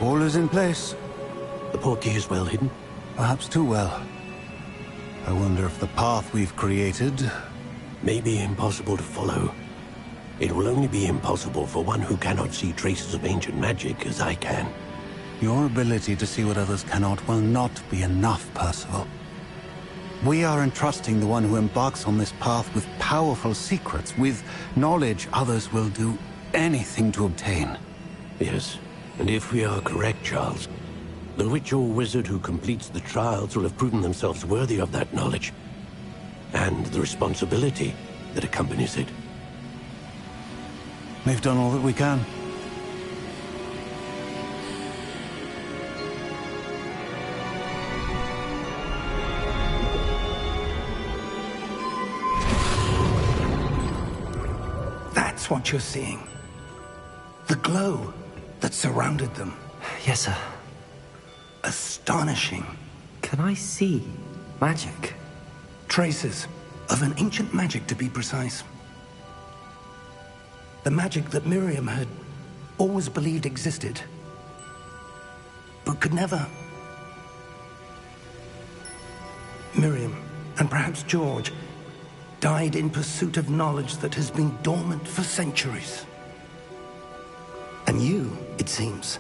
All is in place. The portkey is well hidden? Perhaps too well. I wonder if the path we've created... may be impossible to follow. It will only be impossible for one who cannot see traces of ancient magic as I can. Your ability to see what others cannot will not be enough, Percival. We are entrusting the one who embarks on this path with powerful secrets, with knowledge others will do anything to obtain. Yes, and if we are correct, Charles, the witch or wizard who completes the trials will have proven themselves worthy of that knowledge, and the responsibility that accompanies it. We've done all that we can. That's what you're seeing. The glow that surrounded them. Yes, sir. Astonishing. Can I see magic? Traces of an ancient magic, to be precise. The magic that Miriam had always believed existed, but could never. Miriam, and perhaps George, died in pursuit of knowledge that has been dormant for centuries. And you, it seems,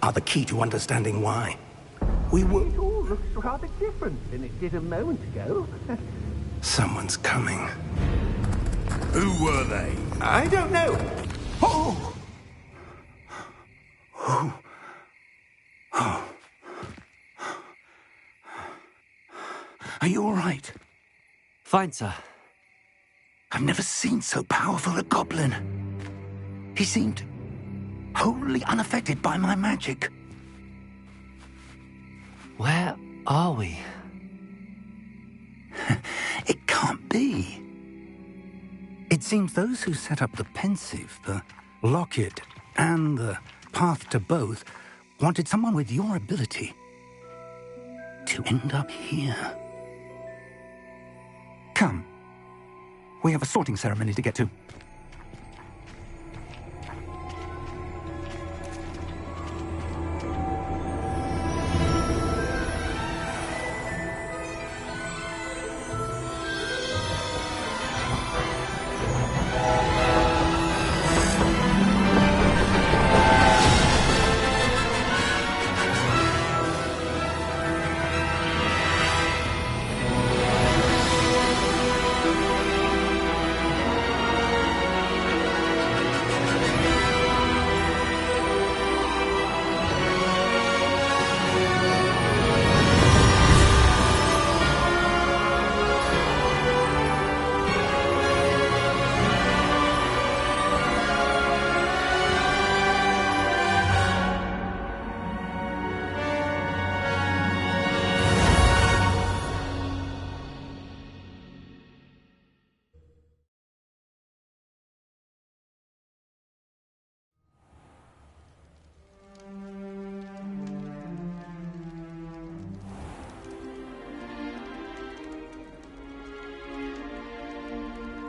are the key to understanding why. We were... It all looks rather different than it did a moment ago. Someone's coming. Who were they? I don't know. Oh! Oh. Oh. Are you all right? Fine, sir. I've never seen so powerful a goblin. He seemed wholly unaffected by my magic. Where are we? It can't be. It seems those who set up the pensive, the locket, and the path to both wanted someone with your ability to end up here. Come. We have a sorting ceremony to get to.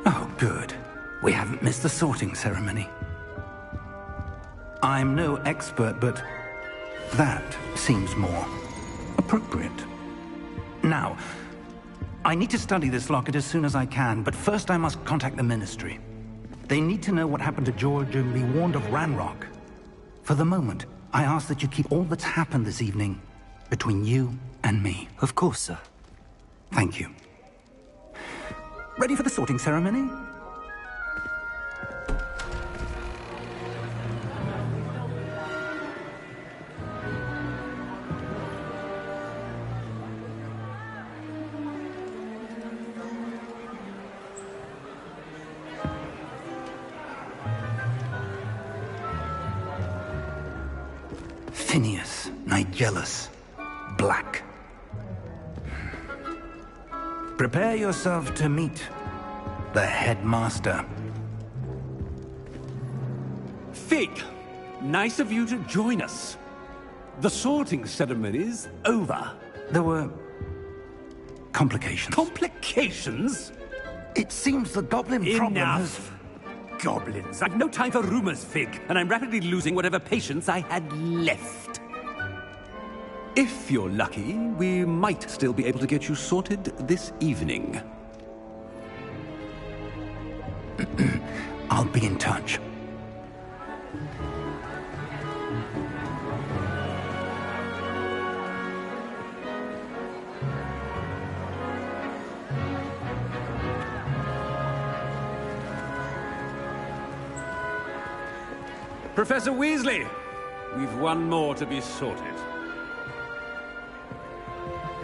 Oh, good. We haven't missed the sorting ceremony. I'm no expert, but that seems more appropriate. Now, I need to study this locket as soon as I can, but first I must contact the Ministry. They need to know what happened to George and be warned of Ranrock. For the moment, I ask that you keep all that's happened this evening between you and me. Of course, sir. Thank you. Ready for the sorting ceremony? Phineas, Nigellus, Black. Prepare yourself to meet the headmaster. Fig, nice of you to join us. The sorting ceremony's over. There were complications. Complications? It seems the goblin problem has... Enough. goblins! I've no time for rumors, Fig, and I'm rapidly losing whatever patience I had left. If you're lucky, we might still be able to get you sorted this evening. I'll be in touch. Professor Weasley, we've one more to be sorted.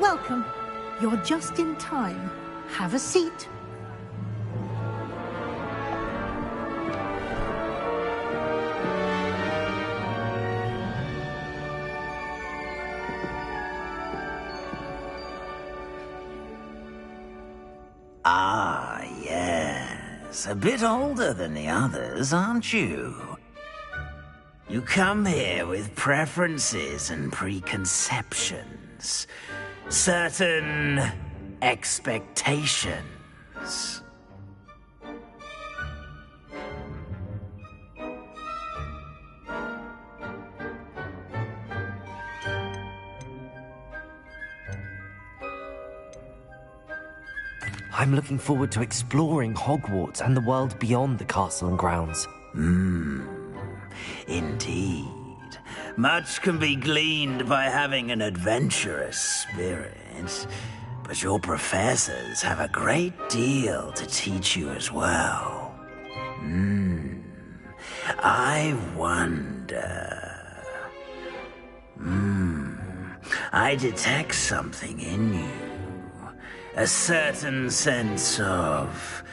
Welcome. You're just in time. Have a seat. Ah, yes. A bit older than the others, aren't you? You come here with preferences and preconceptions. Certain expectations. I'm looking forward to exploring Hogwarts and the world beyond the castle and grounds. Indeed. Much can be gleaned by having an adventurous spirit, but your professors have a great deal to teach you as well. I wonder... I detect something in you. A certain sense of...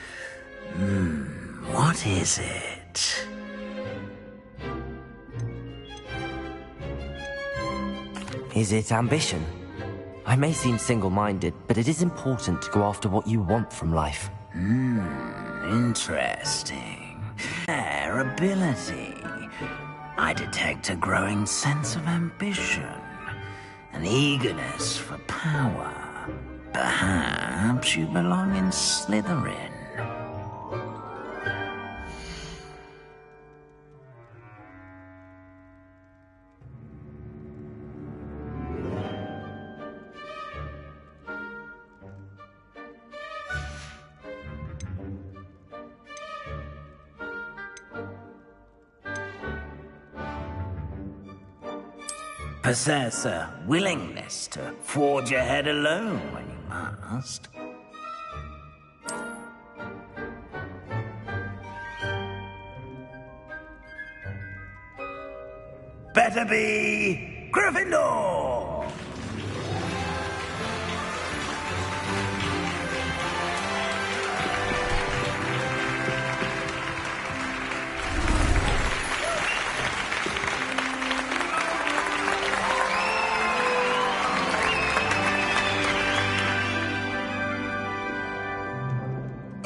what is it? Is it ambition? I may seem single-minded, but it is important to go after what you want from life. Interesting. Their ability. I detect a growing sense of ambition, an eagerness for power. Perhaps you belong in Slytherin. Possess a willingness to forge ahead alone when you must. Better be Gryffindor!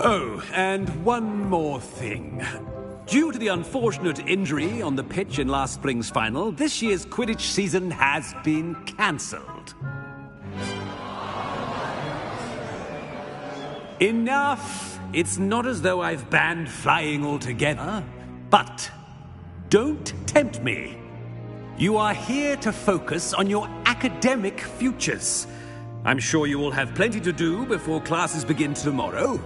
Oh, and one more thing. Due to the unfortunate injury on the pitch in last spring's final, this year's Quidditch season has been cancelled. Enough! It's not as though I've banned flying altogether, but don't tempt me. You are here to focus on your academic futures. I'm sure you will have plenty to do before classes begin tomorrow.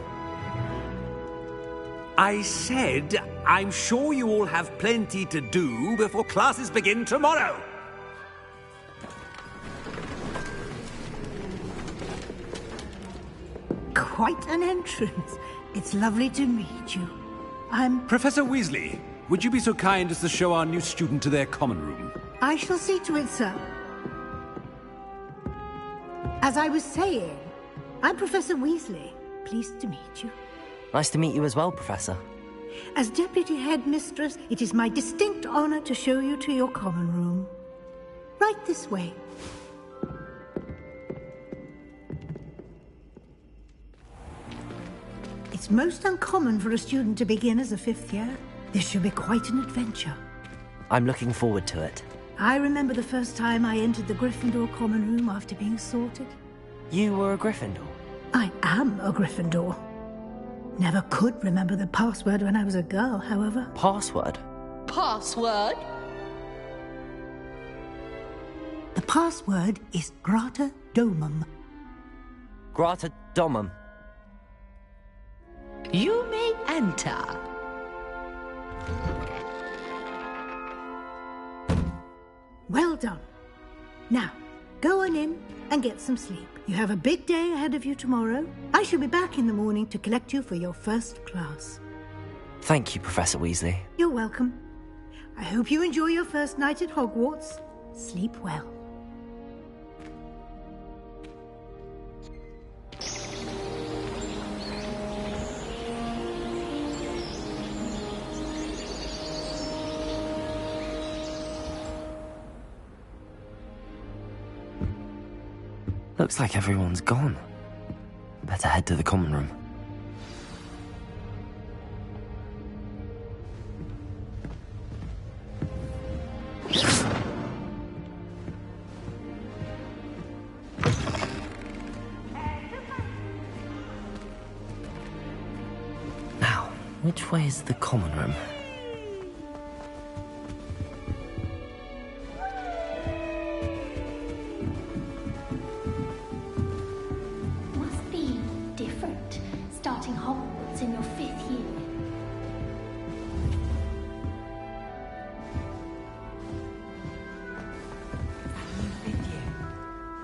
I said, I'm sure you all have plenty to do before classes begin tomorrow. Quite an entrance. It's lovely to meet you. I'm... Professor Weasley, would you be so kind as to show our new student to their common room? I shall see to it, sir. As I was saying, I'm Professor Weasley. Pleased to meet you. Nice to meet you as well, Professor. As Deputy Headmistress, it is my distinct honor to show you to your common room. Right this way. It's most uncommon for a student to begin as a fifth year. This should be quite an adventure. I'm looking forward to it. I remember the first time I entered the Gryffindor common room after being sorted. You were a Gryffindor? I am a Gryffindor. Never could remember the password when I was a girl, however. Password? Password? The password is Grata Domum. Grata Domum. You may enter. Well done. Now, go on in and get some sleep. You have a big day ahead of you tomorrow. I shall be back in the morning to collect you for your first class. Thank you, Professor Weasley. You're welcome. I hope you enjoy your first night at Hogwarts. Sleep well. Looks like everyone's gone. Better head to the common room. Now, which way is the common room? Must be different, starting Hogwarts in your 5th year.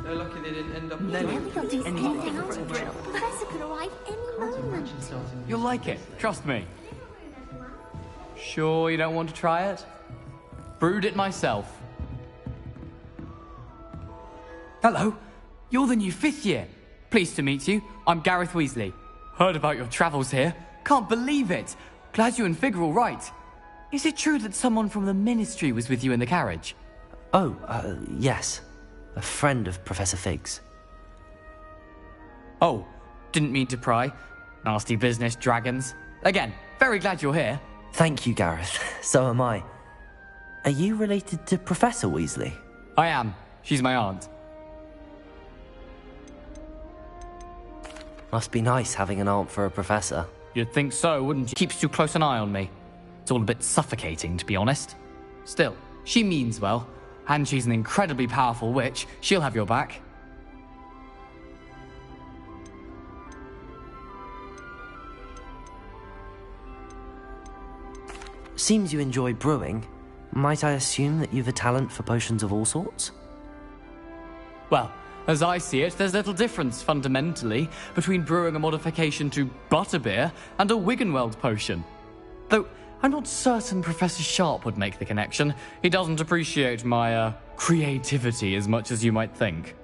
They're lucky they didn't end up. They'll do anything else for drill. Professor could arrive any moment. You'll like it, trust me. Sure you don't want to try it? Brewed it myself. Hello, you're the new 5th year. Pleased to meet you. I'm Gareth Weasley. Heard about your travels here. Can't believe it. Glad you and Fig are all right. Is it true that someone from the Ministry was with you in the carriage? Oh, yes. A friend of Professor Fig's. Oh, didn't mean to pry. Nasty business, dragons. Again, very glad you're here. Thank you, Gareth. So am I. Are you related to Professor Weasley? I am. She's my aunt. Must be nice having an aunt for a professor. You'd think so, wouldn't you? Keeps too close an eye on me. It's all a bit suffocating, to be honest. Still, she means well, and she's an incredibly powerful witch. She'll have your back. Seems you enjoy brewing. Might I assume that you've a talent for potions of all sorts? Well, as I see it, there's little difference, fundamentally, between brewing a modification to butterbeer and a Wiggenweld potion. Though, I'm not certain Professor Sharp would make the connection. He doesn't appreciate my, creativity as much as you might think.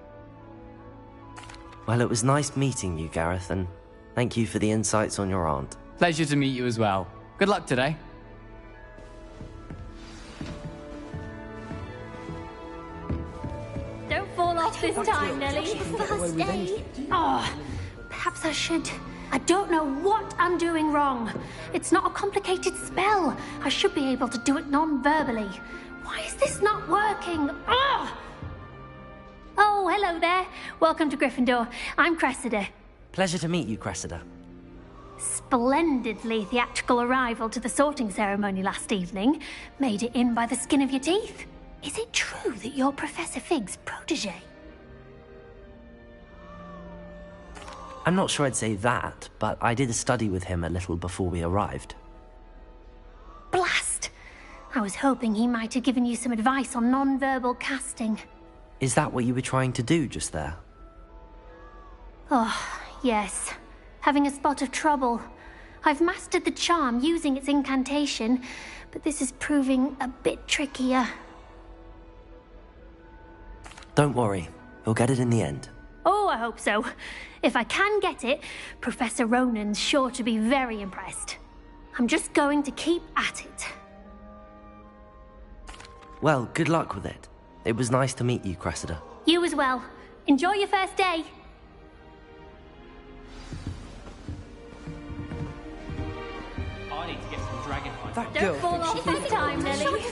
Well, it was nice meeting you, Gareth, and thank you for the insights on your aunt. Pleasure to meet you as well. Good luck today. Don't fall off this time, Nelly. First day. Oh, perhaps I should. I don't know what I'm doing wrong. It's not a complicated spell. I should be able to do it non-verbally. Why is this not working? Oh, hello there. Welcome to Gryffindor. I'm Cressida. Pleasure to meet you, Cressida. Splendidly theatrical arrival to the sorting ceremony last evening. Made it in by the skin of your teeth. Is it true that you're Professor Fig's protege? I'm not sure I'd say that, but I did study with him a little before we arrived. Blast! I was hoping he might have given you some advice on non-verbal casting. Is that what you were trying to do just there? Oh, yes. Having a spot of trouble. I've mastered the charm using its incantation, but this is proving a bit trickier. Don't worry, you'll get it in the end. Oh, I hope so. If I can get it, Professor Ronan's sure to be very impressed. I'm just going to keep at it. Well, good luck with it. It was nice to meet you, Cressida. You as well. Enjoy your first day. I need to get some dragon hide. Don't fall off this time, Nelly.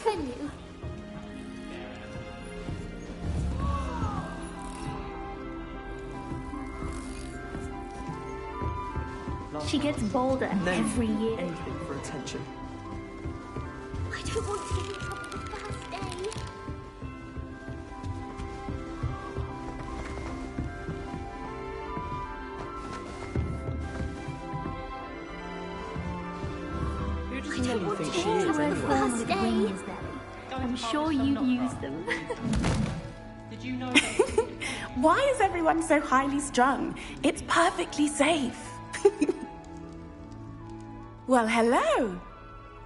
She gets bolder every year. Anything for attention. I don't want to get in trouble the first day. Who does Nelly think she is Her anyway? first day. I'm sure you'd use them. Did you know that? Why is everyone so highly strung? It's perfectly safe. Well, hello.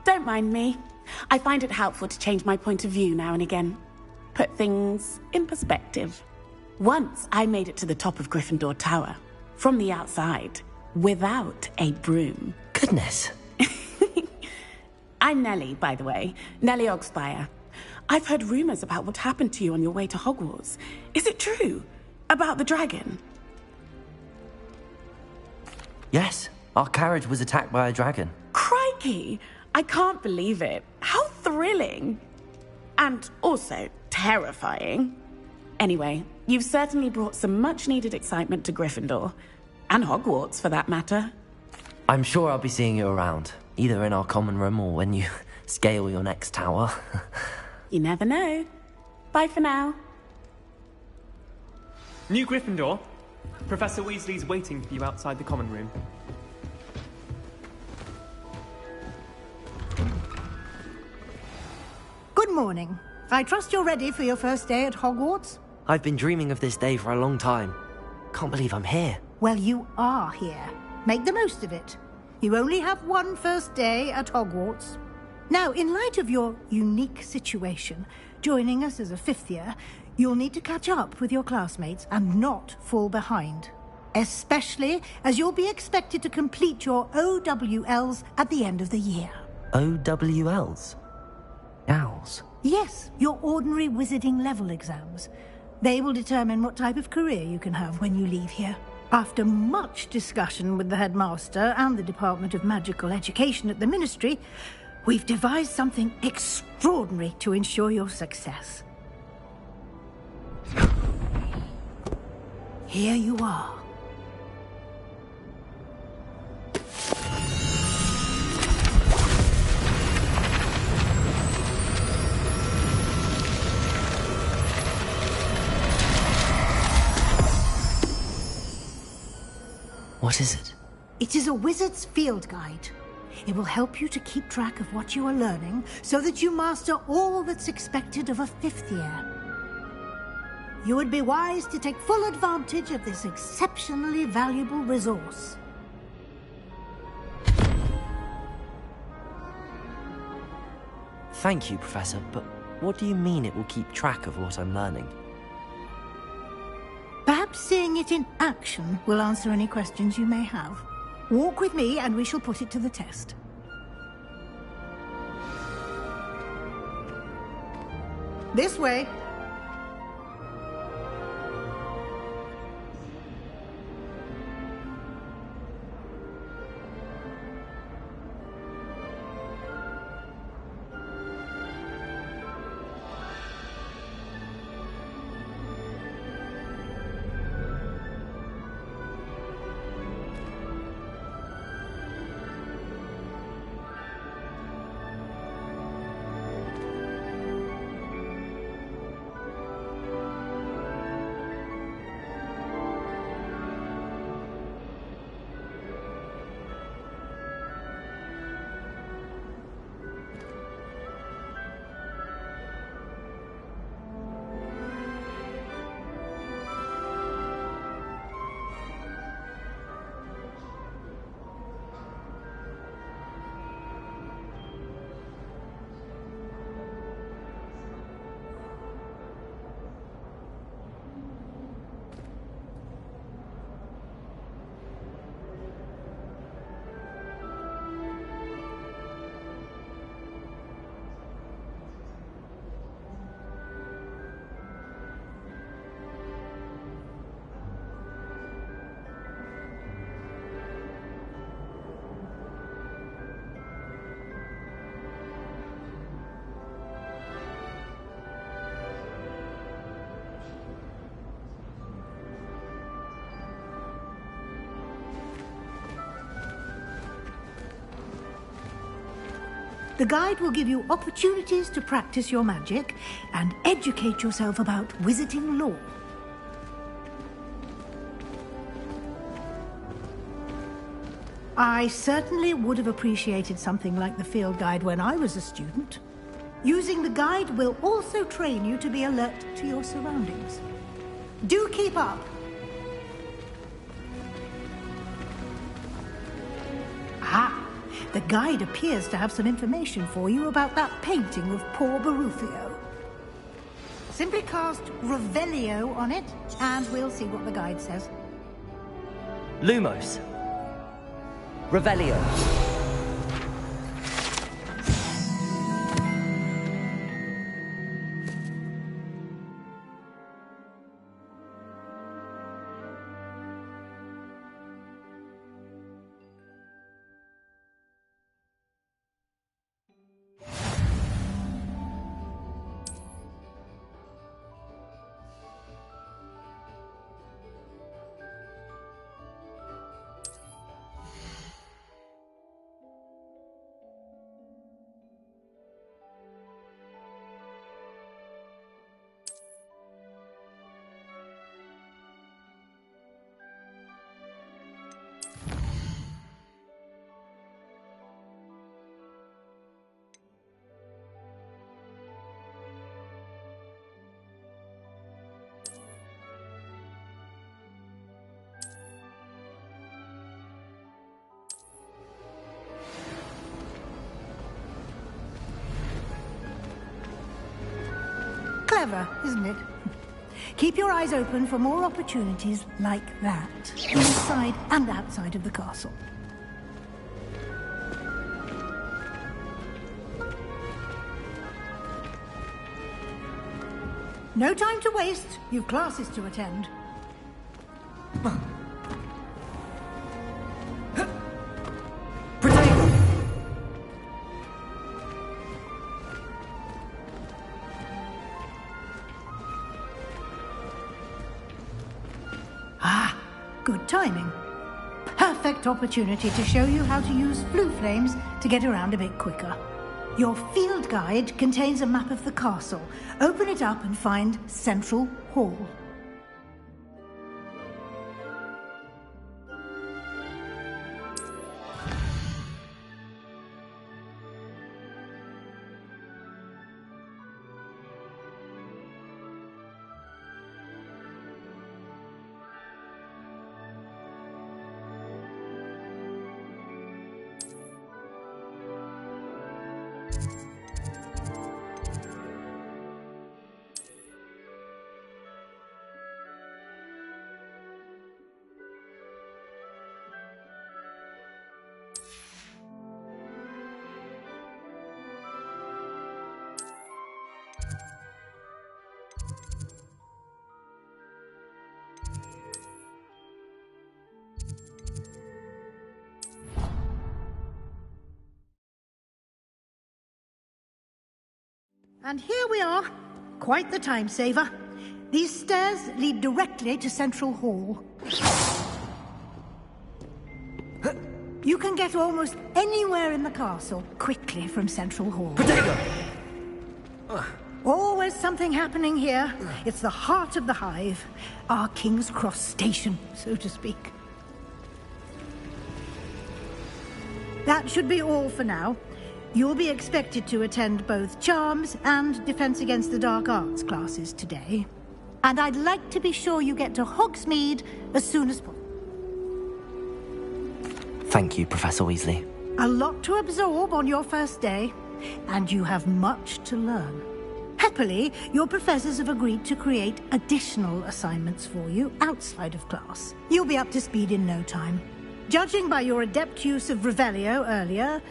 Don't mind me. I find it helpful to change my point of view now and again. Put things in perspective. Once I made it to the top of Gryffindor Tower, from the outside, without a broom. Goodness. I'm Nellie, by the way. Nellie Ogspire. I've heard rumors about what happened to you on your way to Hogwarts. Is it true? About the dragon? Yes, our carriage was attacked by a dragon. Crikey! I can't believe it. How thrilling! And also terrifying. Anyway, you've certainly brought some much-needed excitement to Gryffindor. And Hogwarts, for that matter. I'm sure I'll be seeing you around, either in our common room or when you scale your next tower. You never know. Bye for now. New Gryffindor. Professor Weasley's waiting for you outside the common room. Good morning. I trust you're ready for your first day at Hogwarts? I've been dreaming of this day for a long time. Can't believe I'm here. Well, you are here. Make the most of it. You only have one first day at Hogwarts. Now, in light of your unique situation, joining us as a fifth year, you'll need to catch up with your classmates and not fall behind. Especially as you'll be expected to complete your OWLs at the end of the year. OWLs? Owls? Yes, your ordinary wizarding level exams. They will determine what type of career you can have when you leave here. After much discussion with the headmaster and the Department of Magical Education at the Ministry, we've devised something extraordinary to ensure your success. Here you are. What is it? It is a wizard's field guide. It will help you to keep track of what you are learning so that you master all that's expected of a fifth year. You would be wise to take full advantage of this exceptionally valuable resource. Thank you, Professor, but what do you mean it will keep track of what I'm learning? Perhaps seeing it in action will answer any questions you may have. Walk with me and we shall put it to the test. This way. The guide will give you opportunities to practice your magic and educate yourself about wizarding lore. I certainly would have appreciated something like the field guide when I was a student. Using the guide will also train you to be alert to your surroundings. Do keep up! Ah, the guide appears to have some information for you about that painting of poor Baruffio. Simply cast Revelio on it, and we'll see what the guide says. Lumos. Revelio. Clever, isn't it? Keep your eyes open for more opportunities like that, inside and outside of the castle. No time to waste. You've classes to attend. Good timing. Perfect opportunity to show you how to use flue flames to get around a bit quicker. Your field guide contains a map of the castle. Open it up and find Central Hall. And here we are. Quite the time saver. These stairs lead directly to Central Hall. You can get almost anywhere in the castle quickly from Central Hall. Always something happening here. It's the heart of the hive. Our King's Cross station, so to speak. That should be all for now. You'll be expected to attend both Charms and Defense Against the Dark Arts classes today. And I'd like to be sure you get to Hogsmeade as soon as possible. Thank you, Professor Weasley. A lot to absorb on your first day, and you have much to learn. Happily, your professors have agreed to create additional assignments for you outside of class. You'll be up to speed in no time. Judging by your adept use of Revelio earlier,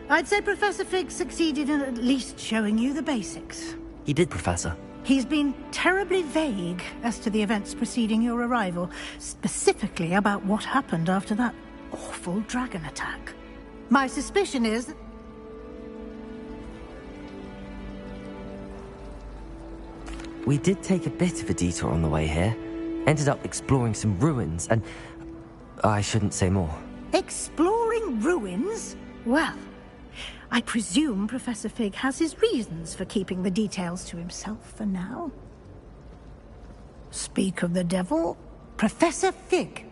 I'd say Professor Fig succeeded in at least showing you the basics. He did, Professor. He's been terribly vague as to the events preceding your arrival, specifically about what happened after that awful dragon attack. My suspicion is... We did take a bit of a detour on the way here. Ended up exploring some ruins, and... I shouldn't say more. Exploring ruins? Well, I presume Professor Fig has his reasons for keeping the details to himself for now. Speak of the devil, Professor Fig.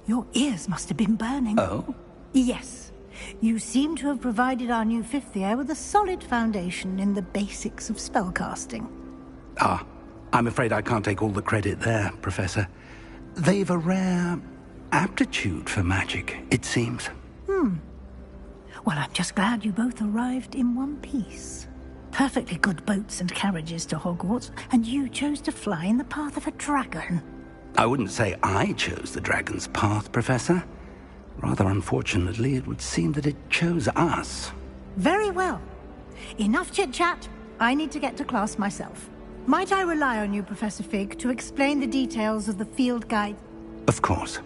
Your ears must have been burning. Oh? Yes. You seem to have provided our new fifth year with a solid foundation in the basics of spellcasting. Ah, I'm afraid I can't take all the credit there, Professor. They've a rare aptitude for magic, it seems. Well, I'm just glad you both arrived in one piece. Perfectly good boats and carriages to Hogwarts, and you chose to fly in the path of a dragon. I wouldn't say I chose the dragon's path, Professor. Rather unfortunately, it would seem that it chose us. Very well. Enough chit-chat. I need to get to class myself. Might I rely on you, Professor Fig, to explain the details of the field guide? Of course.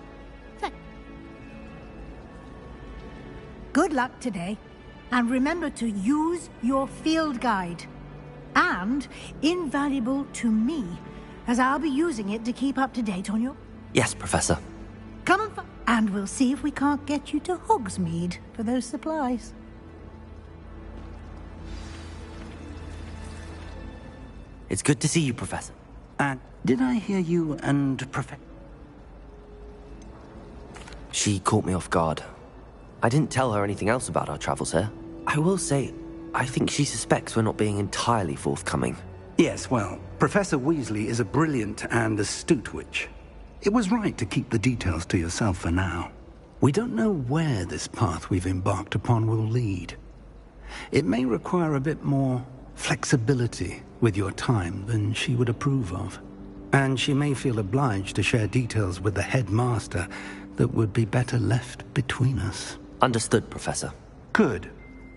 Good luck today, and remember to use your field guide. And invaluable to me, as I'll be using it to keep up to date on your... Yes, Professor. Come on, and we'll see if we can't get you to Hogsmeade for those supplies. It's good to see you, Professor. Did I hear you and Professor... She caught me off guard. I didn't tell her anything else about our travels here. I will say, I think she suspects we're not being entirely forthcoming. Yes, well, Professor Weasley is a brilliant and astute witch. It was right to keep the details to yourself for now. We don't know where this path we've embarked upon will lead. It may require a bit more flexibility with your time than she would approve of. And she may feel obliged to share details with the headmaster that would be better left between us. Understood, Professor. Good.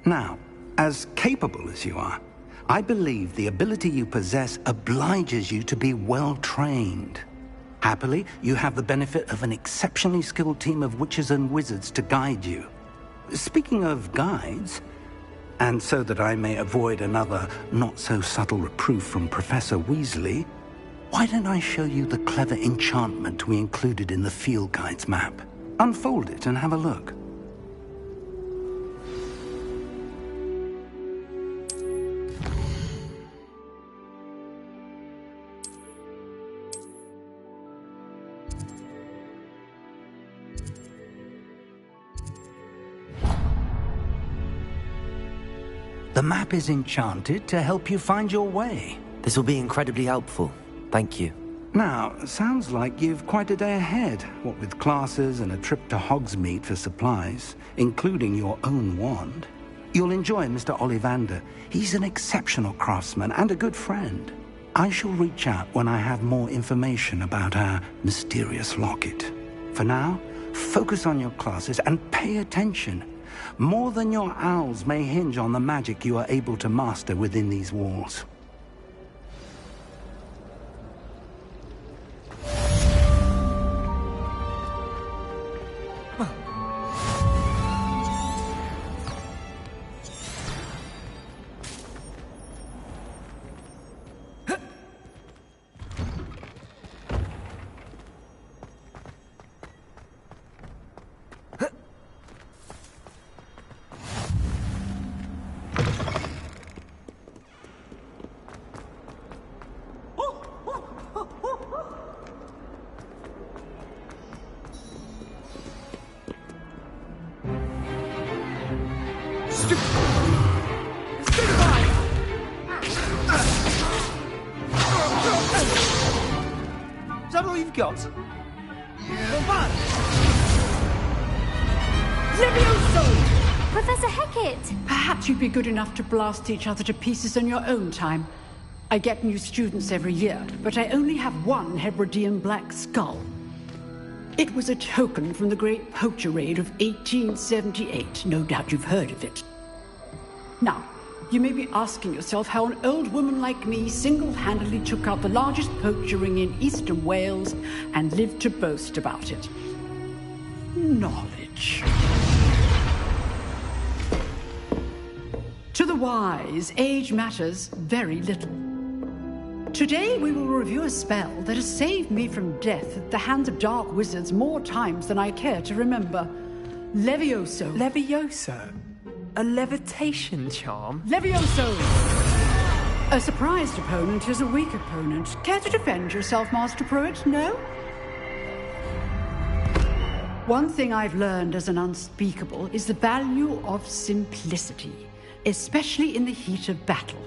Now, as capable as you are, I believe the ability you possess obliges you to be well-trained. Happily, you have the benefit of an exceptionally skilled team of witches and wizards to guide you. Speaking of guides, and so that I may avoid another not-so-subtle reproof from Professor Weasley, why don't I show you the clever enchantment we included in the field guide's map? Unfold it and have a look. The map is enchanted to help you find your way. This will be incredibly helpful. Thank you. Now, sounds like you've quite a day ahead, what with classes and a trip to Hogsmeade for supplies, including your own wand. You'll enjoy Mr. Ollivander. He's an exceptional craftsman and a good friend. I shall reach out when I have more information about our mysterious locket. For now, focus on your classes and pay attention. More than your owls may hinge on the magic you are able to master within these walls. Is that all you've got? Levioso! Professor Hecat! Perhaps you'd be good enough to blast each other to pieces in your own time. I get new students every year, but I only have one Hebridean black skull. It was a token from the Great Poacher Raid of 1878. No doubt you've heard of it. Now, you may be asking yourself how an old woman like me single-handedly took out the largest poacher ring in eastern Wales and lived to boast about it. Knowledge. To the wise, age matters very little. Today we will review a spell that has saved me from death at the hands of dark wizards more times than I care to remember. Levioso. Levioso? A levitation charm? Levioso! A surprised opponent is a weak opponent. Care to defend yourself, Master Pruitt? No? One thing I've learned as an unspeakable is the value of simplicity, especially in the heat of battle.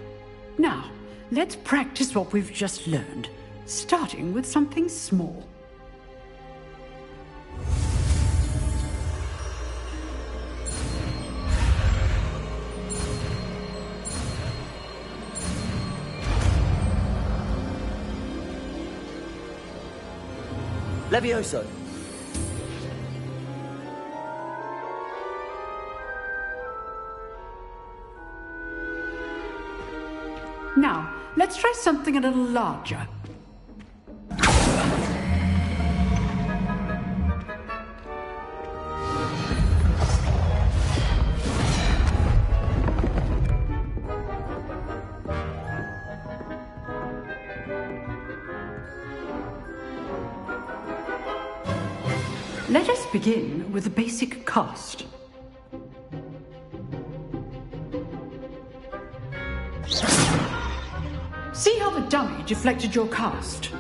Now, let's practice what we've just learned, starting with something small. Levioso! Now, let's try something a little larger. Let us begin with the basic cast. See how the dummy deflected your cast?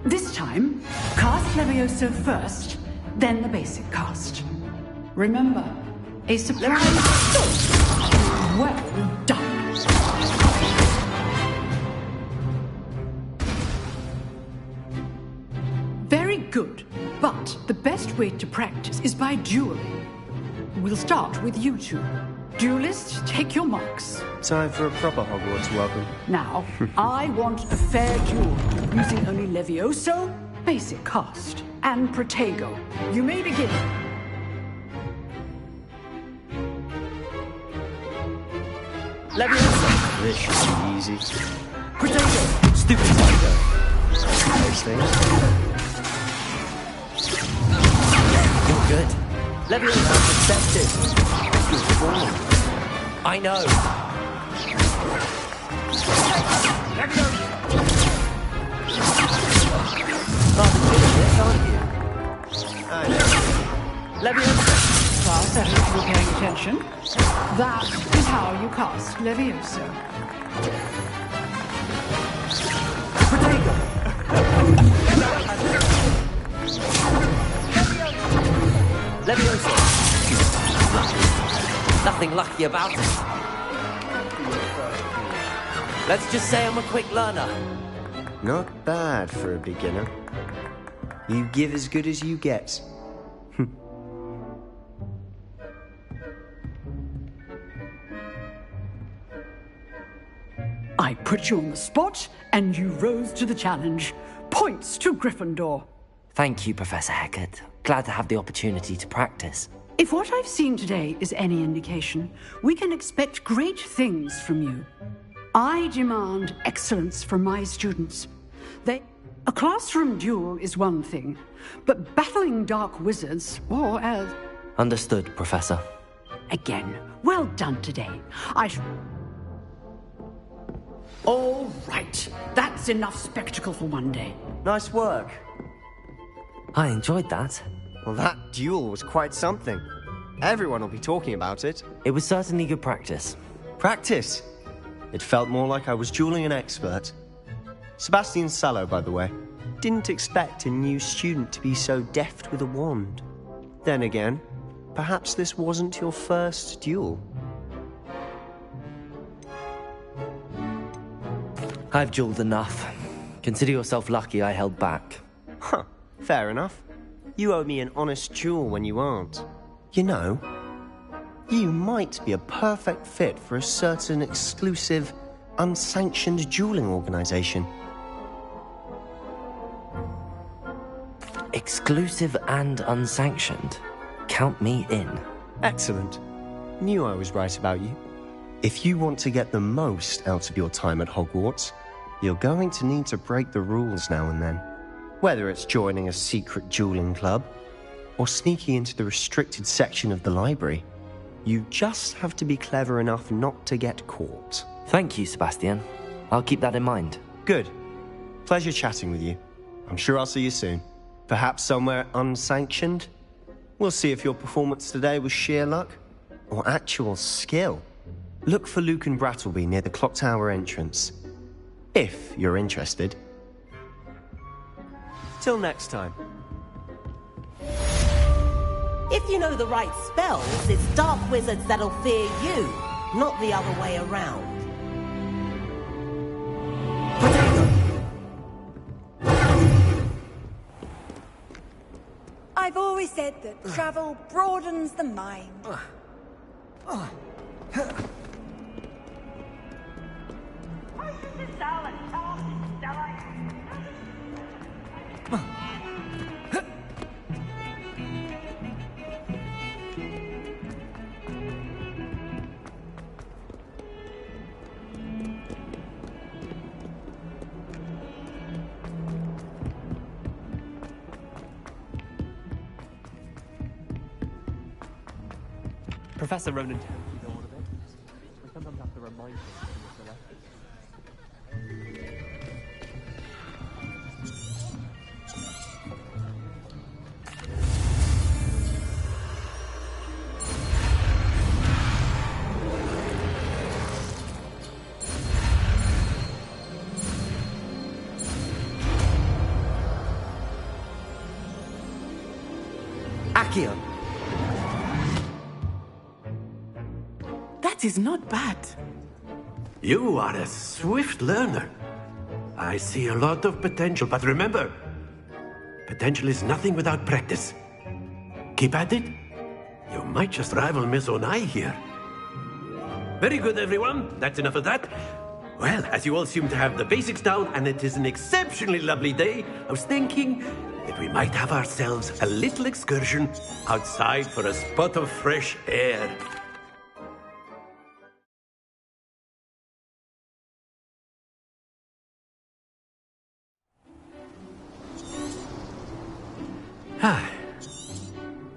This time, cast Levioso first, then the basic cast. Remember, a surprise. Well done. Very good, but the best way to practice is by dueling. We'll start with you two. Duelists, take your marks. Time for a proper Hogwarts welcome. Now, I want a fair duel, using only Levioso, basic cast, and Protego. You may begin. Levioso! This should be easy. Protego! Stupid Psycho. Those things. You're good. Levioso accepted. Good form. I know. Levioso. Class, I hope you're paying attention. That is how you cast Levioso. Protego. Levioso. Nothing lucky about it. Let's just say I'm a quick learner. Not bad for a beginner. You give as good as you get. I put you on the spot, and you rose to the challenge. Points to Gryffindor. Thank you, Professor Hecat. Glad to have the opportunity to practice. If what I've seen today is any indication, we can expect great things from you. I demand excellence from my students. A classroom duel is one thing, but battling dark wizards, or as... Understood, Professor. Again, well done today. All right, that's enough spectacle for one day. Nice work. I enjoyed that. Well, that duel was quite something. Everyone will be talking about it. It was certainly good practice. Practice? It felt more like I was dueling an expert. Sebastian Sallow, by the way. Didn't expect a new student to be so deft with a wand. Then again, perhaps this wasn't your first duel. I've dueled enough. Consider yourself lucky I held back. Huh, fair enough. You owe me an honest duel when you aren't. You know, you might be a perfect fit for a certain exclusive, unsanctioned dueling organization. Exclusive and unsanctioned? Count me in. Excellent. Knew I was right about you. If you want to get the most out of your time at Hogwarts, you're going to need to break the rules now and then. Whether it's joining a secret dueling club, or sneaking into the restricted section of the library, you just have to be clever enough not to get caught. Thank you, Sebastian. I'll keep that in mind. Good. Pleasure chatting with you. I'm sure I'll see you soon. Perhaps somewhere unsanctioned? We'll see if your performance today was sheer luck, or actual skill, look for Luke and Brattleby near the clock tower entrance. If you're interested. Till next time. If you know the right spells, it's dark wizards that'll fear you, not the other way around. I've always said that travel broadens the mind. Professor Ronan tells you know all of it. We sometimes have to remind him of the lesson. Accio! That is not bad. You are a swift learner. I see a lot of potential, but remember, potential is nothing without practice. Keep at it. You might just rival Miss Onai here. Very good, everyone. That's enough of that. Well, as you all seem to have the basics down, and it is an exceptionally lovely day, I was thinking that we might have ourselves a little excursion outside for a spot of fresh air.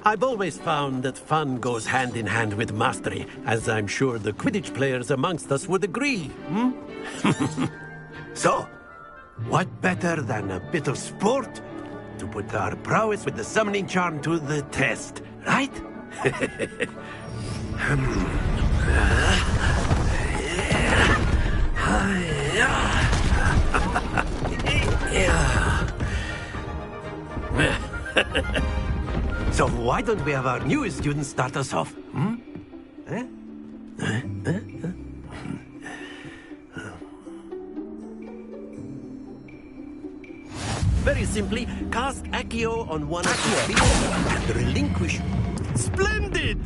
I've always found that fun goes hand in hand with mastery, as I'm sure the Quidditch players amongst us would agree, So, what better than a bit of sport to put our prowess with the summoning charm to the test, right? So why don't we have our newest student start us off? Very simply, cast Accio on one of the spheres and relinquish. Splendid!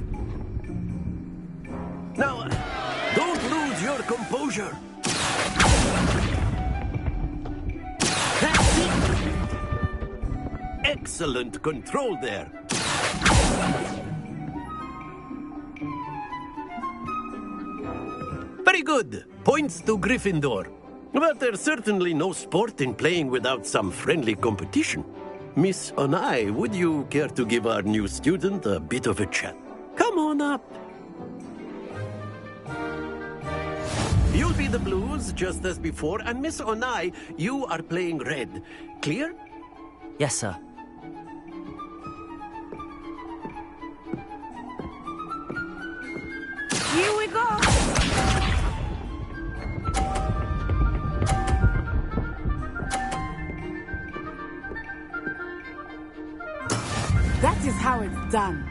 Now, don't lose your composure. That's it! Excellent control there. Very good. Points to Gryffindor. But there's certainly no sport in playing without some friendly competition. Miss Onai, would you care to give our new student a bit of a chat? Come on up. You'll be the blues, just as before, and Miss Onai, you are playing red. Clear? Yes, sir. Here we go! That is how it's done.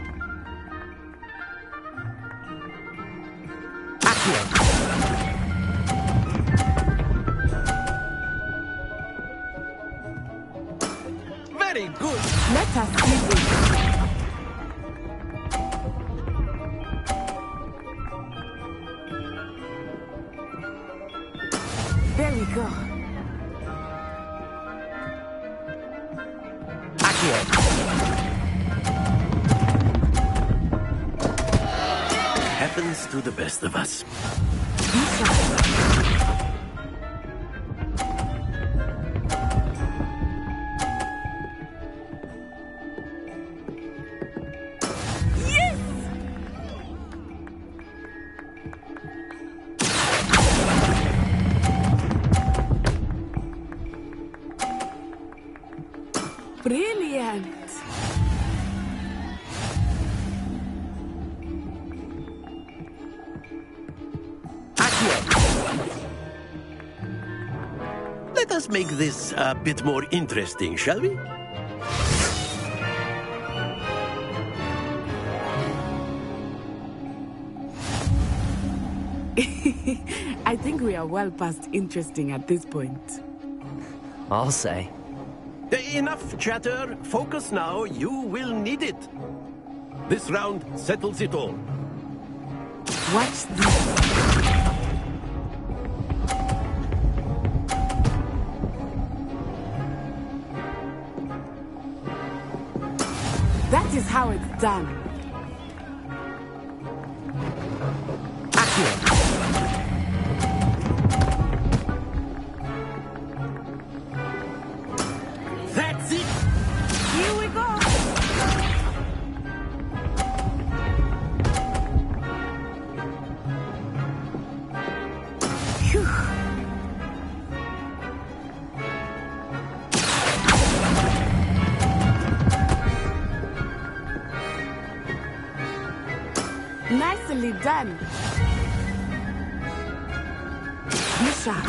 Very good. Let us see this. Very good. Happens to the best of us. Yes! Brilliant. Let us make this a bit more interesting, shall we? I think we are well past interesting at this point. I'll say. Enough chatter. Focus now. You will need it. This round settles it all. Watch this. That is how it's done. That's it! Here we go! Phew. Nicely done. Be sharp.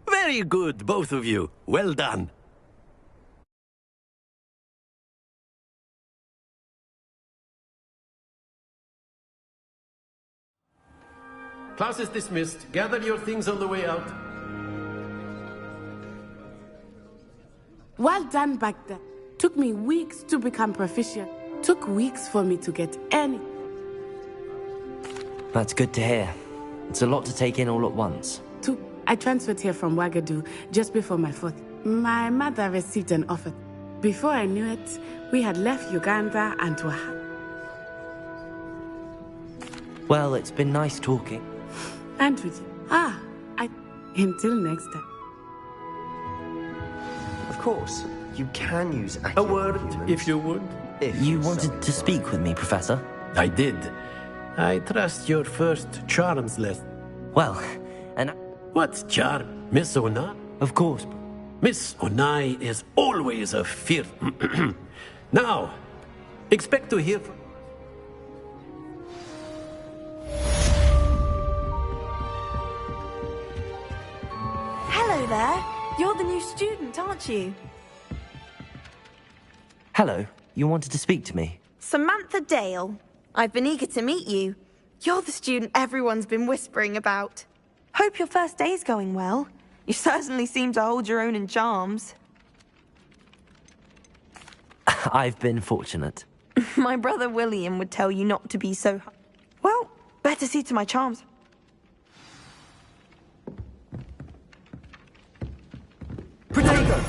Very good, both of you. Well done. Class is dismissed. Gather your things on the way out. Well done back then. Took me weeks to become proficient. Took weeks for me to get any. That's good to hear. It's a lot to take in all at once. I transferred here from Ouagadougou just before my 4th. My mother received an offer. Before I knew it, we had left Uganda and were... Well, it's been nice talking. And with you. Until next time. Of course, you can use a word, if you would. You wanted to speak with me, Professor? I did. I trust your first charms lesson. Well, and... What charm? Miss Onai? Of course. Miss Onai is always a fear. Now, expect to hear from... Hello there. You're the new student, aren't you? Hello. You wanted to speak to me? Samantha Dale. I've been eager to meet you. You're the student everyone's been whispering about. Hope your first day's going well. You certainly seem to hold your own in charms. I've been fortunate. My brother William would tell you not to be so... Well, better see to my charms. Protego!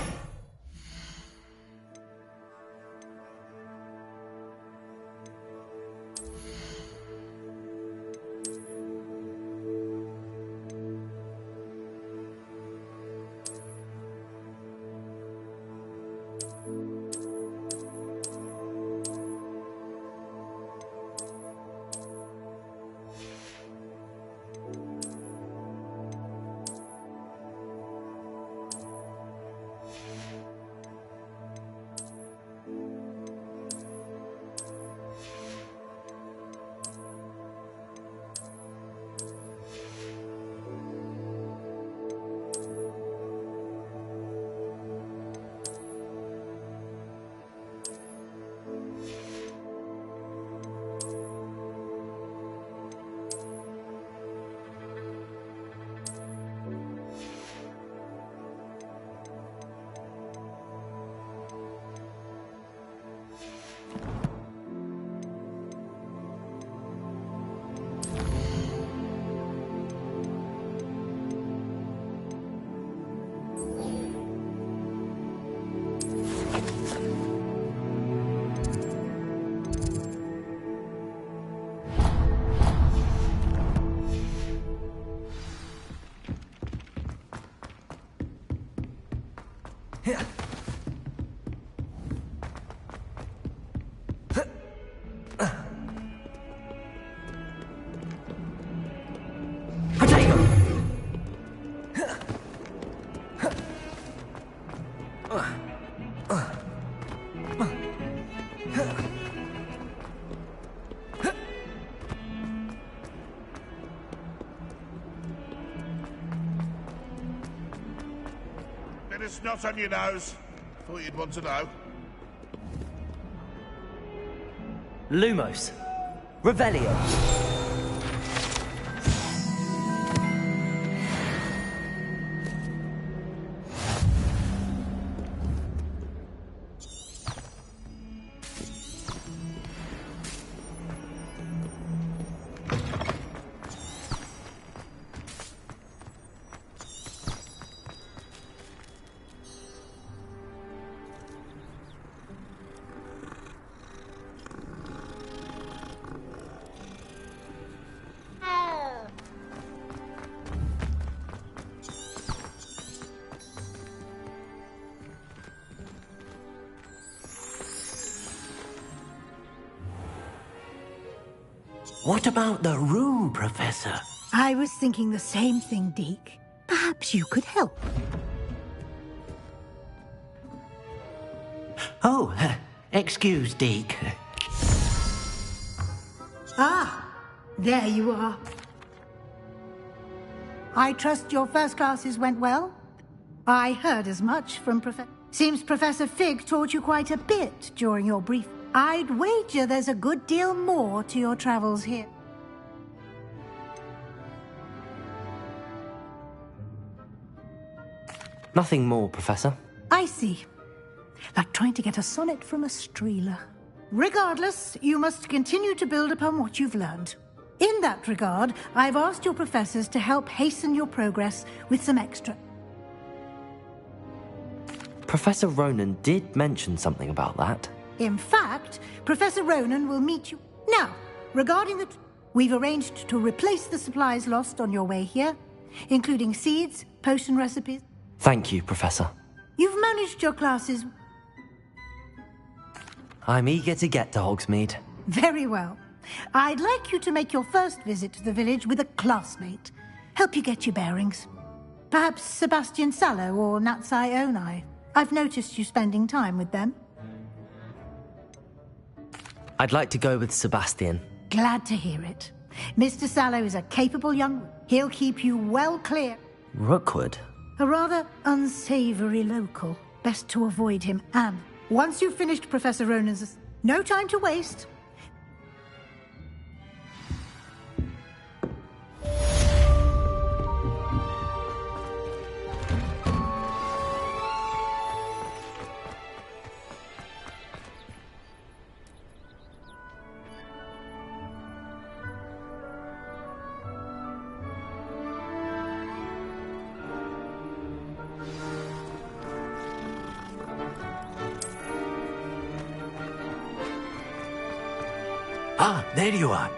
Bit of snot on your nose. Thought you'd want to know. Lumos. Revelio. What about the room, Professor? I was thinking the same thing, Deke. Perhaps you could help. Oh, excuse, Deke. Ah, there you are. I trust your first classes went well? I heard as much from Professor... Seems Professor Fig taught you quite a bit during your brief... I'd wager there's a good deal more to your travels here. Nothing more, Professor. I see. Like trying to get a sonnet from a streeler. Regardless, you must continue to build upon what you've learned. In that regard, I've asked your professors to help hasten your progress with some extra... Professor Ronan did mention something about that. In fact, Professor Ronan will meet you. Now, regarding the... We've arranged to replace the supplies lost on your way here, including seeds, potion recipes. Thank you, Professor. You've managed your classes... I'm eager to get to Hogsmeade. Very well. I'd like you to make your first visit to the village with a classmate. Help you get your bearings. Perhaps Sebastian Sallow or Natsai Onai. I've noticed you spending time with them. I'd like to go with Sebastian. Glad to hear it. Mr. Sallow is a capable young... He'll keep you well clear. Rookwood? A rather unsavory local. Best to avoid him, and once you've finished Professor Ronan's... No time to waste. Ah, there you are.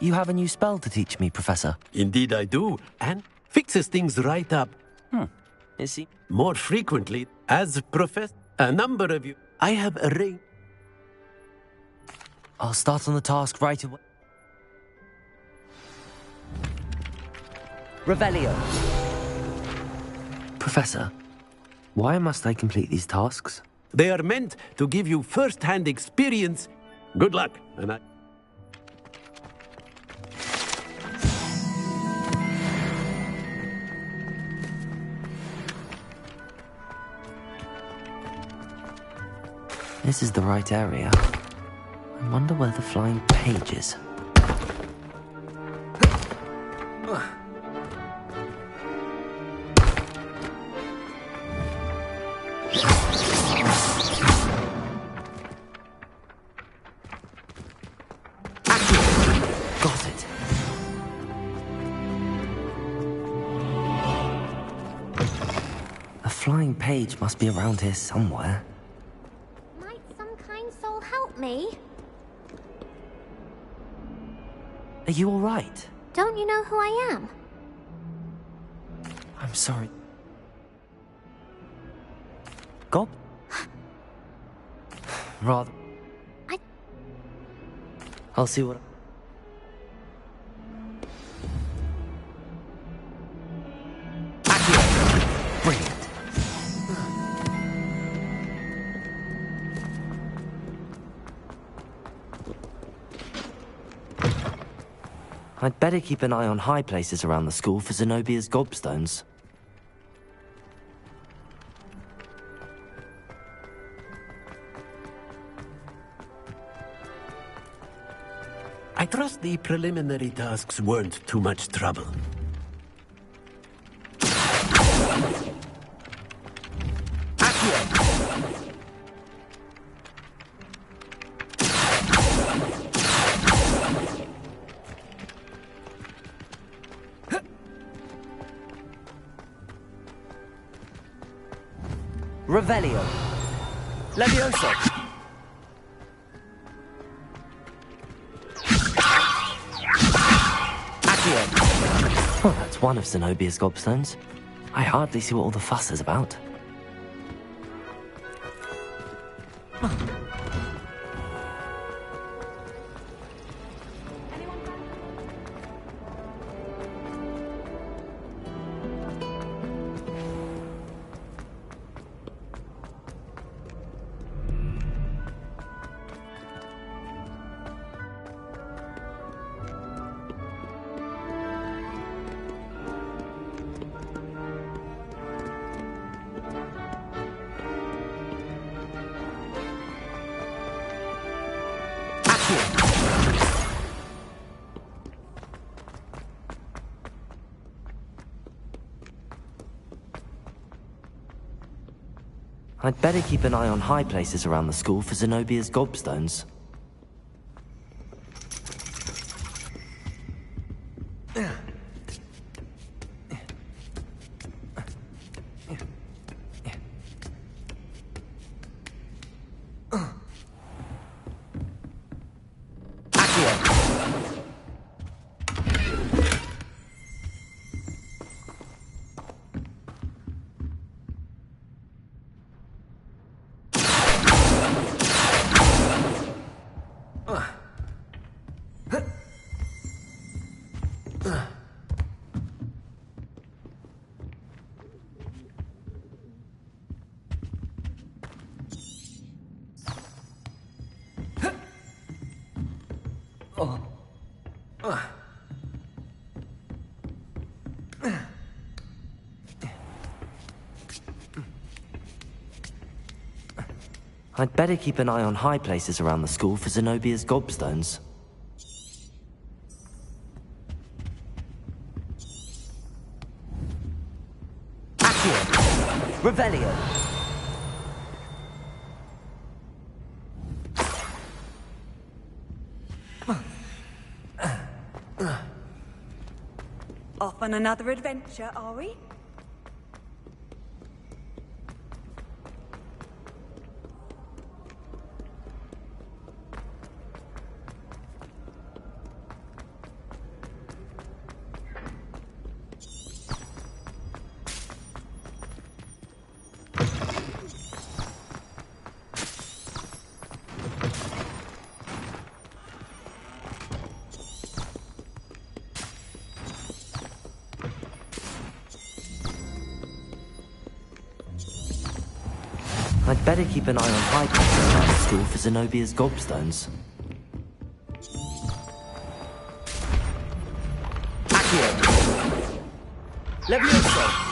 You have a new spell to teach me, Professor. Indeed I do, and fixes things right up. Is he? More frequently, as Professor, a number of you, I have arranged... I'll start on the task right away. Revelio. Professor, why must I complete these tasks? They are meant to give you first-hand experience. Good luck, and I... This is the right area. I wonder where the flying page is. Got it. A flying page must be around here somewhere. Might some kind soul help me? Are you all right? Don't you know who I am? I'm sorry. Gob? Rather. I'll see what... Brilliant. I'd better keep an eye on high places around the school for Zenobia's gobstones. I trust the preliminary tasks weren't too much trouble. Revelio. Levioso. Accio. Well, that's one of Zenobia's gobstones. I hardly see what all the fuss is about. I'd better keep an eye on high places around the school for Zenobia's gobstones. I'd better keep an eye on high places around the school for Zenobia's gobstones. Accio. Revelio. Off on another adventure, are we? I'd better keep an eye on high places around the school for Zenobia's gobstones. Accio. Levioso.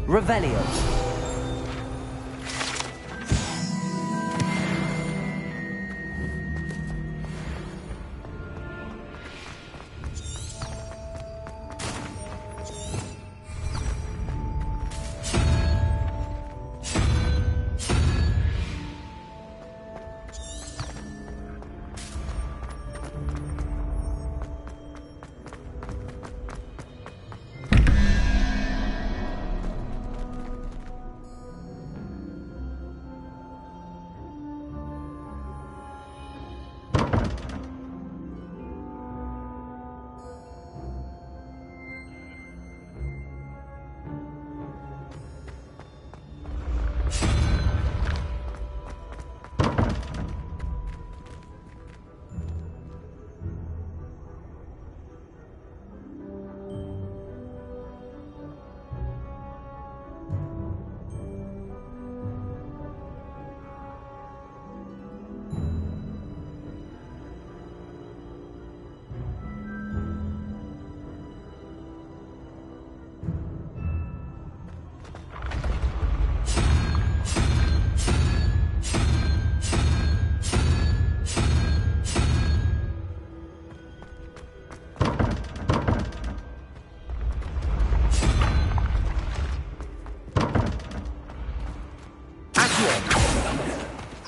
Revelio.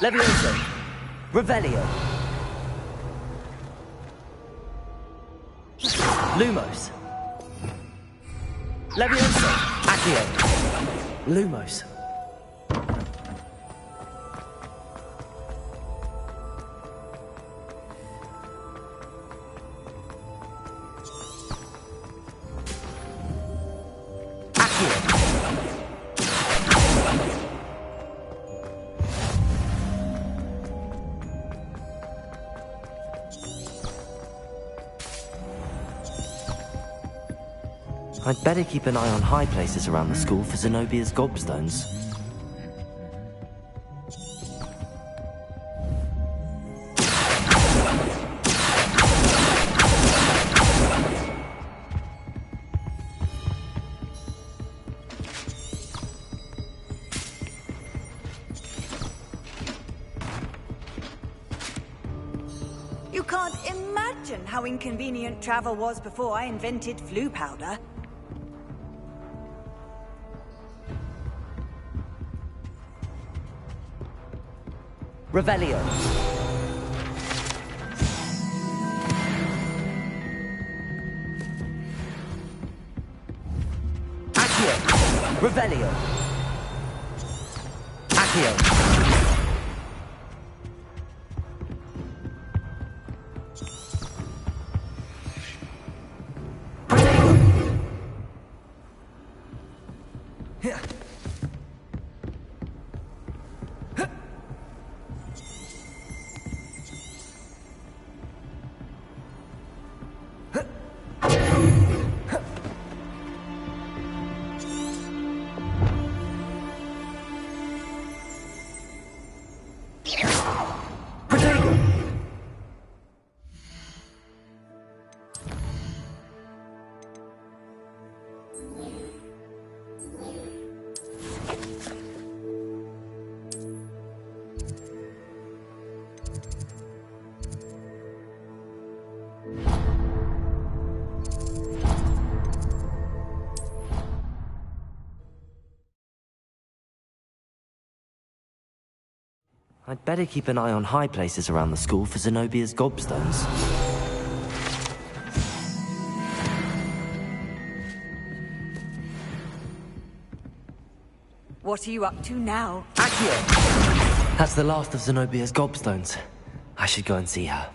Levioso! Revelio! Lumos! Levioso! Accio! Lumos! I'd better keep an eye on high places around the school for Zenobia's gobstones. You can't imagine how inconvenient travel was before I invented flu powder. Revelio. Accio. Revelio. Accio. I'd better keep an eye on high places around the school for Zenobia's gobstones. What are you up to now? Accio! That's the last of Zenobia's gobstones. I should go and see her.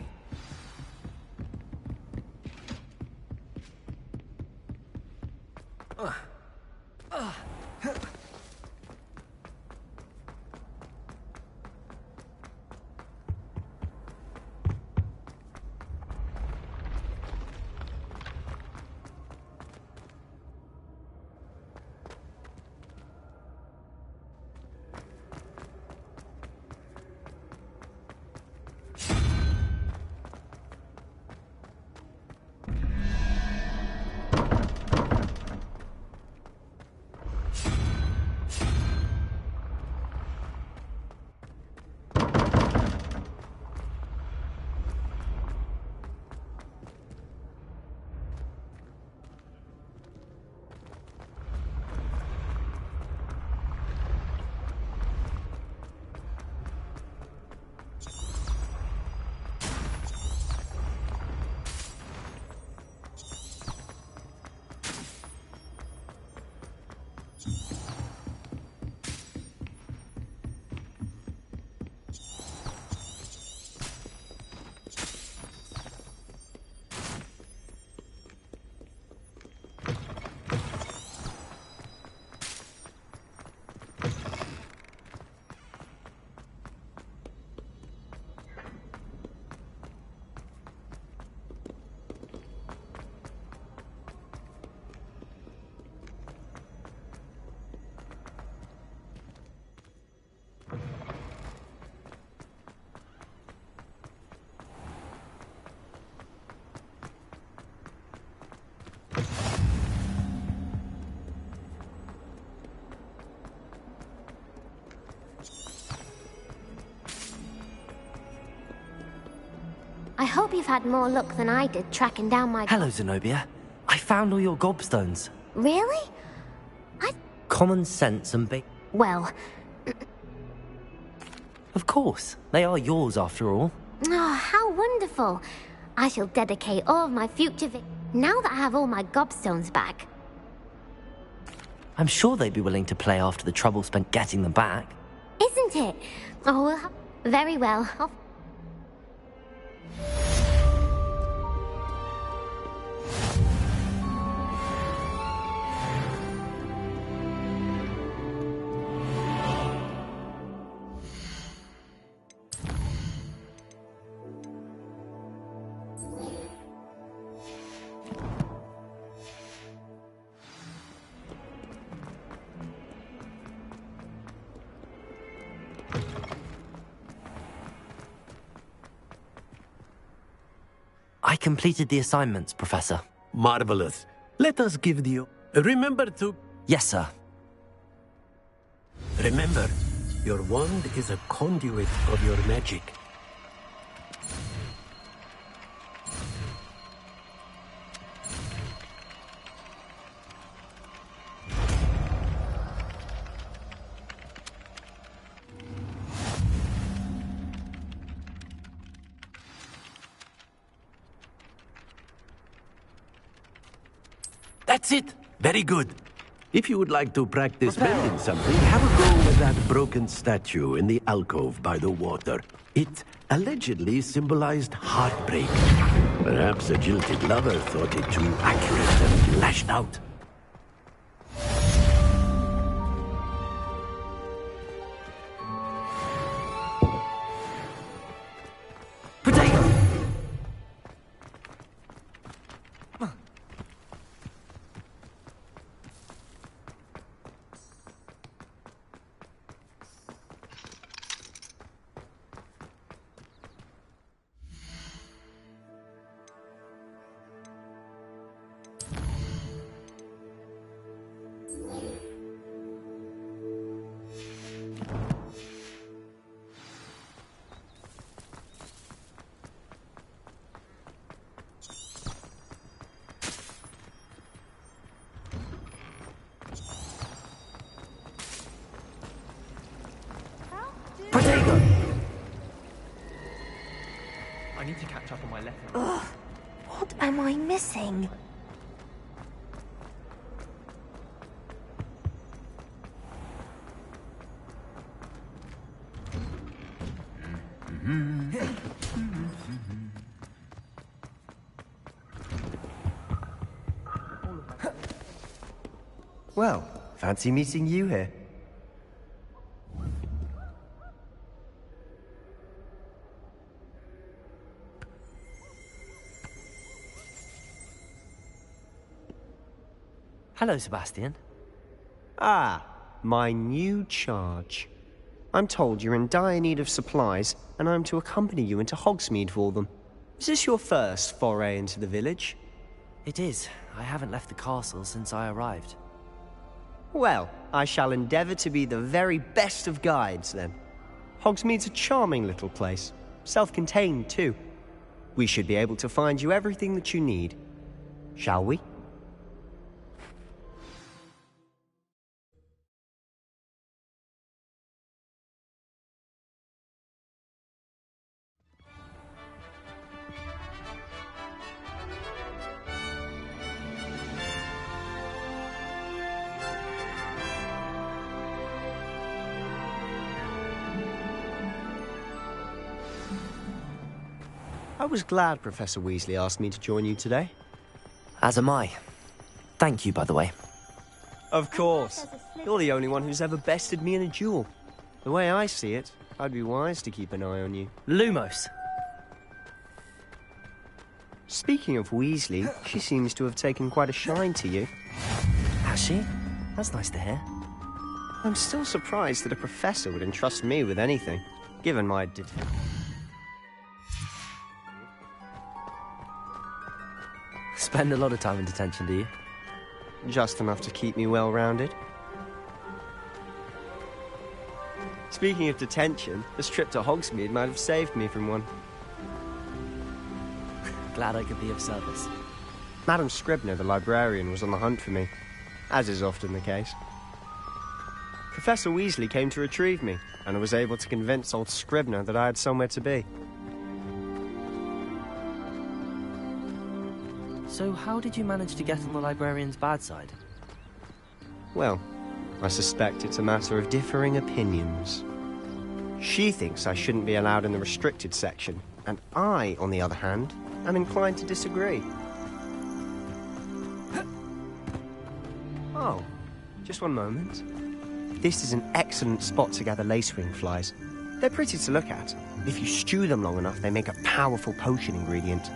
I hope you've had more luck than I did tracking down my... Hello, Zenobia. I found all your gobstones. Really? Common sense and Well... Of course. They are yours, after all. Oh, how wonderful. I shall dedicate all of my future now that I have all my gobstones back. I'm sure they'd be willing to play after the trouble spent getting them back. Isn't it? Oh, well, very well. I completed the assignments, Professor. Marvelous. Let us give the... Remember to... Yes, sir. Remember, your wand is a conduit of your magic. That's it. Very good. If you would like to practice bending something, have a go with that broken statue in the alcove by the water. It allegedly symbolized heartbreak. Perhaps a jilted lover thought it too accurate and lashed out. I need to catch up on my lessons. Ugh, what am I missing? Well, fancy meeting you here. Hello, Sebastian. Ah, my new charge. I'm told you're in dire need of supplies, and I'm to accompany you into Hogsmeade for them. Is this your first foray into the village? It is. I haven't left the castle since I arrived. Well, I shall endeavour to be the very best of guides, then. Hogsmeade's a charming little place. Self-contained, too. We should be able to find you everything that you need. Shall we? I was glad Professor Weasley asked me to join you today. As am I. Thank you, by the way. Of course. You're the only one who's ever bested me in a duel. The way I see it, I'd be wise to keep an eye on you. Lumos. Speaking of Weasley, she seems to have taken quite a shine to you. Has she? That's nice to hear. I'm still surprised that a professor would entrust me with anything, given my Spend a lot of time in detention, do you? Just enough to keep me well-rounded. Speaking of detention, this trip to Hogsmeade might have saved me from one. Glad I could be of service. Madam Scribner, the librarian, was on the hunt for me, as is often the case. Professor Weasley came to retrieve me, and I was able to convince old Scribner that I had somewhere to be. So how did you manage to get on the librarian's bad side? Well, I suspect it's a matter of differing opinions. She thinks I shouldn't be allowed in the restricted section, and I, on the other hand, am inclined to disagree. Oh, just one moment. This is an excellent spot to gather lacewing flies. They're pretty to look at. If you stew them long enough, they make a powerful potion ingredient.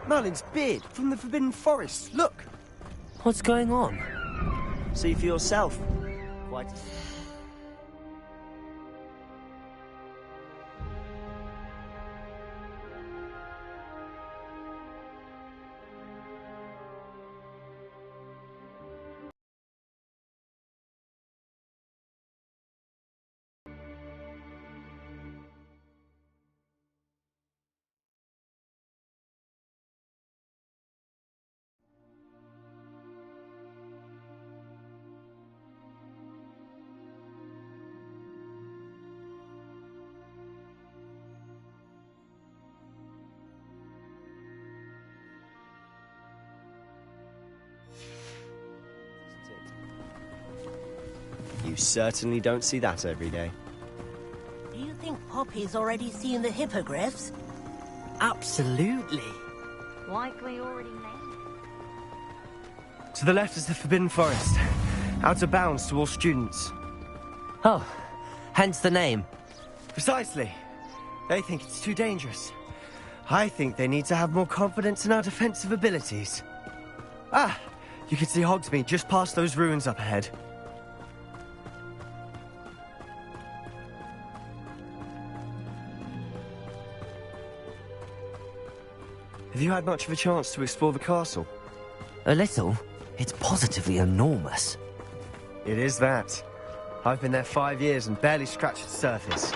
Merlin's beard from the Forbidden Forest. Look! What's going on? See for yourself. Quite. You certainly don't see that every day. Do you think Poppy's already seen the hippogriffs? Absolutely. Likely already named. To the left is the Forbidden Forest. Out of bounds to all students. Oh, hence the name. Precisely. They think it's too dangerous. I think they need to have more confidence in our defensive abilities. Ah, you can see Hogsmeade just past those ruins up ahead. Have you had much of a chance to explore the castle? A little. It's positively enormous. It is that. I've been there 5 years and barely scratched the surface.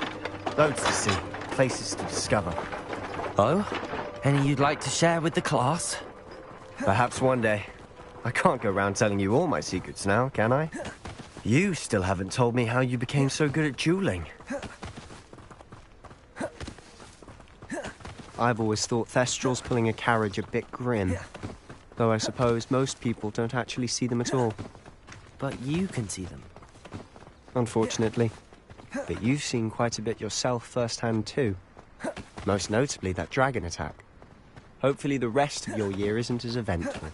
Loads to see, places to discover. Oh? Any you'd like to share with the class? Perhaps one day. I can't go around telling you all my secrets now, can I? You still haven't told me how you became so good at dueling. I've always thought Thestrals pulling a carriage a bit grim. Though I suppose most people don't actually see them at all. But you can see them. Unfortunately. But you've seen quite a bit yourself firsthand too. Most notably that dragon attack. Hopefully the rest of your year isn't as eventful.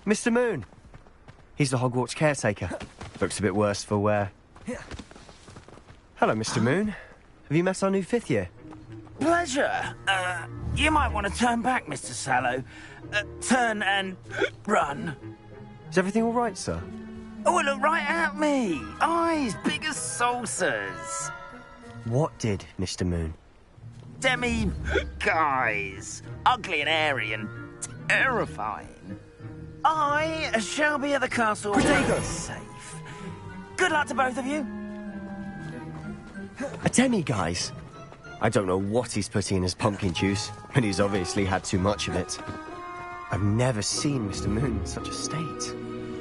Mr. Moon! He's the Hogwarts caretaker. Looks a bit worse for wear. Hello, Mr. Moon. Have you met our new 5th year? Pleasure. You might want to turn back, Mr. Sallow. Turn and run. Is everything all right, sir? Oh, look right at me. Eyes big as saucers. What did, Mr. Moon? Guys. Ugly and airy and terrifying. I shall be at the castle. Safe. Good luck to both of you. A demi-guise? I don't know what he's putting in his pumpkin juice, but he's obviously had too much of it. I've never seen Mr. Moon in such a state.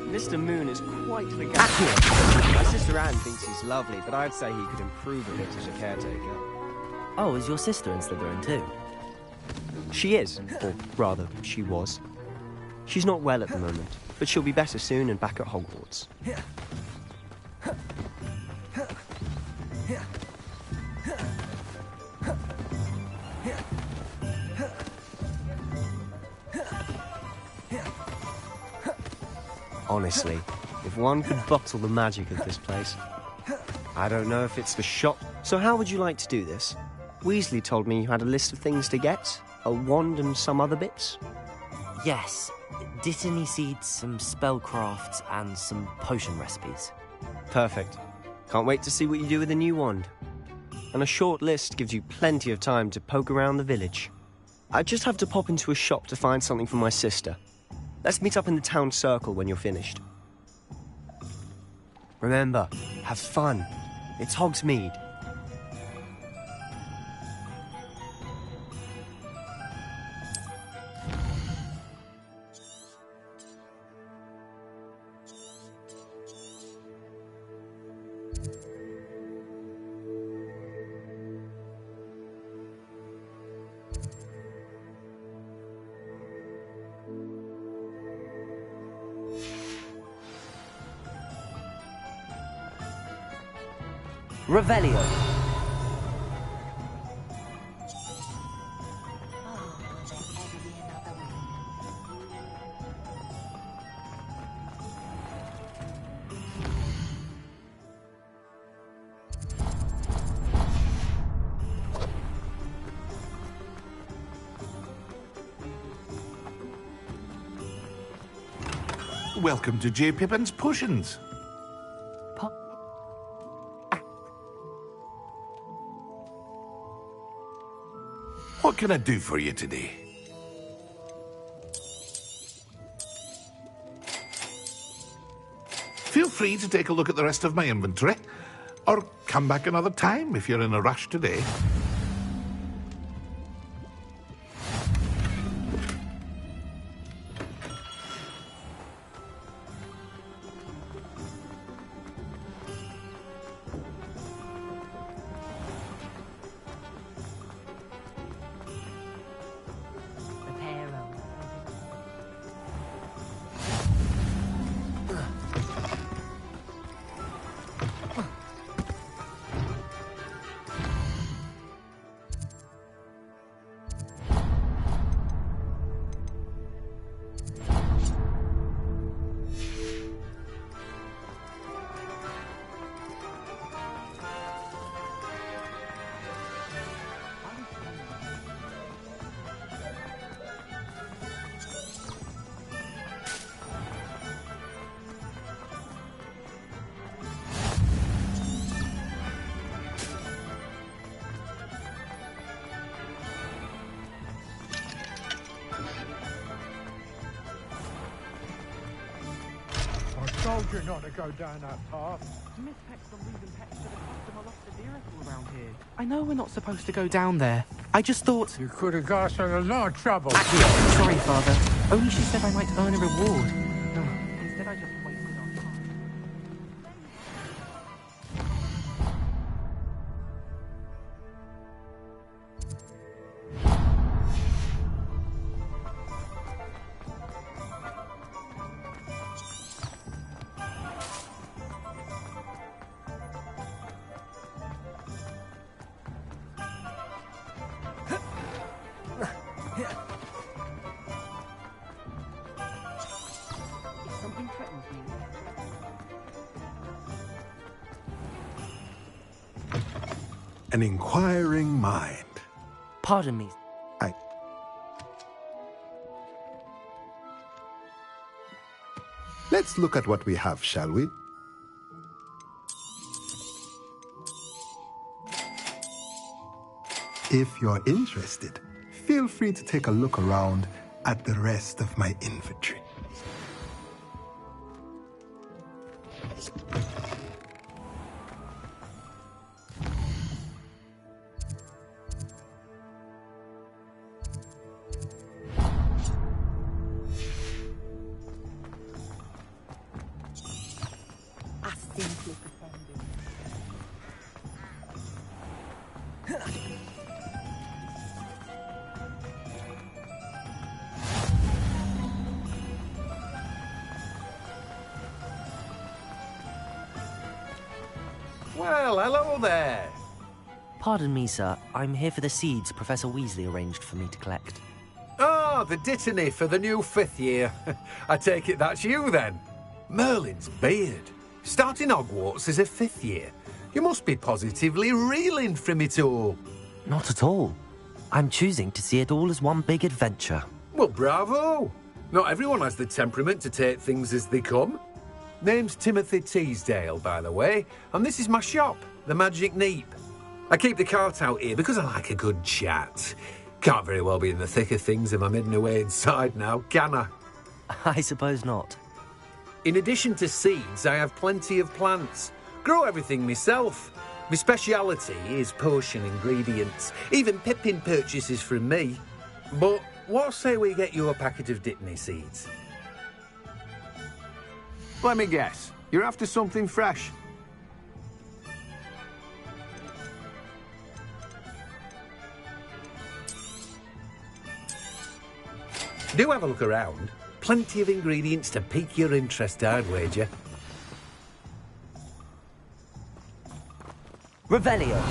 Mr. Moon is quite the guy. My sister Anne thinks he's lovely, but I'd say he could improve a bit as a caretaker. Oh, is your sister in Slytherin too? She is, or rather, she was. She's not well at the moment, but she'll be better soon and back at Hogwarts. Honestly, if one could bottle the magic of this place. I don't know if it's the shop. So how would you like to do this? Weasley told me you had a list of things to get. A wand and some other bits. Yes. Dittany seeds, some spellcrafts, and some potion recipes. Perfect. Can't wait to see what you do with the new wand. And a short list gives you plenty of time to poke around the village. I just have to pop into a shop to find something for my sister. Let's meet up in the town circle when you're finished. Remember, have fun. It's Hogsmeade. Revelio. Welcome to J. Pippin's Potions. What can I do for you today? Feel free to take a look at the rest of my inventory, or come back another time if you're in a rush today. Told you not to go down that path. Miss Peck's on losing pets to the customer lost a vehicle around here. I know we're not supposed to go down there. I just thought... You could have got us in a lot of trouble. Sorry, Father. Only she said I might earn a reward. Instead, I just wasted our time. Something threatens me. An inquiring mind. Pardon me. Let's look at what we have, shall we? If you're interested, feel free to take a look around at the rest of my inventory. Well, hello there. Pardon me, sir. I'm here for the seeds Professor Weasley arranged for me to collect. Ah, the dittany for the new 5th year. I take it that's you, then. Merlin's beard. Starting Hogwarts as a 5th year. You must be positively reeling from it all. Not at all. I'm choosing to see it all as one big adventure. Well, bravo. Not everyone has the temperament to take things as they come. Name's Timothy Teasdale, by the way, and this is my shop, the Magic Neep. I keep the cart out here because I like a good chat. Can't very well be in the thick of things if I'm hidden away inside now, can I? I suppose not. In addition to seeds, I have plenty of plants. Grow everything myself. My speciality is potion ingredients. Even Pippin purchases from me. But what say we get you a packet of Dipney seeds? Let me guess. You're after something fresh. Do have a look around. Plenty of ingredients to pique your interest, I'd wager. Revelio.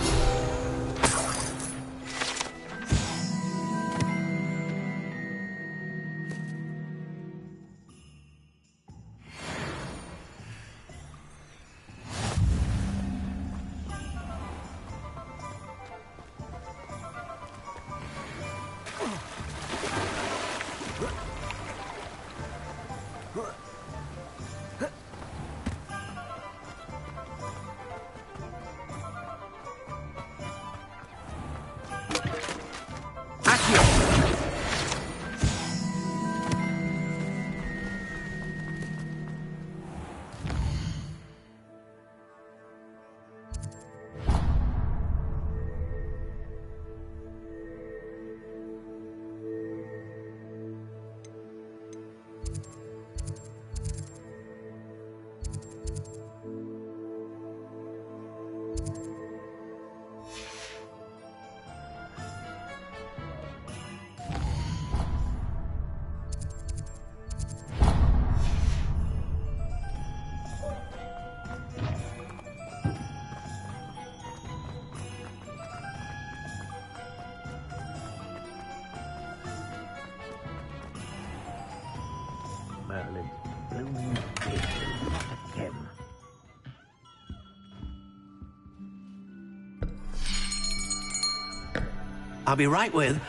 I'll be right with...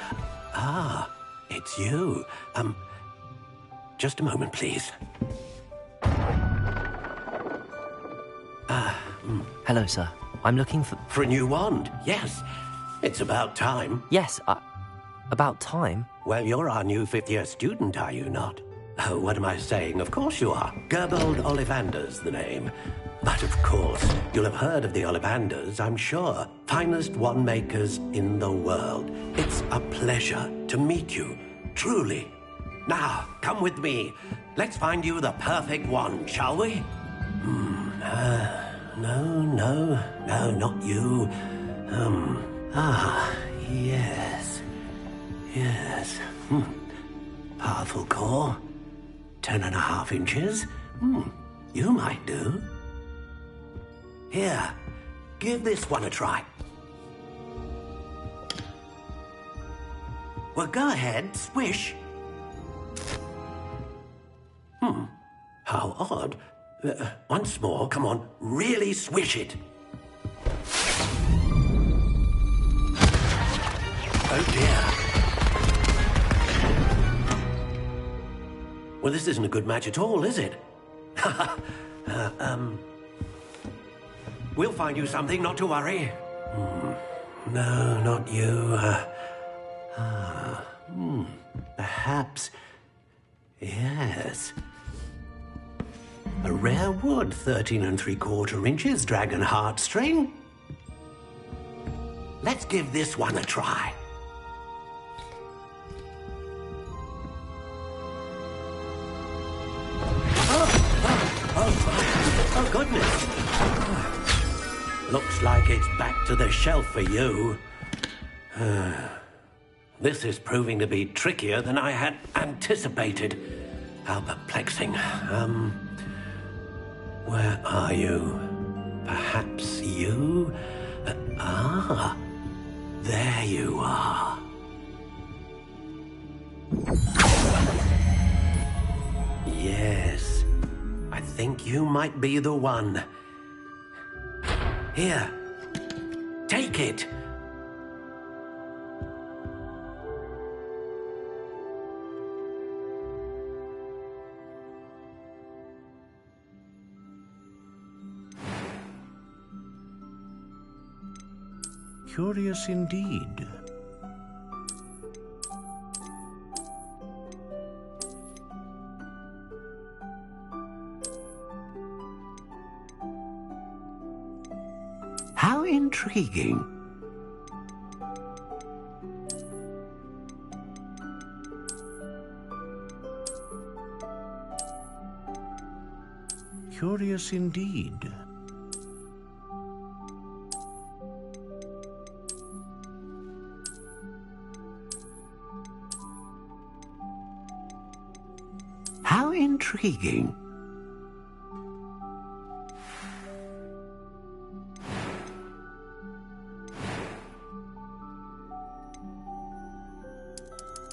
Ah, it's you. Just a moment, please. Hello, sir. I'm looking for... For a new wand, yes. It's about time. Yes, about time? Well, you're our new fifth-year student, are you not? Oh, what am I saying? Of course you are. Gerbold Ollivander's the name. But of course, you'll have heard of the Ollivanders, I'm sure. Finest wand makers in the world. It's a pleasure to meet you, truly. Now, come with me. Let's find you the perfect wand, shall we? No, not you. Yes. Powerful core. 10.5 inches. You might do. Here, give this one a try. Well, go ahead, swish. How odd. Once more, come on, really swish it. Oh dear. Well, this isn't a good match at all, is it? We'll find you something, not to worry. No, not you. Perhaps... Yes. A rare wood, 13 3/4 inches, dragon heartstring. Let's give this one a try. Oh, goodness. Looks like it's back to the shelf for you. This is proving to be trickier than I had anticipated. How perplexing. Where are you? Perhaps you? There you are. Yes, I think you might be the one. Here, take it. Curious indeed. How intriguing. Curious indeed. How intriguing.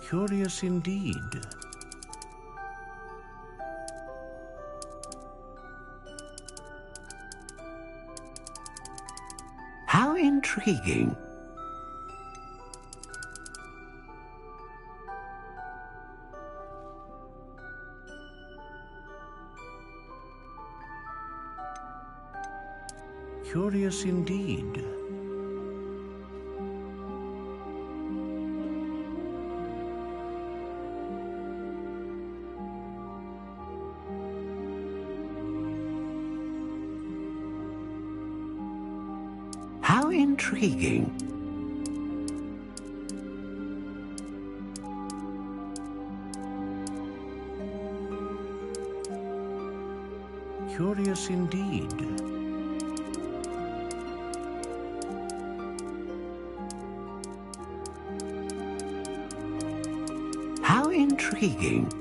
Curious indeed. How intriguing. Curious indeed. How intriguing. Curious indeed. How intriguing.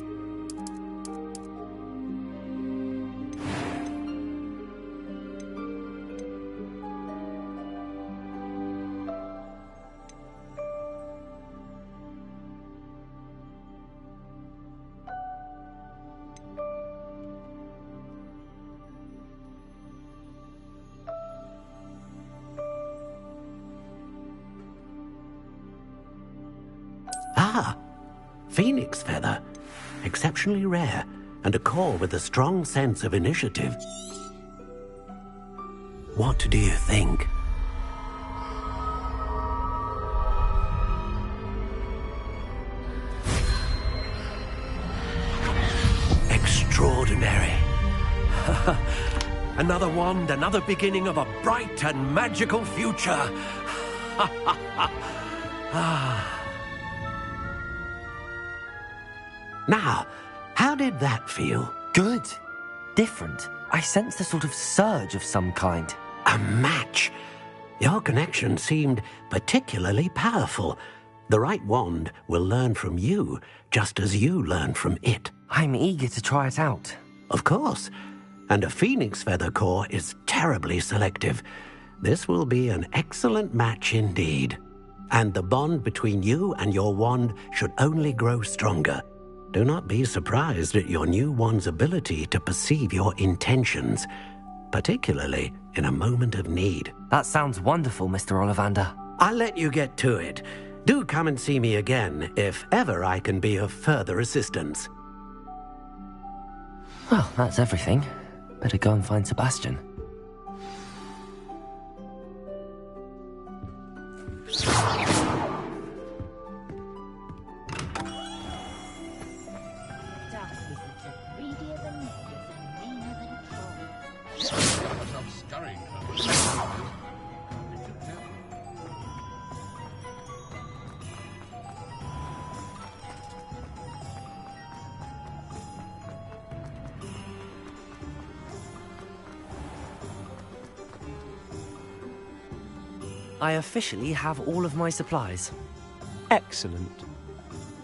Ah, phoenix feather. Exceptionally rare, and a core with a strong sense of initiative. What do you think? Extraordinary. Another wand, another beginning of a bright and magical future. Now, how did that feel? Good. Different. I sensed a sort of surge of some kind. A match. Your connection seemed particularly powerful. The right wand will learn from you, just as you learn from it. I'm eager to try it out. Of course. And a phoenix feather core is terribly selective. This will be an excellent match indeed. And the bond between you and your wand should only grow stronger. Do not be surprised at your new wand's ability to perceive your intentions, particularly in a moment of need. That sounds wonderful, Mr. Ollivander. I'll let you get to it. Do come and see me again if ever I can be of further assistance. Well, that's everything. Better go and find Sebastian. I officially have all of my supplies. Excellent.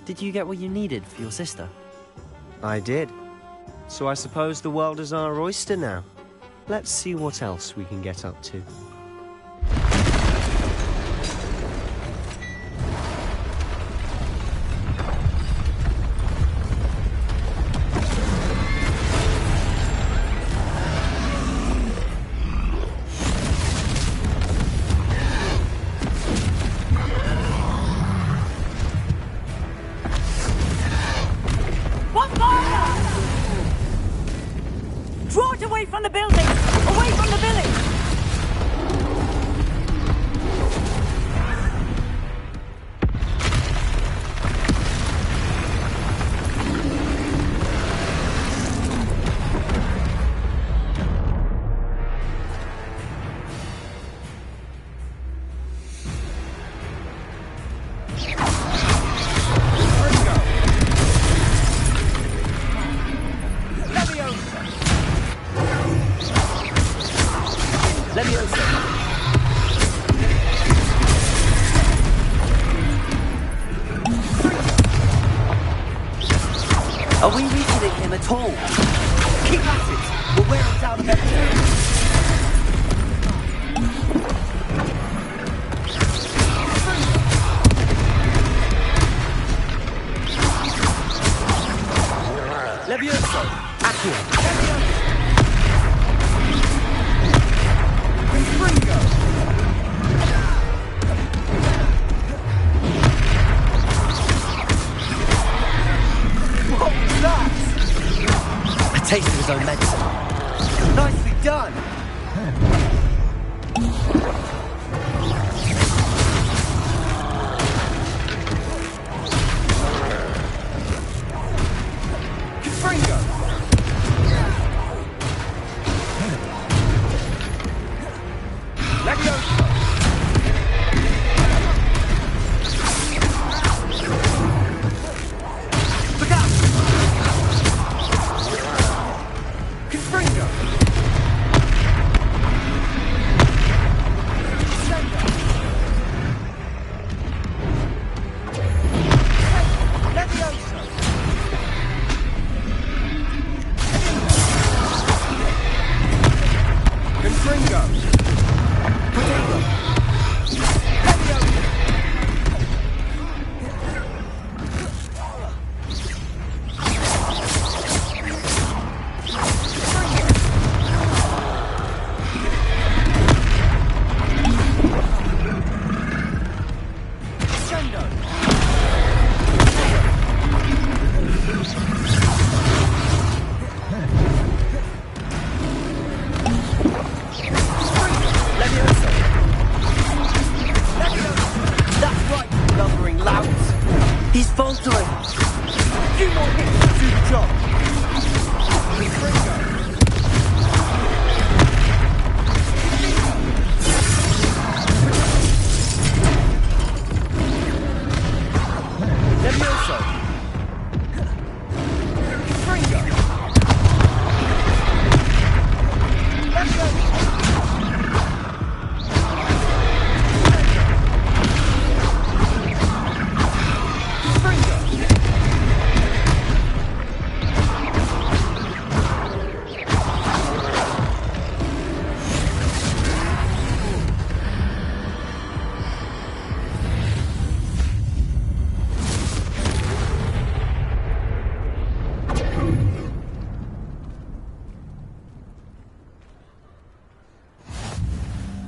Did you get what you needed for your sister? I did. So I suppose the world is our oyster now. Let's see what else we can get up to. Draw it away from the building! Away from the village! Are we weakening him at all? Keep at it! We'll wear him down eventually. Levioso! Accio! Confringo! What was that? A taste of his own medicine. Nicely done! Confringo! Levioso! Look out! Confringo! Levioso! Confringo! Potato! Levioso! That's right, you lumbering louts. He's faltering. A few more hits to do the job. Levioso. Confringo. Levioso.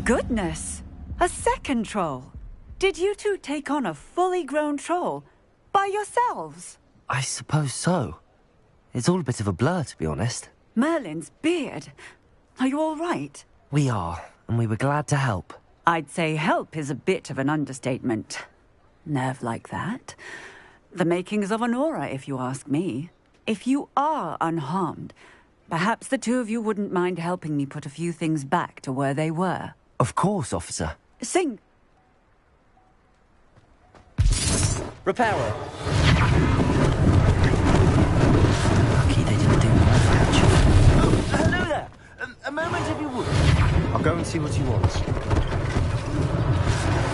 Goodness! A second troll! Did you two take on a fully grown troll? By yourselves? I suppose so. It's all a bit of a blur, to be honest. Merlin's beard. Are you all right? We are, and we were glad to help. I'd say help is a bit of an understatement. Nerve like that. The makings of an aura, if you ask me. If you are unharmed, perhaps the two of you wouldn't mind helping me put a few things back to where they were. Of course, officer. Sing. Reparo. Lucky they didn't do more damage. Hello there. A moment if you would. I'll go and see what he wants.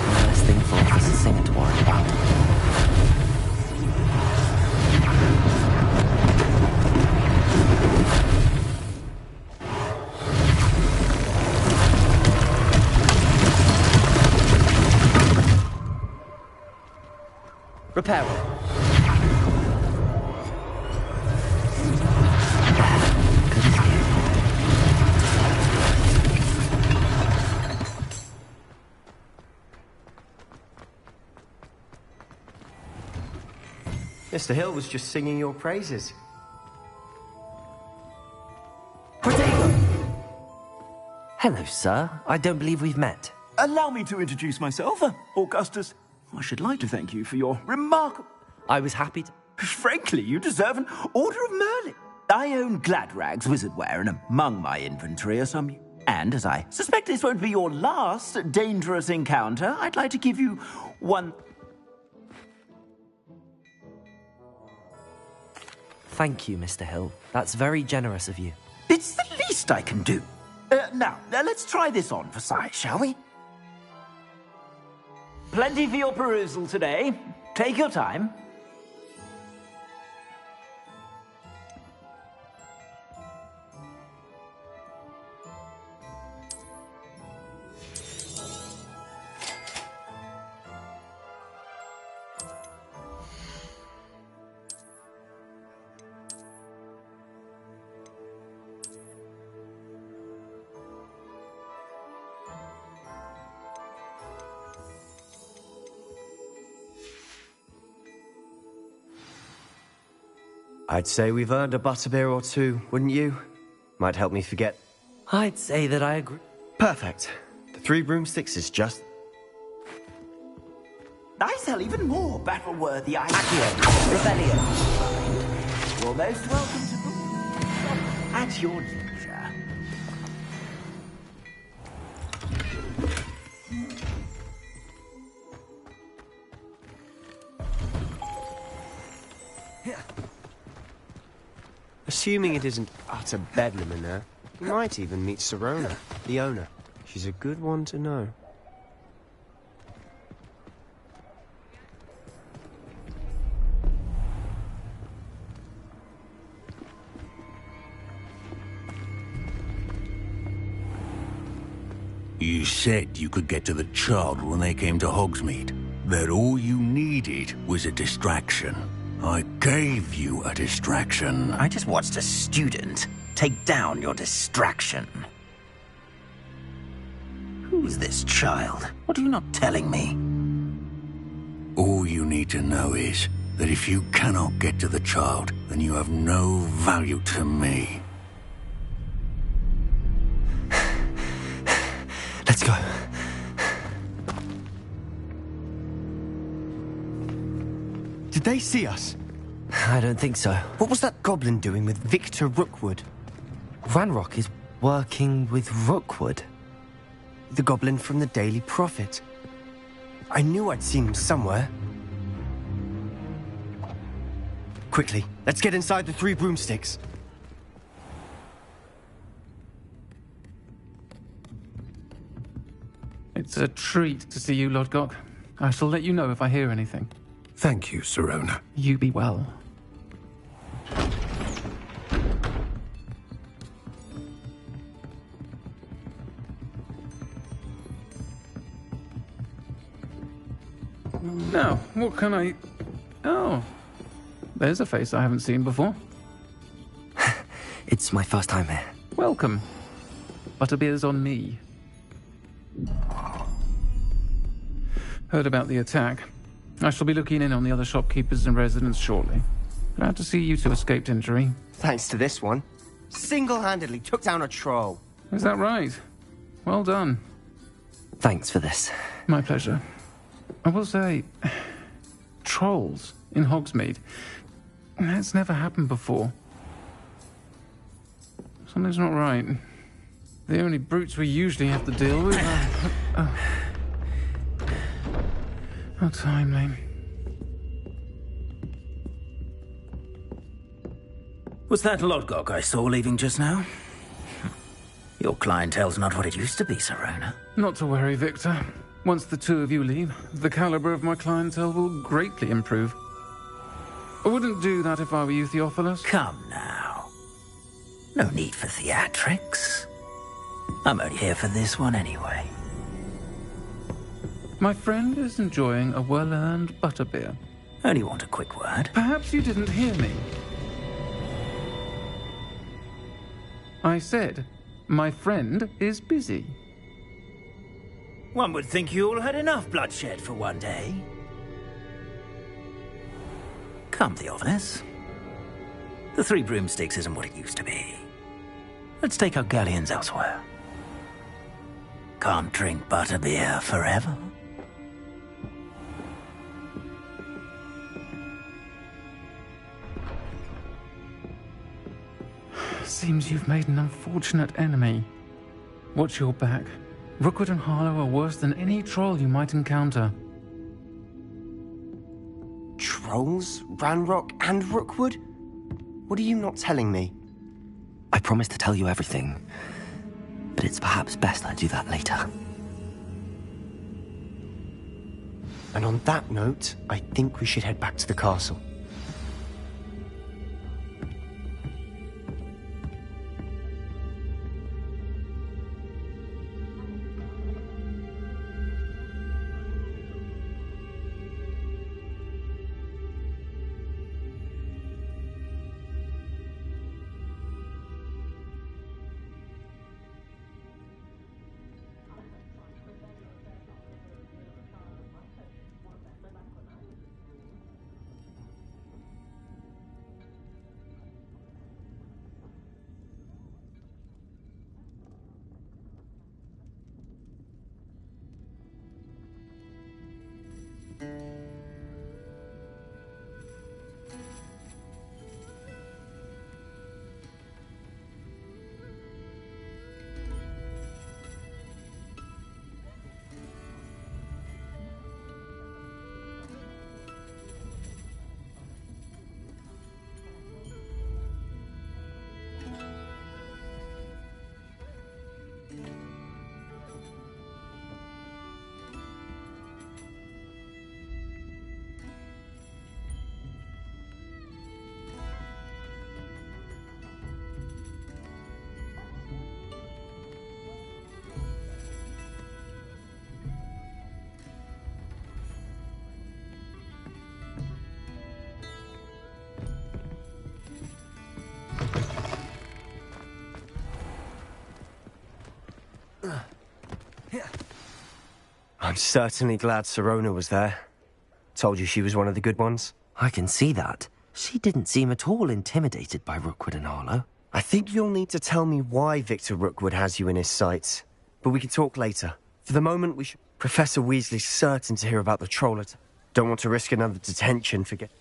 One less thing for Officer Singer to worry about. Reparo. Mr. Hill was just singing your praises. Hello, sir. I don't believe we've met. Allow me to introduce myself, Augustus. I should like to thank you for your remarkable... I was happy to... Frankly, you deserve an Order of Merlin. I own Gladrag's wizardware, and among my inventory are some... And as I suspect this won't be your last dangerous encounter, I'd like to give you one... Thank you, Mr. Hill. That's very generous of you. It's the least I can do. Now, let's try this on for size, shall we? Plenty for your perusal today. Take your time. I'd say we've earned a butterbeer or two, wouldn't you? Might help me forget. I'd say that I agree. Perfect. The 3 broomsticks is just... I sell even more battle-worthy items. Rebellion. You're most welcome to book at your leisure. Assuming it isn't utter bedlam in there, you might even meet Sirona, the owner. She's a good one to know. You said you could get to the child when they came to Hogsmeade. That all you needed was a distraction. I gave you a distraction. I just watched a student take down your distraction. Who's this child? What are you not telling me? All you need to know is that if you cannot get to the child, then you have no value to me. Let's go. Did they see us? I don't think so. What was that goblin doing with Victor Rookwood? Ranrock is working with Rookwood. The goblin from the Daily Prophet. I knew I'd seen him somewhere. Quickly, let's get inside the 3 broomsticks. It's a treat to see you, Lodgok. I shall let you know if I hear anything. Thank you, Sirona. You be well. Now, what can I... Oh, there's a face I haven't seen before. It's my first time here. Welcome. Butterbeer's on me. Heard about the attack. I shall be looking in on the other shopkeepers and residents shortly. Glad to see you two escaped injury. Thanks to this one. Single-handedly took down a troll. Is that right? Well done. Thanks for this. My pleasure. I will say, trolls in Hogsmeade. That's never happened before. Something's not right. The only brutes we usually have to deal with are... How timely. Was that Lodgok I saw leaving just now? Your clientele's not what it used to be, Sirona. Not to worry, Victor. Once the 2 of you leave, the caliber of my clientele will greatly improve. I wouldn't do that if I were you, Theophilus. Come now. No need for theatrics. I'm only here for this one anyway. My friend is enjoying a well-earned butterbeer. Only want a quick word. Perhaps you didn't hear me. I said, my friend is busy. One would think you all had enough bloodshed for one day. Come, Theophilus. The 3 broomsticks isn't what it used to be. Let's take our galleons elsewhere. Can't drink butterbeer forever. Seems you've made an unfortunate enemy. Watch your back. Rookwood and Harlow are worse than any troll you might encounter. Trolls? Ranrock and Rookwood? What are you not telling me? I promise to tell you everything, but it's perhaps best I do that later. And on that note, I think we should head back to the castle. I'm certainly glad Sirona was there. Told you she was one of the good ones. I can see that. She didn't seem at all intimidated by Rookwood and Harlow. I think you'll need to tell me why Victor Rookwood has you in his sights. But we can talk later. For the moment, we should... Professor Weasley's certain to hear about the troll attack. Don't want to risk another detention, forget...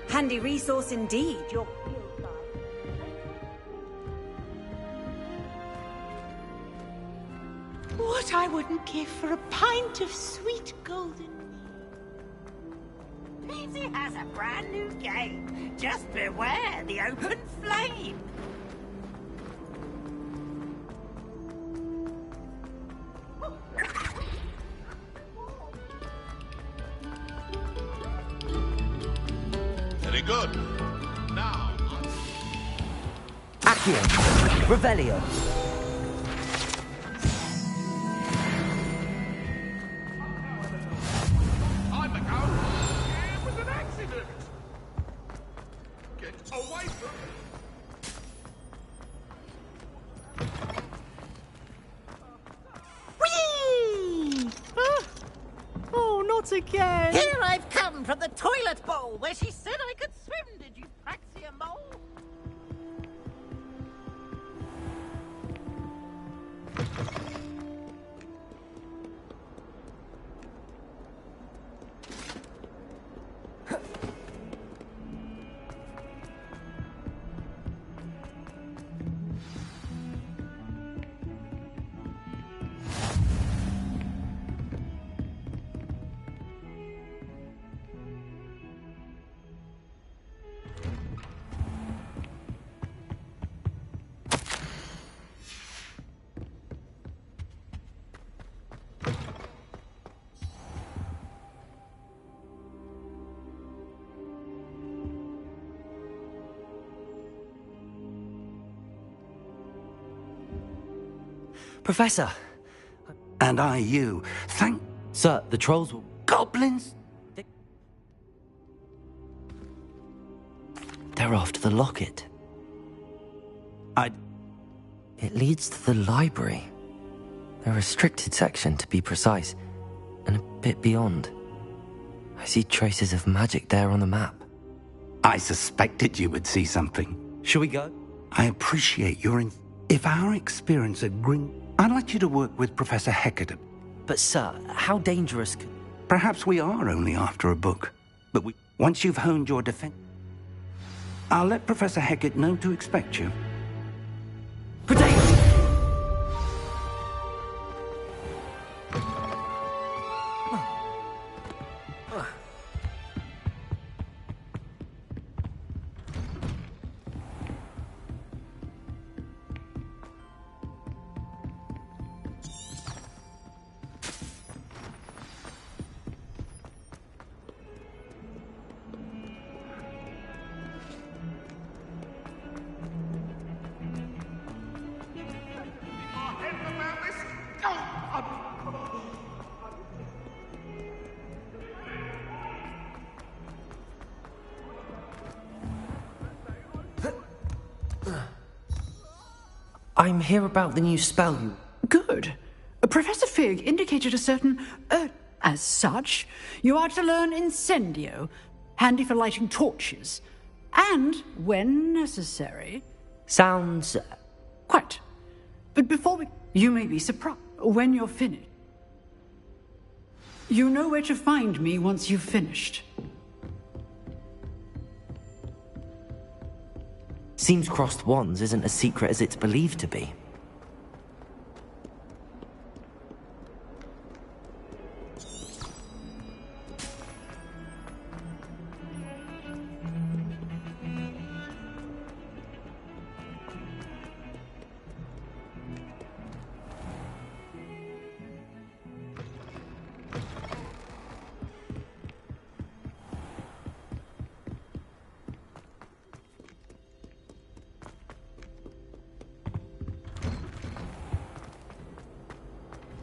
Handy resource indeed, your... What I wouldn't give for a pint of sweet golden... Peasy has a brand new game. Just beware the open flame. Very good. Now... Accio! Revelio! Time ago, it was an accident. Get away from me. Whee! Oh, not again. Here I've come from the toilet bowl where she said I could swim. Did you praxia mole? Professor! And I you. Thank... Sir, the trolls will... Goblins? They're after the locket. It leads to the library. A restricted section, to be precise, and a bit beyond. I see traces of magic there on the map. I suspected you would see something. Shall we go? I appreciate your... If our experience at I'd like you to work with Professor Hecate. But sir, how dangerous could... Perhaps we are only after a book. But once you've honed your defense... I'll let Professor Hecate know to expect you. I'm here about the new spell you... Good. Professor Fig indicated a certain... as such, you are to learn Incendio, handy for lighting torches, and, when necessary... Sounds... Quite. But before we... You may be surprised when you're finished. You know where to find me once you've finished. Seems crossed wands isn't as secret as it's believed to be.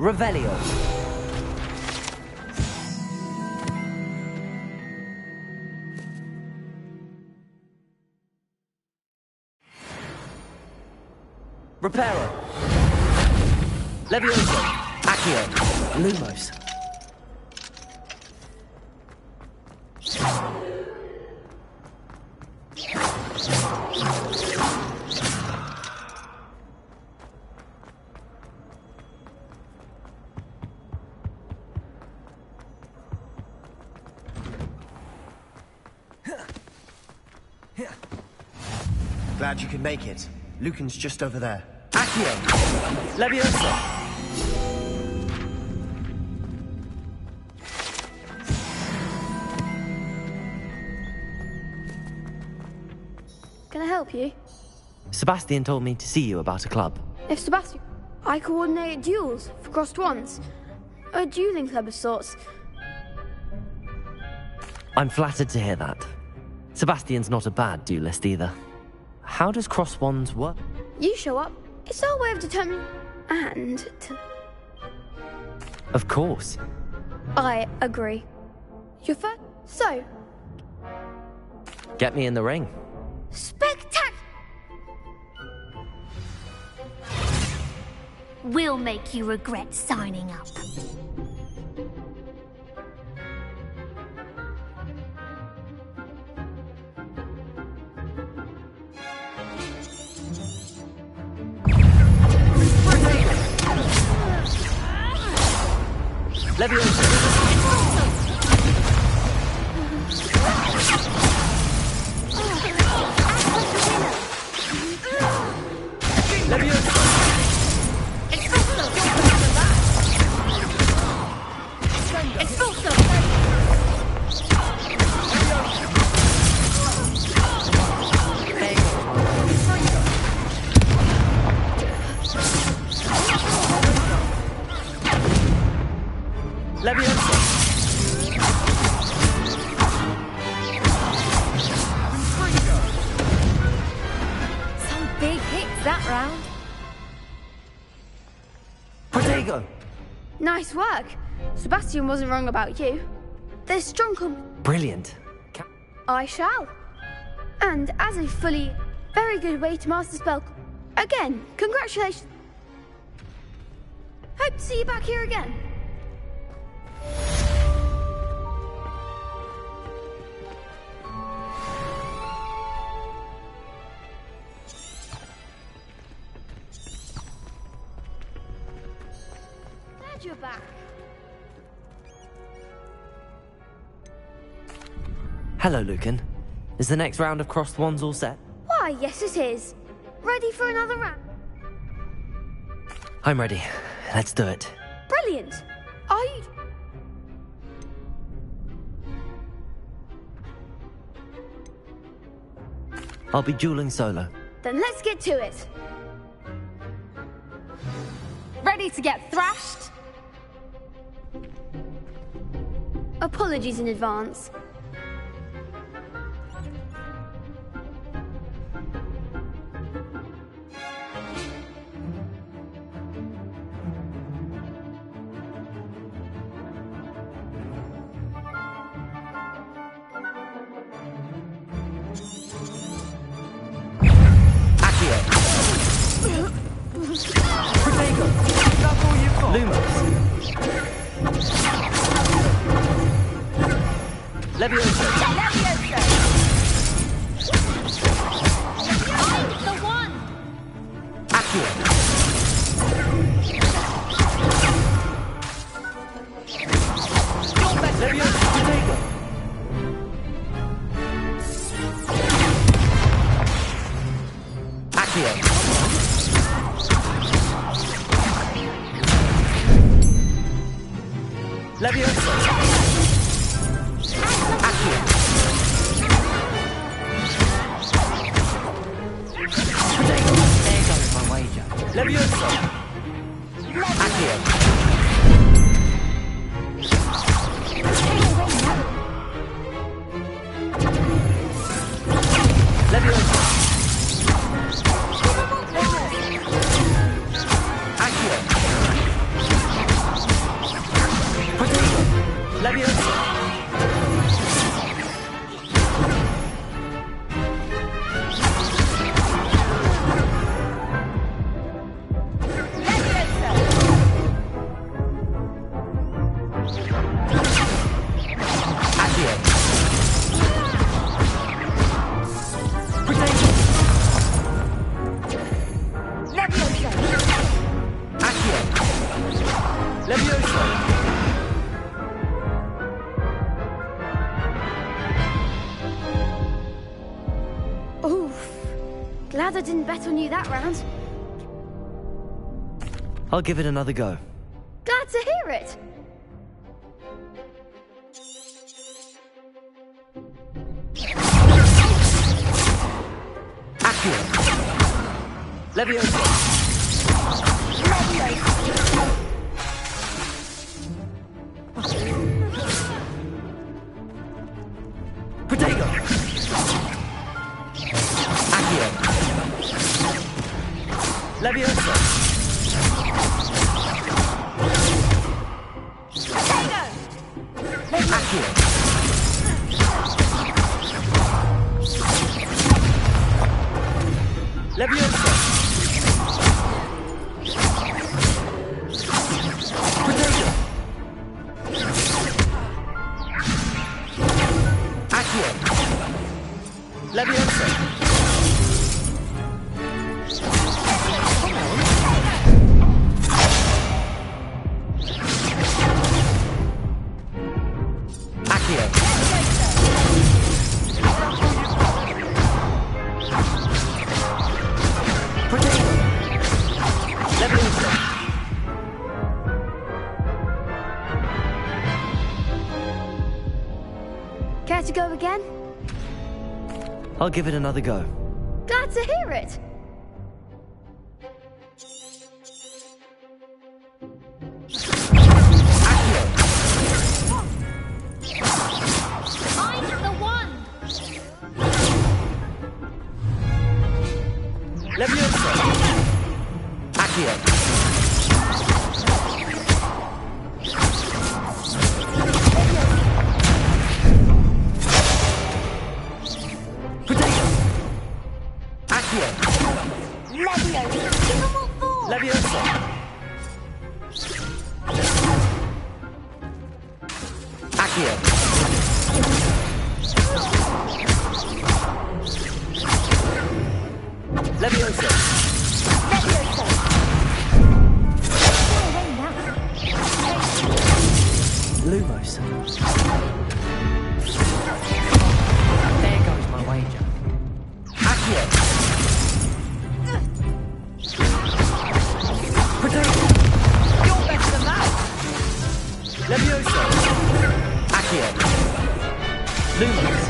Revelio. Reparo. Levioso. Accio. Lumos. Glad you could make it. Lucan's just over there. Accio! Leviosa! Can I help you? Sebastian told me to see you about a club. If Sebastian... I coordinate duels for crossed wands. A dueling club of sorts. I'm flattered to hear that. Sebastian's not a bad duelist either. How does cross wands work? You show up. It's our way of determining... And... Of course. I agree. You're first... So... Get me in the ring. Spectac... We'll make you regret signing up. Leviosa! Leviosa! Leviosa! Nice work. Sebastian wasn't wrong about you. There's strong Brilliant. I shall. And as a very good way to master spell. Again, congratulations. Hope to see you back here again. Glad you're back. Hello, Lucan. Is the next round of crossed wands all set? Why, yes it is. Ready for another round? I'm ready. Let's do it. Brilliant. Are you... I'll be dueling solo. Then let's get to it. Ready to get thrashed? Apologies in advance. Leviosa! Leviosa! I'm the one! Accio! Leviosa! Protego! Accio! Leviosa! Leviosa! Accio! Leviosa! Accio! Protego! Leviosa! Glad I didn't bet on you that round. I'll give it another go. Glad to hear it. Accio! Leviosa! Protego! Accio! Leviosa! Protego! Accio! Leviosa! Protego! Accio! Leviosa! Accio! Protego! Leviosa! Care to go again? I'll give it another go. Glad to hear it. I'm the one! Leviosa! Accio! Leviosa! Lumos. There goes my wager. Accio! Potato! You're better than that! Leviosa! Accio! Lumos.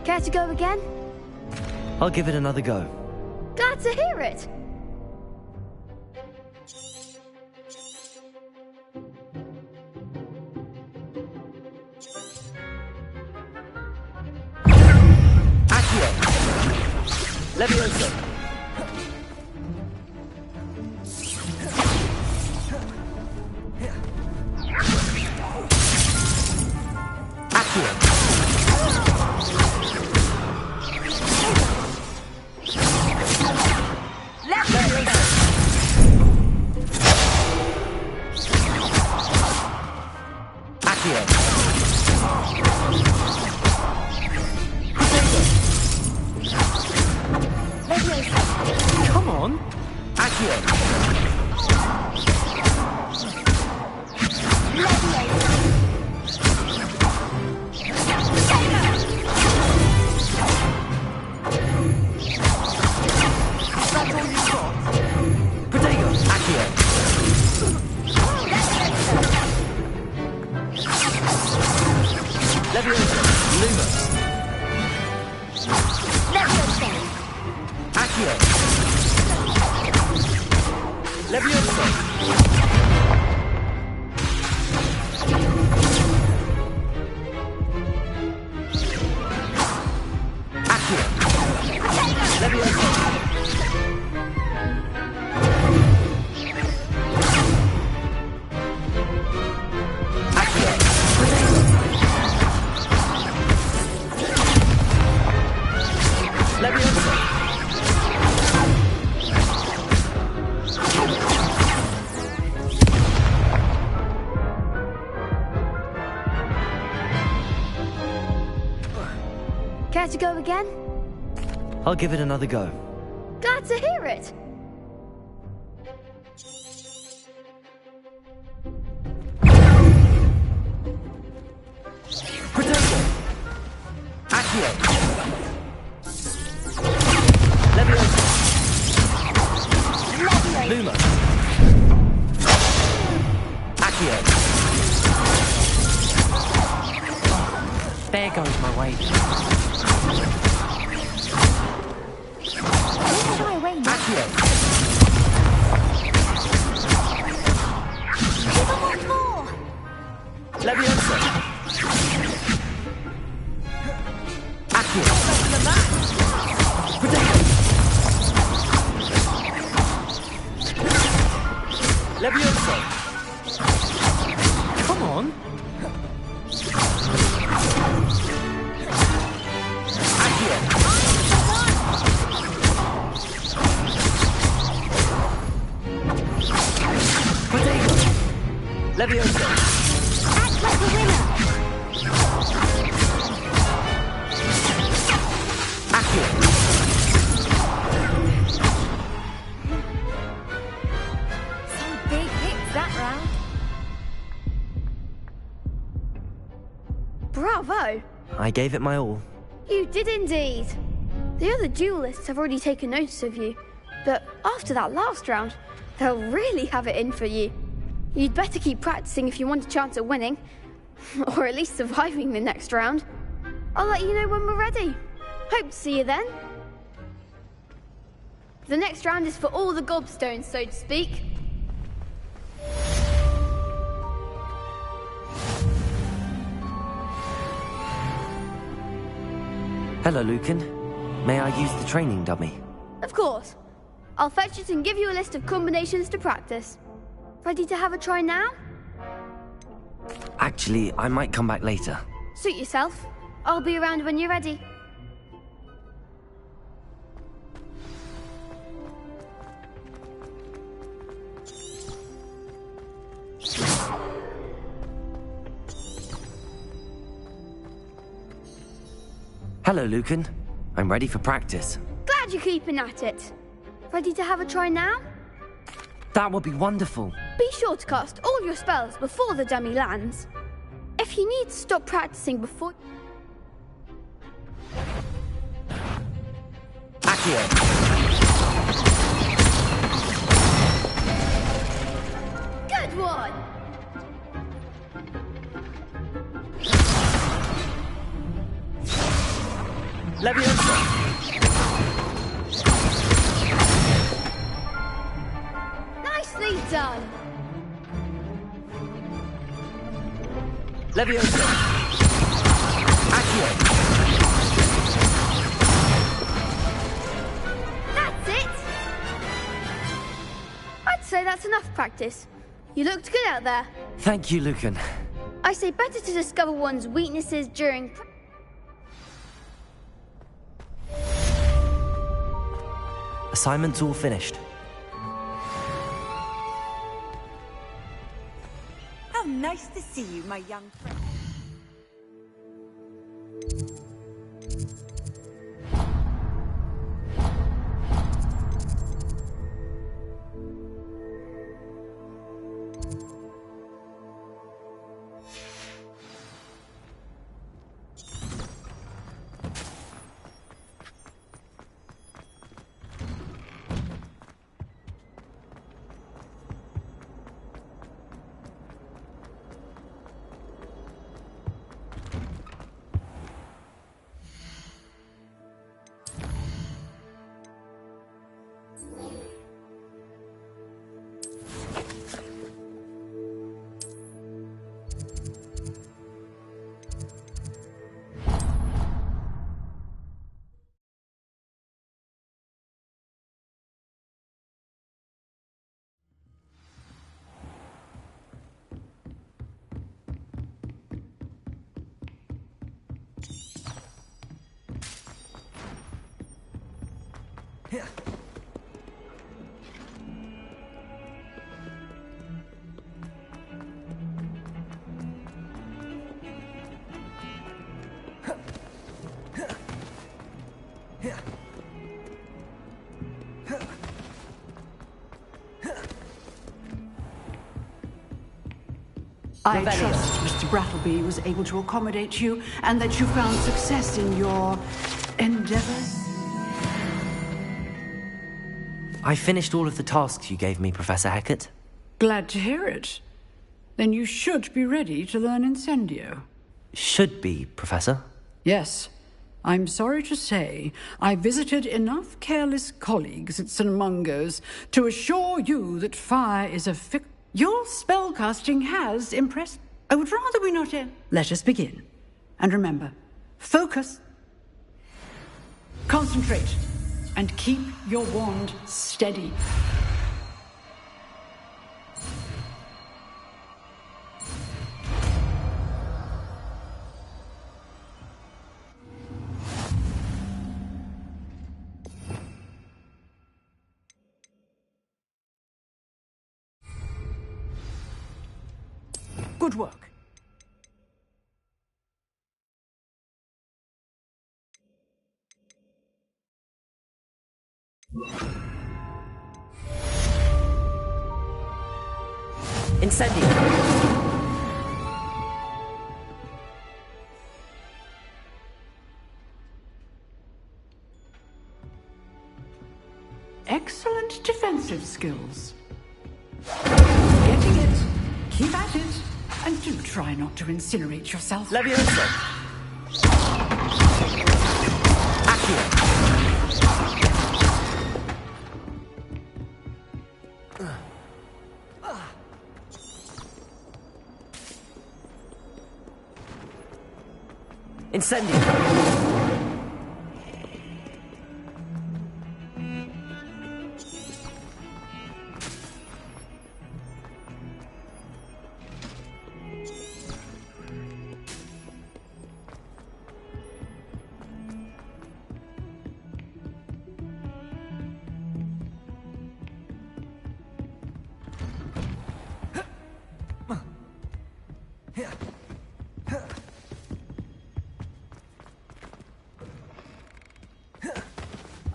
Care to go again? I'll give it another go. Glad to hear it. Accio! Leviosa! Accio! Come on! Accio! Potato! Accio! Leviosa! Lumos! Accio! Leviosa! Accio! Leviosa! Accio! Leviosa! Care to go again? I'll give it another go. Glad to hear it. Potato! Accio! Leviosa! Luma! Accio! There goes my wager. Shy away now. Accio! Give them once more. Leviosa! Accio! Potato! Leviosa! Come on! Accio! Potato! Leviosa! Act like a winner. Accio! Some big hits that round. Bravo! I gave it my all. You did indeed. The other duelists have already taken notice of you, but after that last round, they'll really have it in for you. You'd better keep practicing if you want a chance at winning, or at least surviving the next round. I'll let you know when we're ready. Hope to see you then. The next round is for all the gobstones, so to speak. Hello, Lucan. May I use the training dummy? Of course. I'll fetch it and give you a list of combinations to practice. Ready to have a try now? Actually, I might come back later. Suit yourself. I'll be around when you're ready. Hello, Lucan. I'm ready for practice. Glad you're keeping at it. Ready to have a try now? That would be wonderful. Be sure to cast all your spells before the dummy lands. If you need to stop practicing before... Accio! Good one! Leviosa! Nicely done! Leviosa! Accio! That's it! I'd say that's enough practice. You looked good out there. Thank you, Lucan. I say better to discover one's weaknesses during... Assignment's all finished. How nice to see you, my young friend. I trust Mr. Brattleby was able to accommodate you and that you found success in your endeavors. I finished all of the tasks you gave me, Professor Hecat. Glad to hear it. Then you should be ready to learn Incendio. Should be, Professor. Yes. I'm sorry to say, I visited enough careless colleagues at St. Mungo's to assure you that fire is a Your spellcasting has impressed... I would rather we not... Let us begin. And remember, focus, concentrate, and keep your wand steady. Good work. Incendio. Excellent defensive skills. Getting it. Keep at it. And do try not to incinerate yourself. Leviosa. Accio. Incendio.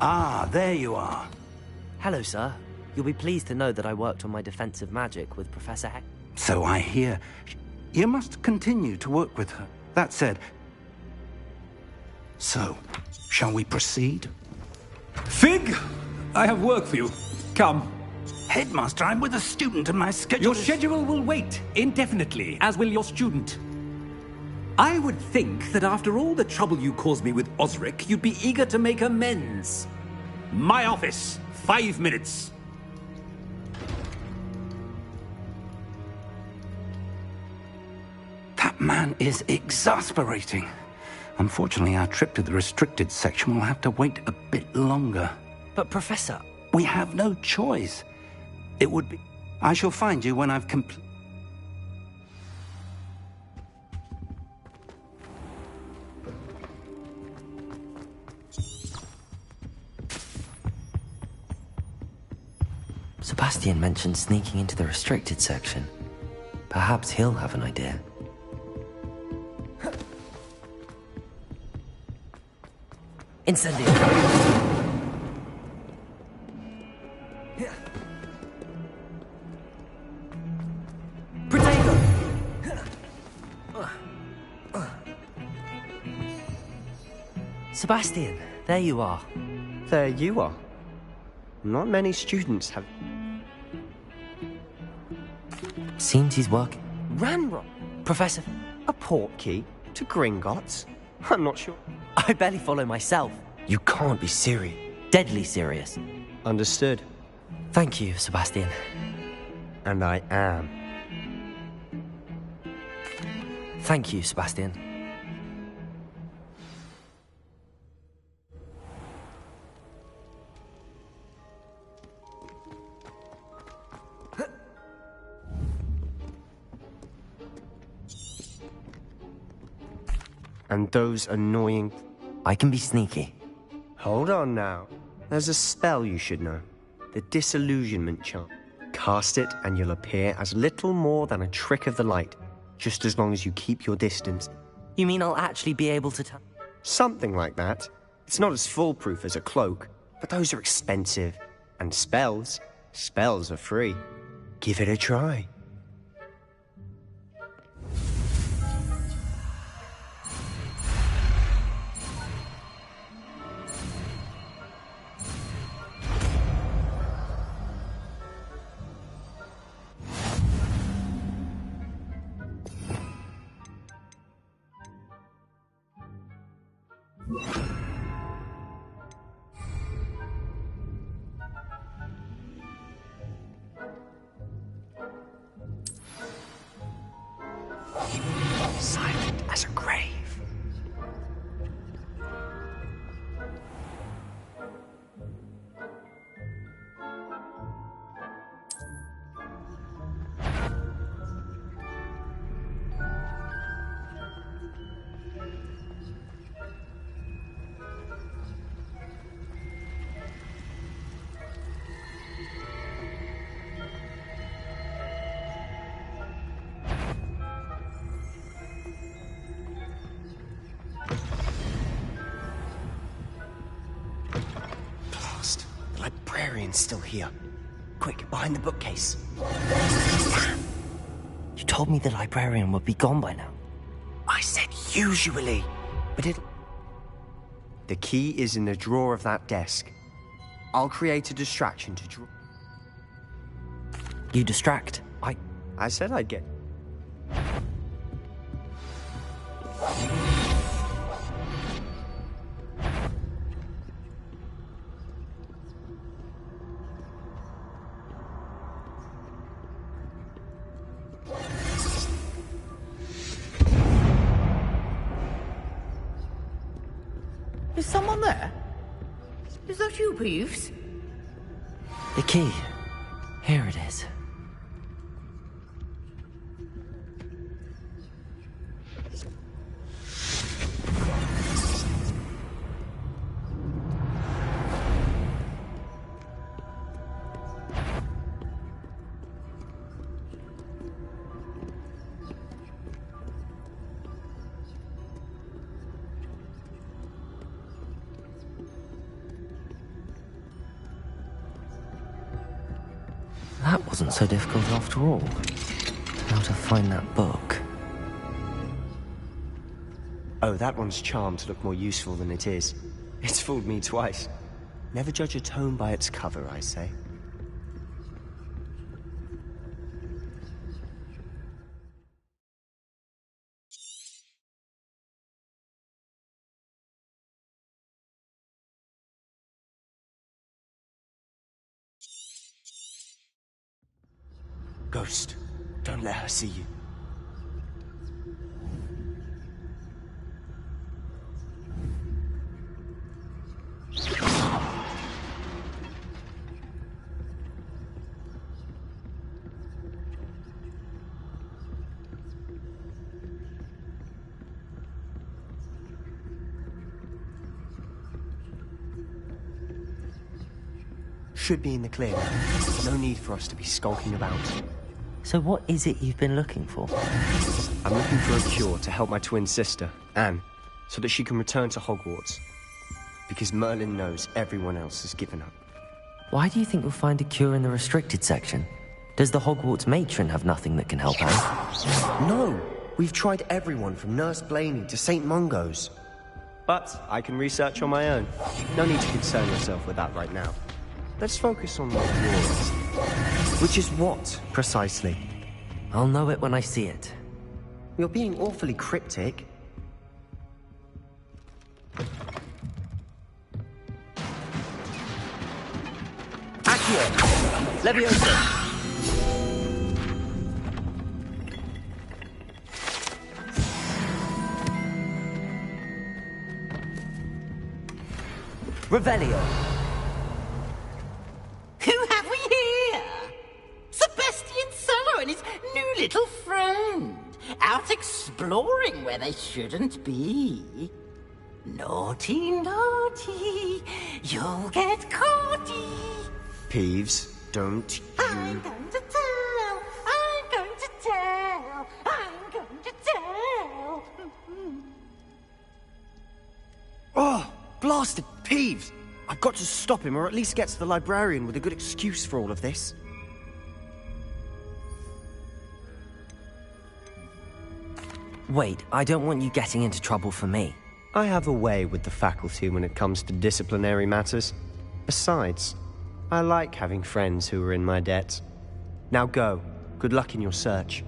Ah, there you are. Hello, sir. You'll be pleased to know that I worked on my defensive magic with Professor Heck. So I hear. You must continue to work with her. That said... So, shall we proceed? Fig! I have work for you. Come. Headmaster, I'm with a student and my schedule Your schedule will wait indefinitely, as will your student. I would think that after all the trouble you caused me with Osric, you'd be eager to make amends. My office. 5 minutes. That man is exasperating. Unfortunately, our trip to the restricted section will have to wait a bit longer. But, Professor... We have no choice. It would be... I shall find you when I've completed... Sebastian mentioned sneaking into the restricted section. Perhaps he'll have an idea. Incendio! Sebastian, there you are. There you are. Not many students have... Seems he's working. Ranrock? Professor... A portkey to Gringotts? I'm not sure. I barely follow myself. You can't be serious. Deadly serious. Understood. Thank you, Sebastian. And I am. Thank you, Sebastian. And those annoying... I can be sneaky. Hold on now. There's a spell you should know. The Disillusionment Charm. Cast it and you'll appear as little more than a trick of the light, just as long as you keep your distance. You mean I'll actually be able to Something like that. It's not as foolproof as a cloak, but those are expensive. And spells are free. Give it a try. Silent as a grave. Still here. Quick, behind the bookcase. You told me the librarian would be gone by now. I said usually, but it... The key is in the drawer of that desk. I'll create a distraction to draw... You distract? I said I'd get... Is someone there? Is that you, Peeves? The key. Here it is. wasn't so difficult after all. How to find that book? Oh, that one's charmed to look more useful than it is. It's fooled me twice. Never judge a tome by its cover, I say. Ghost, don't let her see you. Should be in the clear. No need for us to be skulking about. So what is it you've been looking for? I'm looking for a cure to help my twin sister, Anne, so that she can return to Hogwarts. Because Merlin knows everyone else has given up. Why do you think you'll find a cure in the restricted section? Does the Hogwarts matron have nothing that can help Anne? No! We've tried everyone from Nurse Blaney to St. Mungo's. But I can research on my own. No need to concern yourself with that right now. Let's focus on what yours. Which is what, precisely? I'll know it when I see it. You're being awfully cryptic. Accio! Leviosa! Revelio! Who have we here? Sebastian Solo and his new little friend. Out exploring where they shouldn't be. Naughty, naughty. You'll get caughty. Peeves, don't you... I'm going to tell. I'm going to tell. I'm going to tell. Oh, blasted Peeves! I've got to stop him, or at least get to the librarian with a good excuse for all of this. Wait, I don't want you getting into trouble for me. I have a way with the faculty when it comes to disciplinary matters. Besides, I like having friends who are in my debt. Now go. Good luck in your search.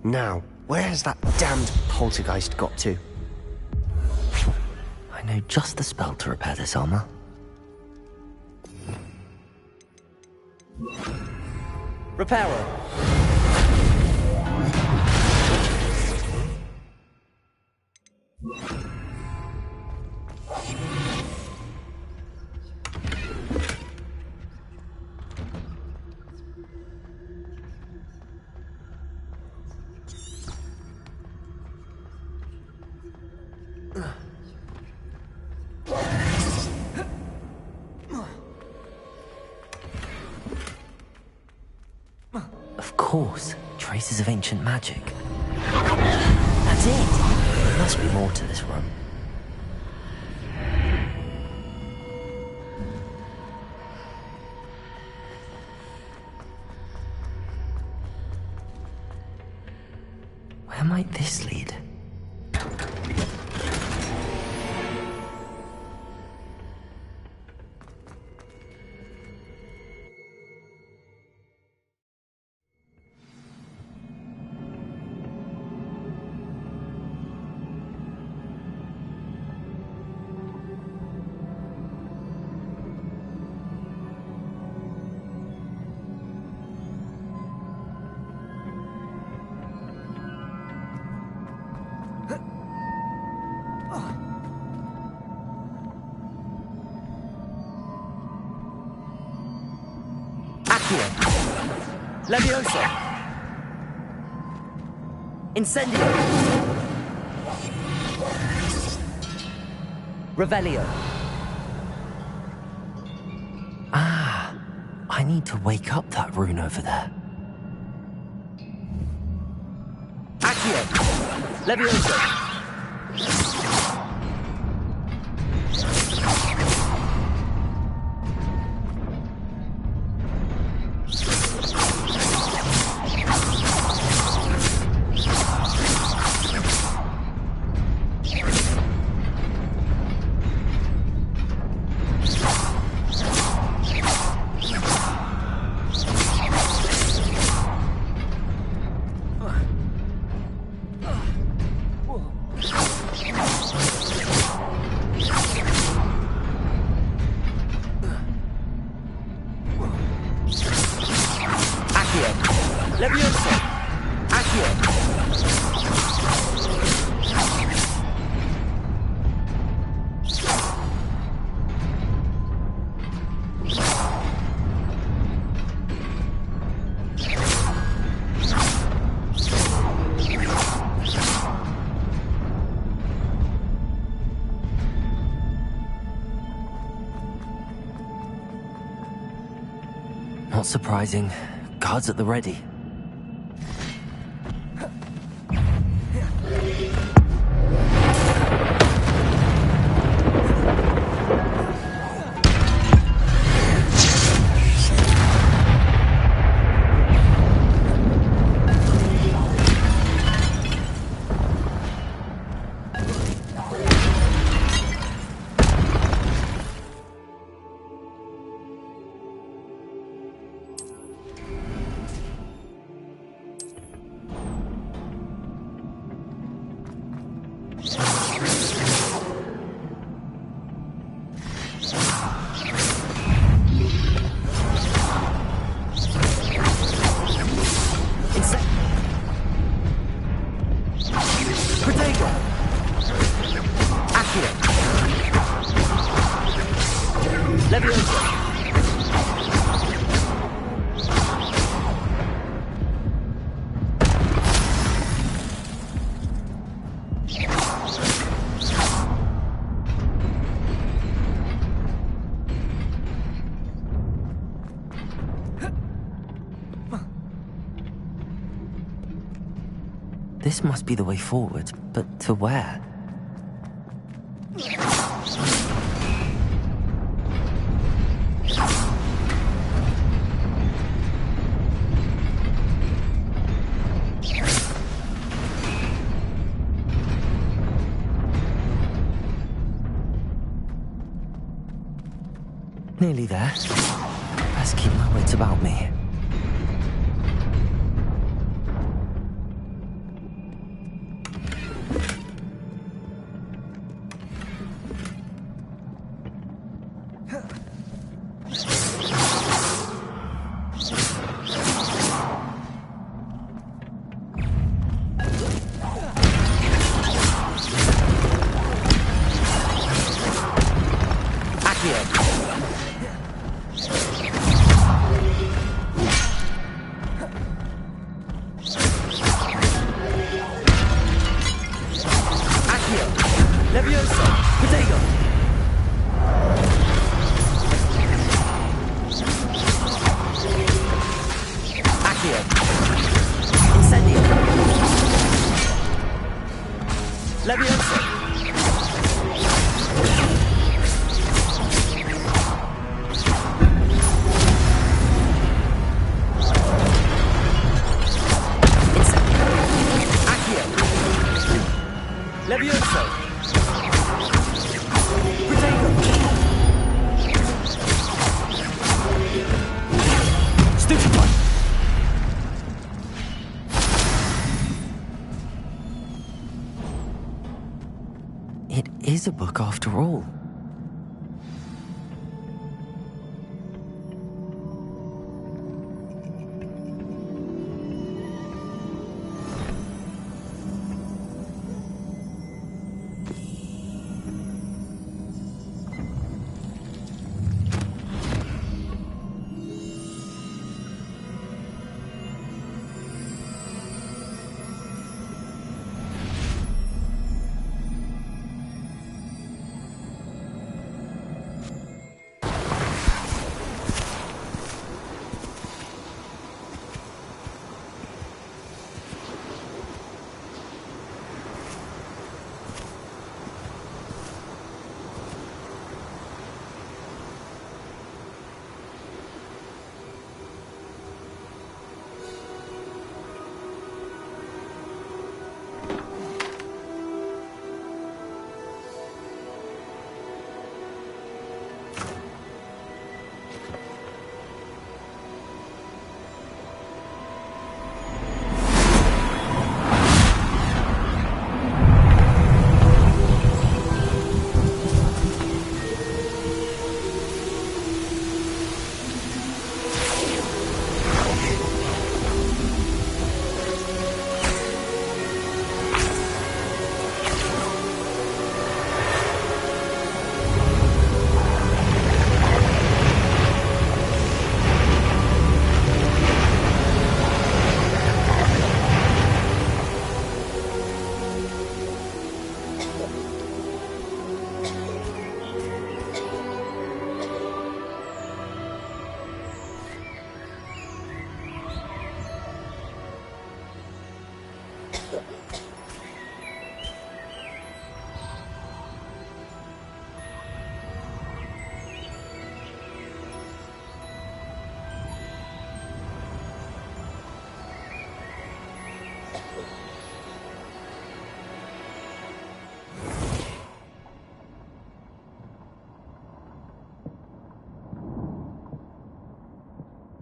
Now, where has that damned poltergeist got to? I know just the spell to repair this armor. Reparo! Of course, traces of ancient magic. That's it! There must be more to this room. Where might this lead? Leviosa! Incendio! Revelio! Ah, I need to wake up that rune over there. Accio! Leviosa! Accio. Levioso. Accio. Not surprising. Guards at the ready. This must be the way forward, but to where? Nearly there. Best keep my wits about me. It is a book after all.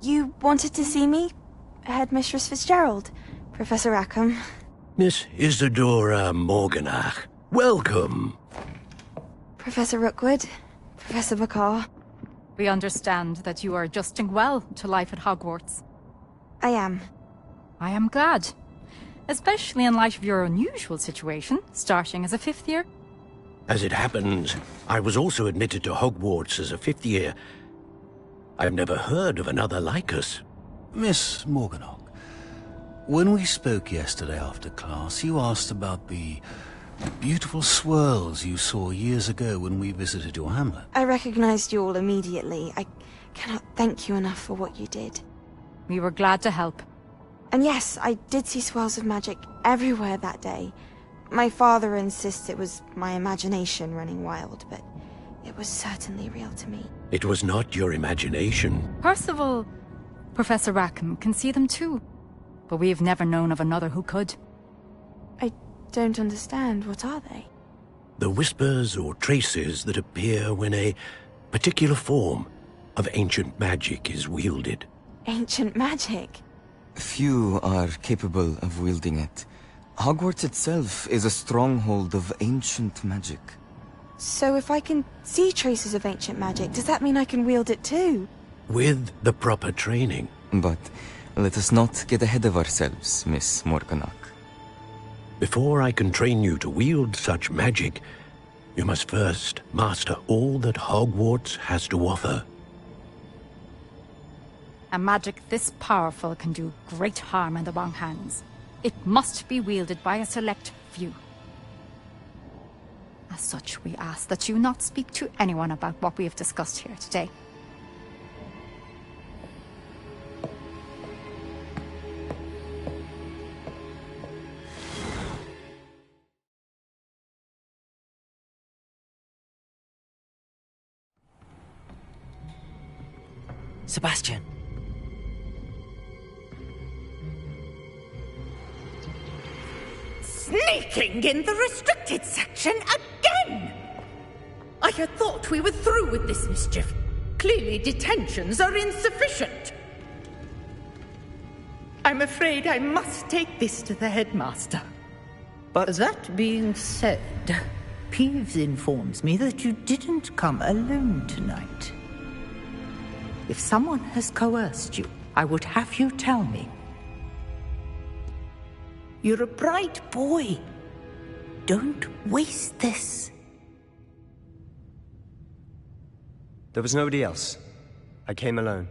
You wanted to see me? Headmistress Fitzgerald, Professor Rackham. Miss Isadora Morganach, welcome. Professor Rookwood, Professor Bakar. We understand that you are adjusting well to life at Hogwarts. I am. I am glad. Especially in light of your unusual situation, starting as a 5th year. As it happens, I was also admitted to Hogwarts as a 5th year. I've never heard of another like us. Miss Morganach, when we spoke yesterday after class, you asked about the beautiful swirls you saw years ago when we visited your hamlet. I recognized you all immediately. I cannot thank you enough for what you did. We were glad to help. And yes, I did see swirls of magic everywhere that day. My father insists it was my imagination running wild, but it was certainly real to me. It was not your imagination. Percival, Professor Rackham can see them too. But we have never known of another who could. I don't understand. What are they? The whispers or traces that appear when a particular form of ancient magic is wielded. Ancient magic? Few are capable of wielding it. Hogwarts itself is a stronghold of ancient magic. So if I can see traces of ancient magic, does that mean I can wield it too? With the proper training. But let us not get ahead of ourselves, Miss Morganach. Before I can train you to wield such magic, you must first master all that Hogwarts has to offer. A magic this powerful can do great harm in the wrong hands. It must be wielded by a select few. As such, we ask that you not speak to anyone about what we have discussed here today. Sebastian. Sneaking in the restricted section again! I had thought we were through with this mischief. Clearly detentions are insufficient. I'm afraid I must take this to the headmaster. But that being said, Peeves informs me that you didn't come alone tonight. If someone has coerced you, I would have you tell me. You're a bright boy. Don't waste this. There was nobody else. I came alone.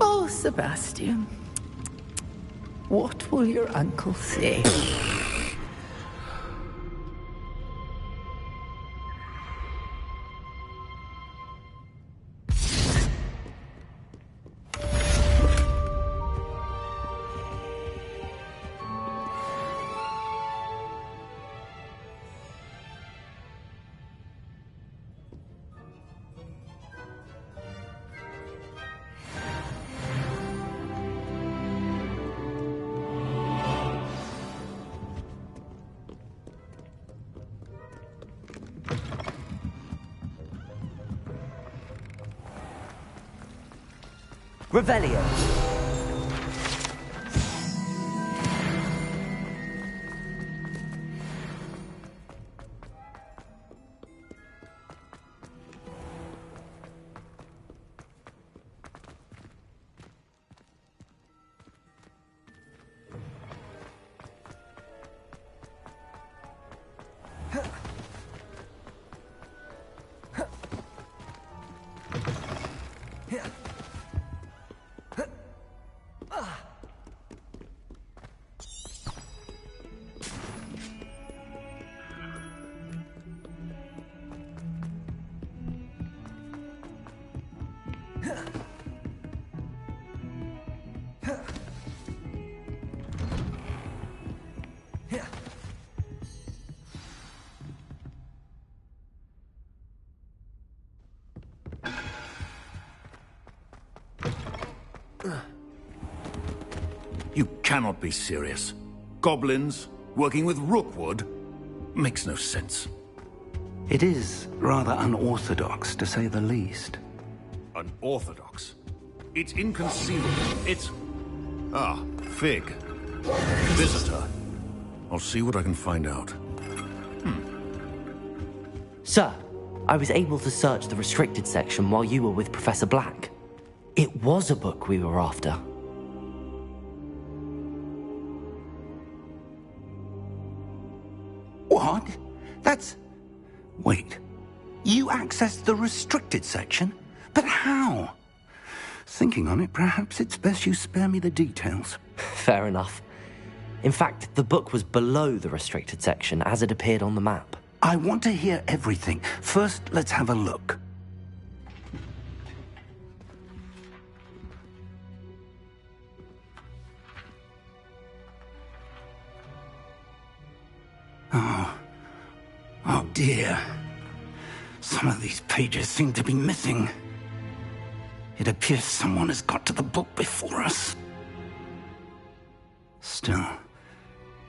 Oh, Sebastian. What will your uncle say? Revelio. You cannot be serious. Goblins working with Rookwood makes no sense. It is rather unorthodox, to say the least. Unorthodox. It's inconceivable. It's... Ah, Fig. Visitor. I'll see what I can find out. Sir, I was able to search the restricted section while you were with Professor Black. It was a book we were after. What? That's... Wait. You accessed the restricted section? But how? Thinking on it, perhaps it's best you spare me the details. Fair enough. In fact, the book was below the restricted section as it appeared on the map. I want to hear everything. First, let's have a look. Oh dear. Some of these pages seem to be missing. It appears someone has got to the book before us. Still,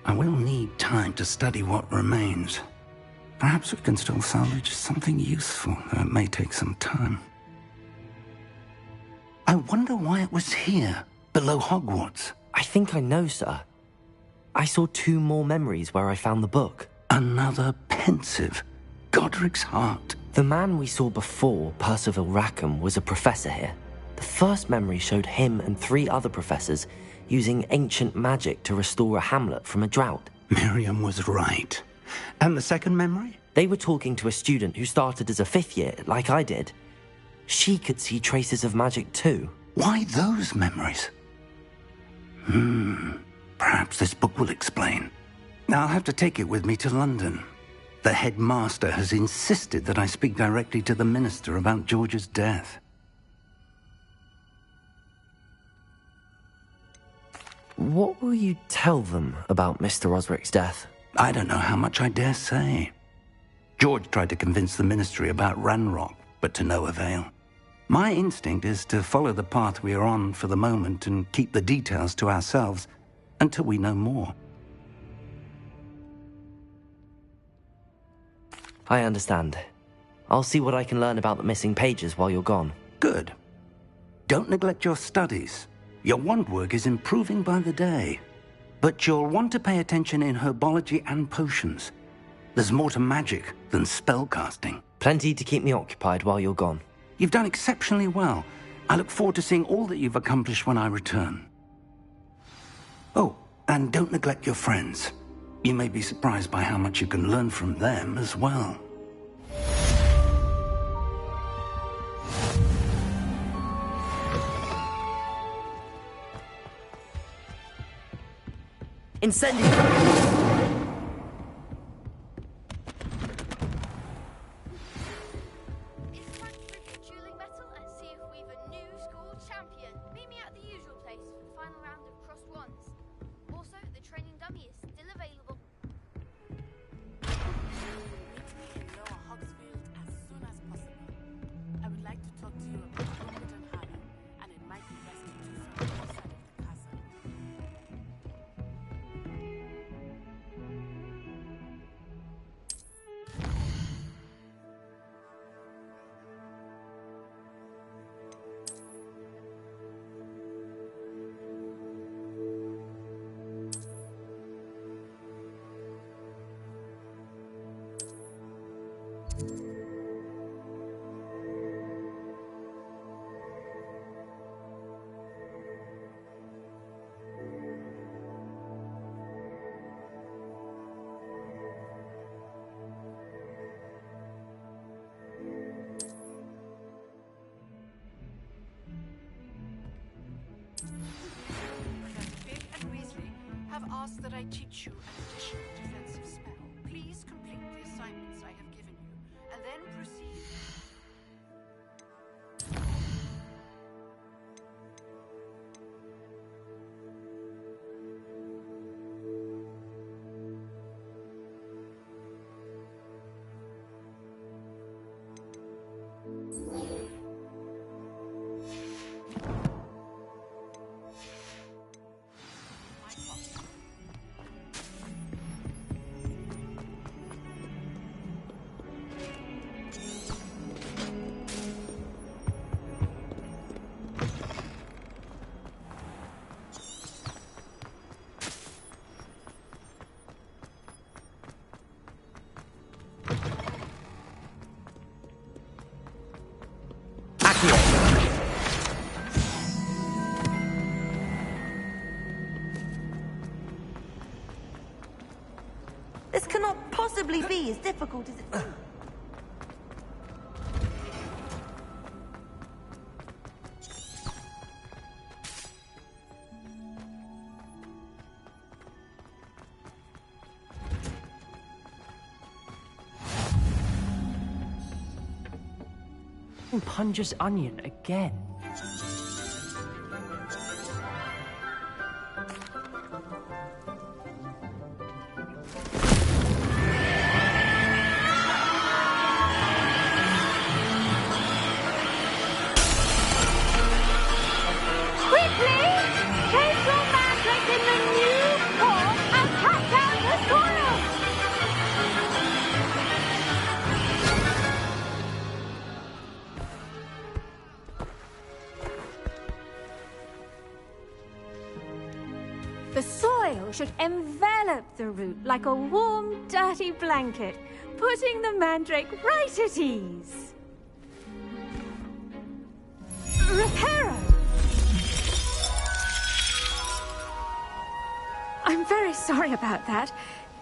I will need time to study what remains. Perhaps we can still salvage something useful, though it may take some time. I wonder why it was here, below Hogwarts. I think I know, sir. I saw 2 more memories where I found the book. Another pensive. Godric's heart. The man we saw before, Percival Rackham, was a professor here. The first memory showed him and 3 other professors using ancient magic to restore a hamlet from a drought. Miriam was right. And the second memory? They were talking to a student who started as a 5th year, like I did. She could see traces of magic too. Why those memories? Perhaps this book will explain. I'll have to take it with me to London. The headmaster has insisted that I speak directly to the minister about George's death. What will you tell them about Mr. Osric's death? I don't know how much I dare say. George tried to convince the ministry about Ranrock, but to no avail. My instinct is to follow the path we are on for the moment and keep the details to ourselves until we know more. I understand. I'll see what I can learn about the missing pages while you're gone. Good. Don't neglect your studies. Your wand work is improving by the day. But you'll want to pay attention in herbology and potions. There's more to magic than spellcasting. Plenty to keep me occupied while you're gone. You've done exceptionally well. I look forward to seeing all that you've accomplished when I return. Oh, and don't neglect your friends. You may be surprised by how much you can learn from them as well. Incendio! Ask that I teach you an additional defensive spell. Please complete the assignments I have given you, and then proceed. This cannot possibly be as difficult as it... Punja's onion again. Quickly! Take your magic in the new form and cut down the soil! The soil should envelop the root like a warm, dirty blanket, putting the mandrake right at ease. Reparo! I'm very sorry about that.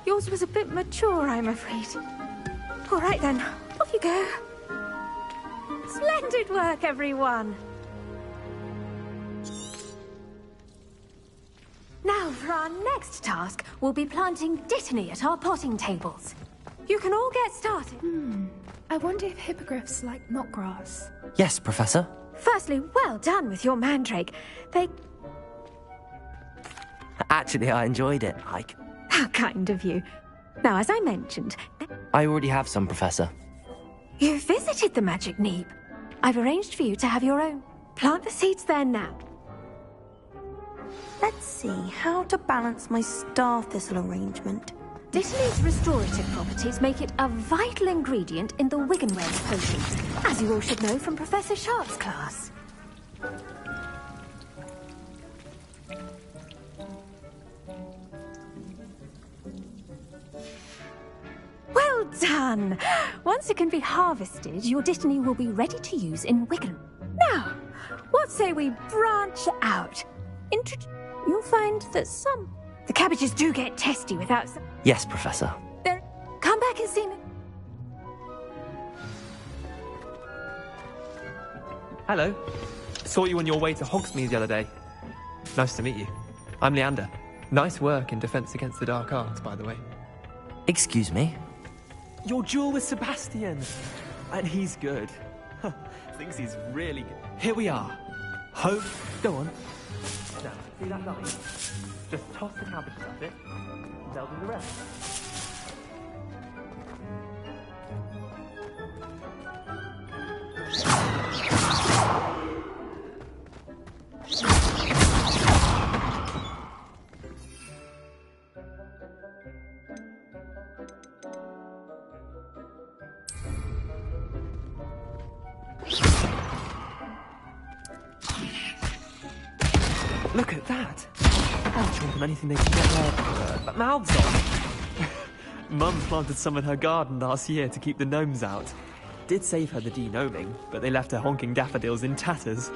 Yours was a bit mature, I'm afraid. All right then, off you go. Splendid work, everyone. Now, for our next task, we'll be planting dittany at our potting tables. You can all get started. I wonder if hippogriffs like knotgrass. Yes, Professor. Firstly, well done with your mandrake. They... Actually, I enjoyed it, Ike. How kind of you. Now, as I mentioned, I already have some, Professor. you visited the magic neep. I've arranged for you to have your own. Plant the seeds there now. Let's see how to balance my star thistle arrangement. Dittany's restorative properties make it a vital ingredient in the Wiggenweld potions, as you all should know from Professor Sharp's class. Well done! Once it can be harvested, your dittany will be ready to use in Wigan. Now, what say we branch out? You'll find that the cabbages do get testy without some... Yes, Professor. Come back and see me. Hello. Saw you on your way to Hogsmeade the other day. Nice to meet you. I'm Leander. Nice work in Defense Against the Dark Arts, by the way. Excuse me? Your duel with Sebastian. And he's good. Thinks he's really good. Here we are. Home. Go on. Now, see that line? Just toss the cabbages at it. They'll do the rest. Look at that! I'll show them anything they can get their mouths on. Mum planted some in her garden last year to keep the gnomes out. Did save her the de-gnoming, but they left her honking daffodils in tatters.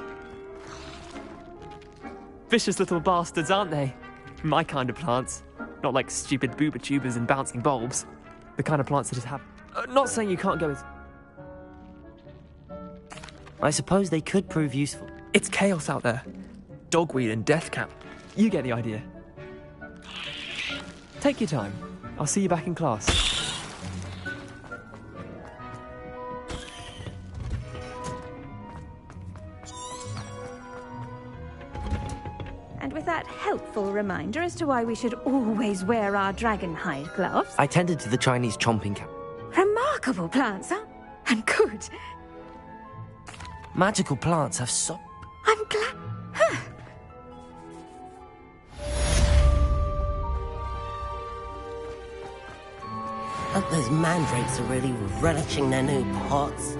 Vicious little bastards, aren't they? My kind of plants. Not like stupid booba tubers and bouncing bulbs. The kind of plants that just have... not saying you can't go as... I suppose they could prove useful. It's chaos out there. Dogweed and deathcap. You get the idea. Take your time. I'll see you back in class. And with that helpful reminder as to why we should always wear our dragon hide gloves. I tended to the Chinese chomping cat. Remarkable plants, huh? And good. Magical plants have so... I'm glad... Hope those mandrakes are really relishing their new pots.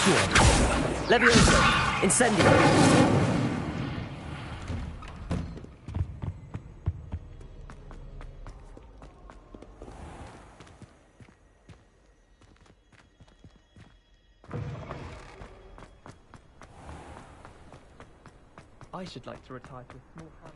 Accio. Levioso. Incendio. I should like to retire to a small house.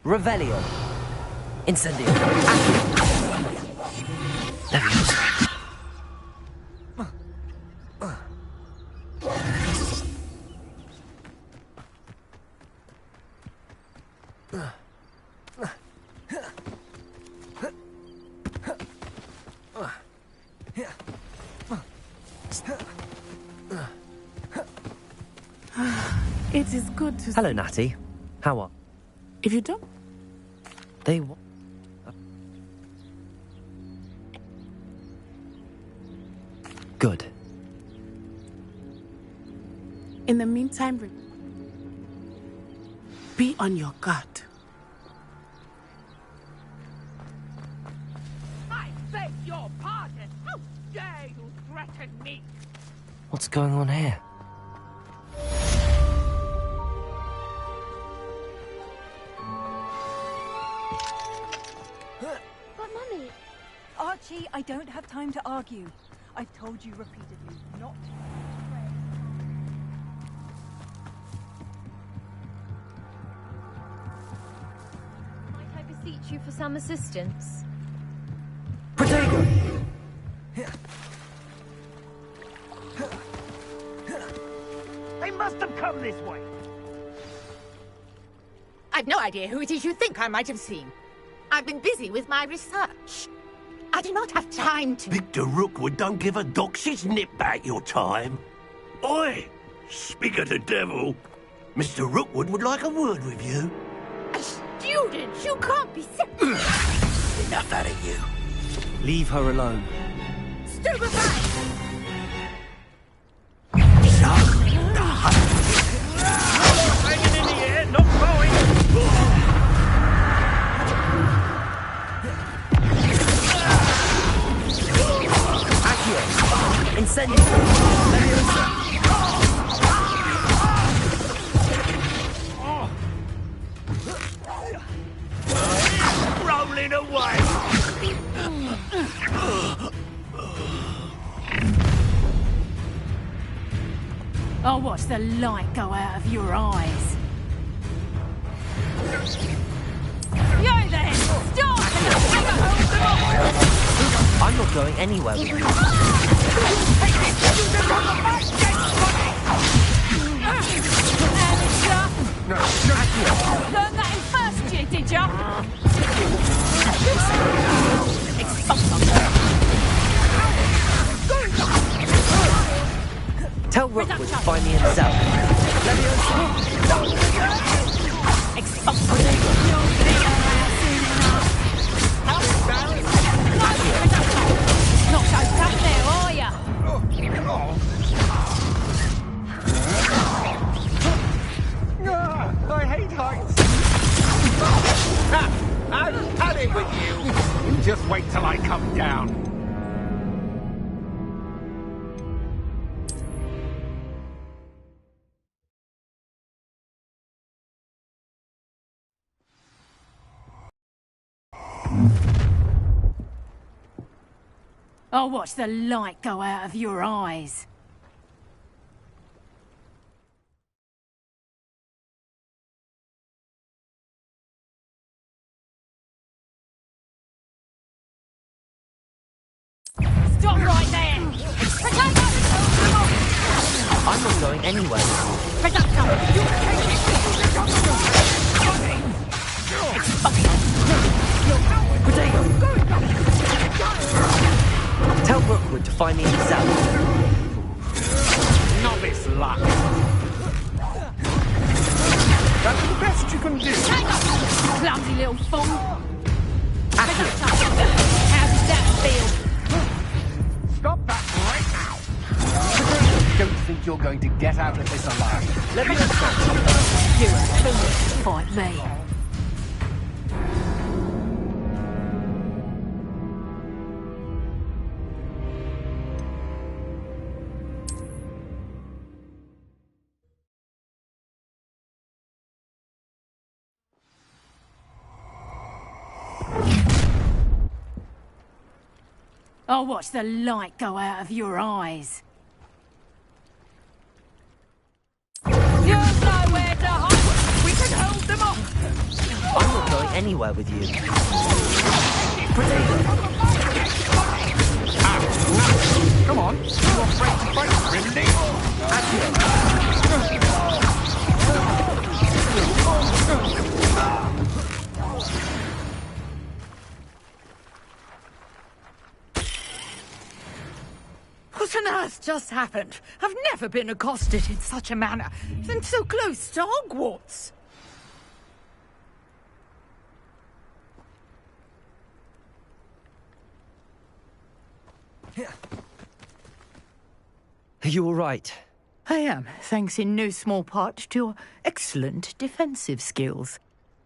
Revelio. Incendio. It is good to Hello, Natty. How are? If you don't... They... Good. In the meantime, be on your guard. I beg your pardon. How dare you threaten me? What's going on here? Archie, I don't have time to argue. I've told you repeatedly not to. Might I beseech you for some assistance? Protego! They must have come this way. I've no idea who it is you think I might have seen. I've been busy with my research. I do not have time to... Victor Rookwood don't give a doxy's nip back your time. Oi! Speak of the devil. Mr. Rookwood would like a word with you. A student? You can't be... Enough out of you. Leave her alone. Stupefy! Hanging in the air, not blowing. Incendio. Leviosa. Rolling away. I'll watch the light go out of your eyes. Yo then! Stop! I'm not going anywhere. Rookwood to find me in the south. Not so tough there, are ya? I hate heights. I've had it with you. You just wait till I come down. I'll watch the light go out of your eyes. Stop right there! I'm not going anywhere. Tell Rookwood to find me in the south. Novice luck. That's the best you can do. Clumsy little fool. How does that feel? Stop that right now. Don't think you're going to get out of this alive. Let me know. You're a fool to fight me. I'll watch the light go out of your eyes. You're nowhere to hide. We can hold them off. I'm not going anywhere with you. Come on. You're afraid to fight, Rindy. What on earth just happened? I've never been accosted in such a manner, and so close to Hogwarts. Are you all right? I am, thanks in no small part to your excellent defensive skills.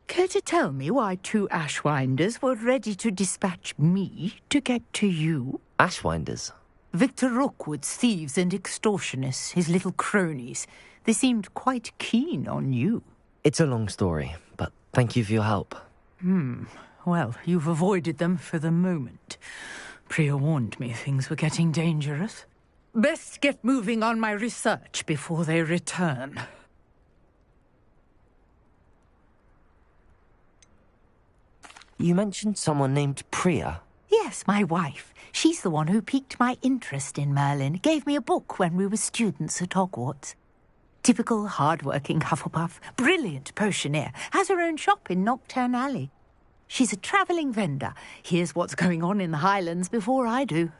Care to tell me why 2 Ashwinders were ready to dispatch me to get to you? Ashwinders? Victor Rookwood's thieves and extortionists, his little cronies. They seemed quite keen on you. It's a long story, but thank you for your help. Well, you've avoided them for the moment. Priya warned me things were getting dangerous. Best get moving on my research before they return. You mentioned someone named Priya. Yes, my wife. She's the one who piqued my interest in Merlin. Gave me a book when we were students at Hogwarts. Typical hard-working Hufflepuff. Brilliant potioneer. Has her own shop in Knockturn Alley. She's a travelling vendor. Hears what's going on in the Highlands before I do.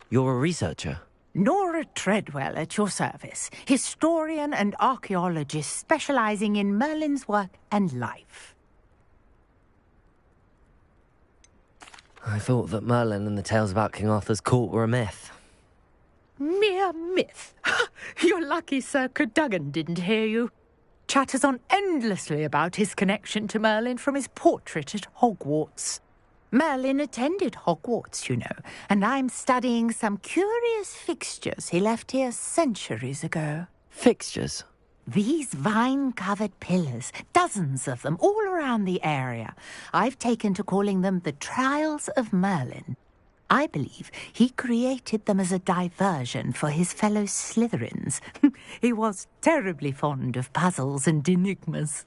You're a researcher? Nora Treadwell at your service. Historian and archaeologist specialising in Merlin's work and life. I thought that Merlin and the tales about King Arthur's court were a myth. Mere myth. You're lucky Sir Cadogan didn't hear you. Chatters on endlessly about his connection to Merlin from his portrait at Hogwarts. Merlin attended Hogwarts, you know, and I'm studying some curious fixtures he left here centuries ago. Fixtures? These vine-covered pillars, dozens of them, all around the area. I've taken to calling them the Trials of Merlin. I believe he created them as a diversion for his fellow Slytherins. He was terribly fond of puzzles and enigmas.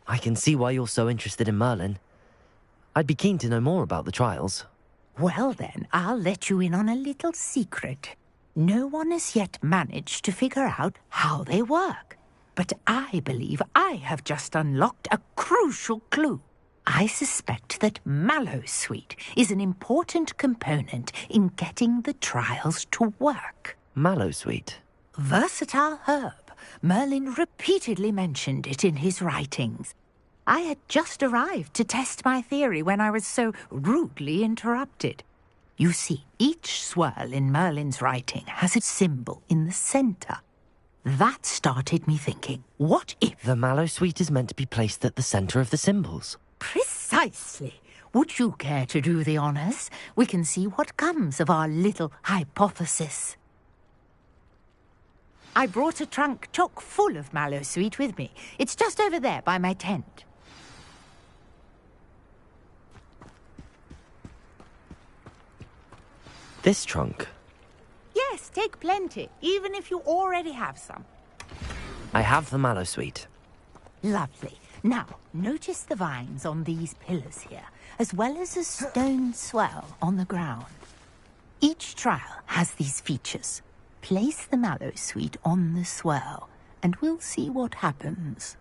I can see why you're so interested in Merlin. I'd be keen to know more about the trials. Well then, I'll let you in on a little secret. No one has yet managed to figure out how they work. But I believe I have just unlocked a crucial clue. I suspect that mallowsweet is an important component in getting the trials to work. Mallowsweet? Versatile herb. Merlin repeatedly mentioned it in his writings. I had just arrived to test my theory when I was so rudely interrupted. You see, each swirl in Merlin's writing has a symbol in the centre. That started me thinking, what if... The mallowsweet is meant to be placed at the centre of the symbols. Precisely. Would you care to do the honours? We can see what comes of our little hypothesis. I brought a trunk chock full of mallowsweet with me. It's just over there by my tent. This trunk? Yes, take plenty, even if you already have some. I have the mallowsweet. Lovely. Now, notice the vines on these pillars here, as well as a stone swell on the ground. Each trial has these features. Place the mallowsweet on the swell, and we'll see what happens.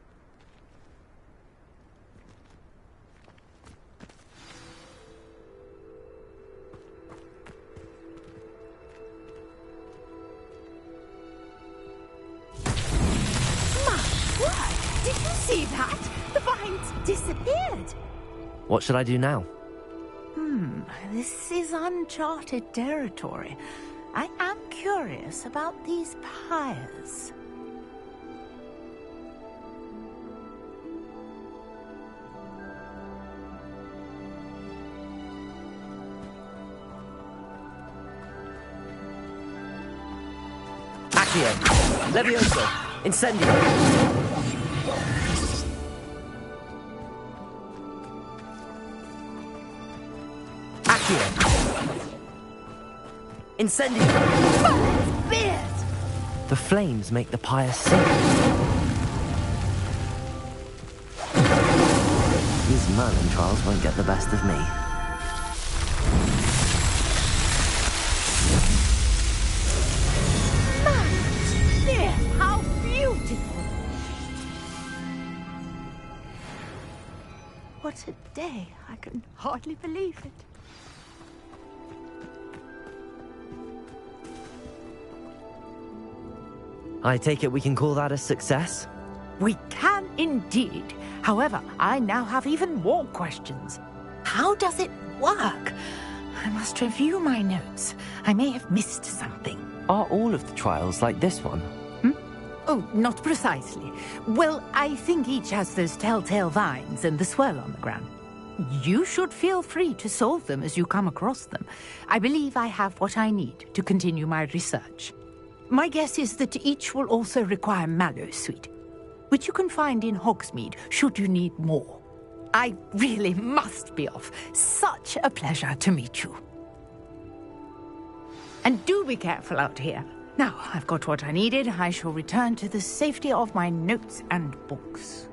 Did you see that? The vines disappeared. What should I do now? This is uncharted territory. I am curious about these pyres. Accio! Levioso! Incendio! Incendio! Beard! The flames make the pyre sink. These Merlin trials won't get the best of me. There! How beautiful! What a day! I can hardly believe it. I take it we can call that a success? We can indeed. However, I now have even more questions. How does it work? I must review my notes. I may have missed something. Are all of the trials like this one? Oh, not precisely. Well, I think each has those telltale vines and the swirl on the ground. You should feel free to solve them as you come across them. I believe I have what I need to continue my research. My guess is that each will also require mallowsweet, which you can find in Hogsmeade should you need more. I really must be off. Such a pleasure to meet you. And do be careful out here. Now, I've got what I needed. I shall return to the safety of my notes and books.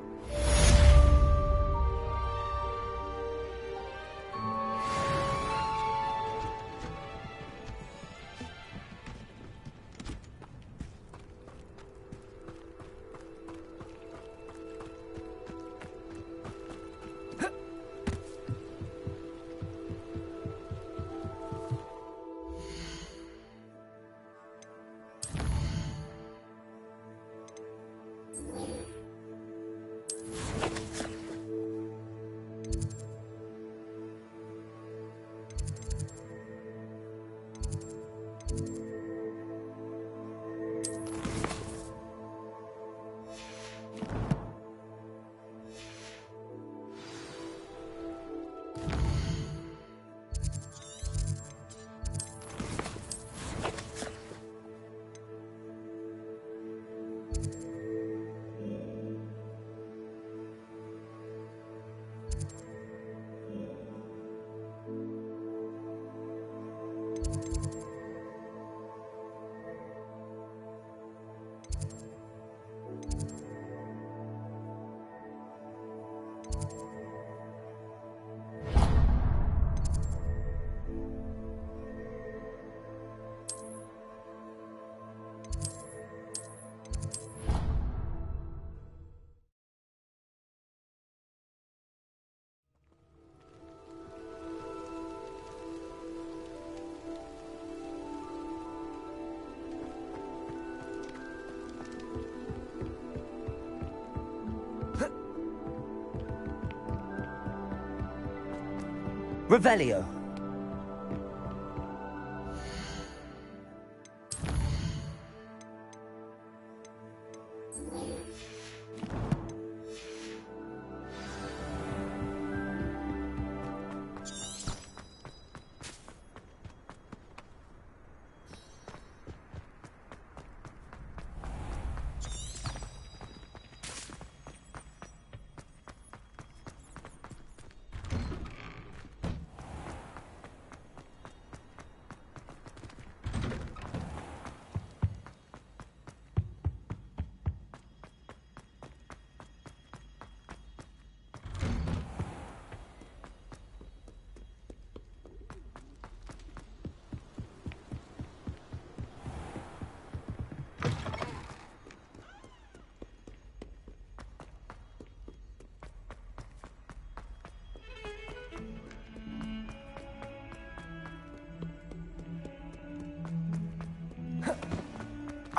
Revelio.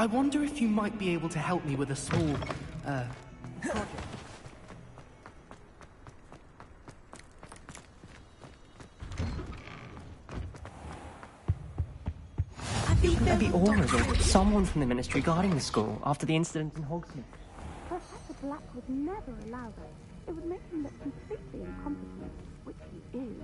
I wonder if you might be able to help me with a small, project. Maybe Aura's or someone from the Ministry guarding the school after the incident in Hogsmeade. Professor Black would never allow that. It would make him look completely incompetent, which he is.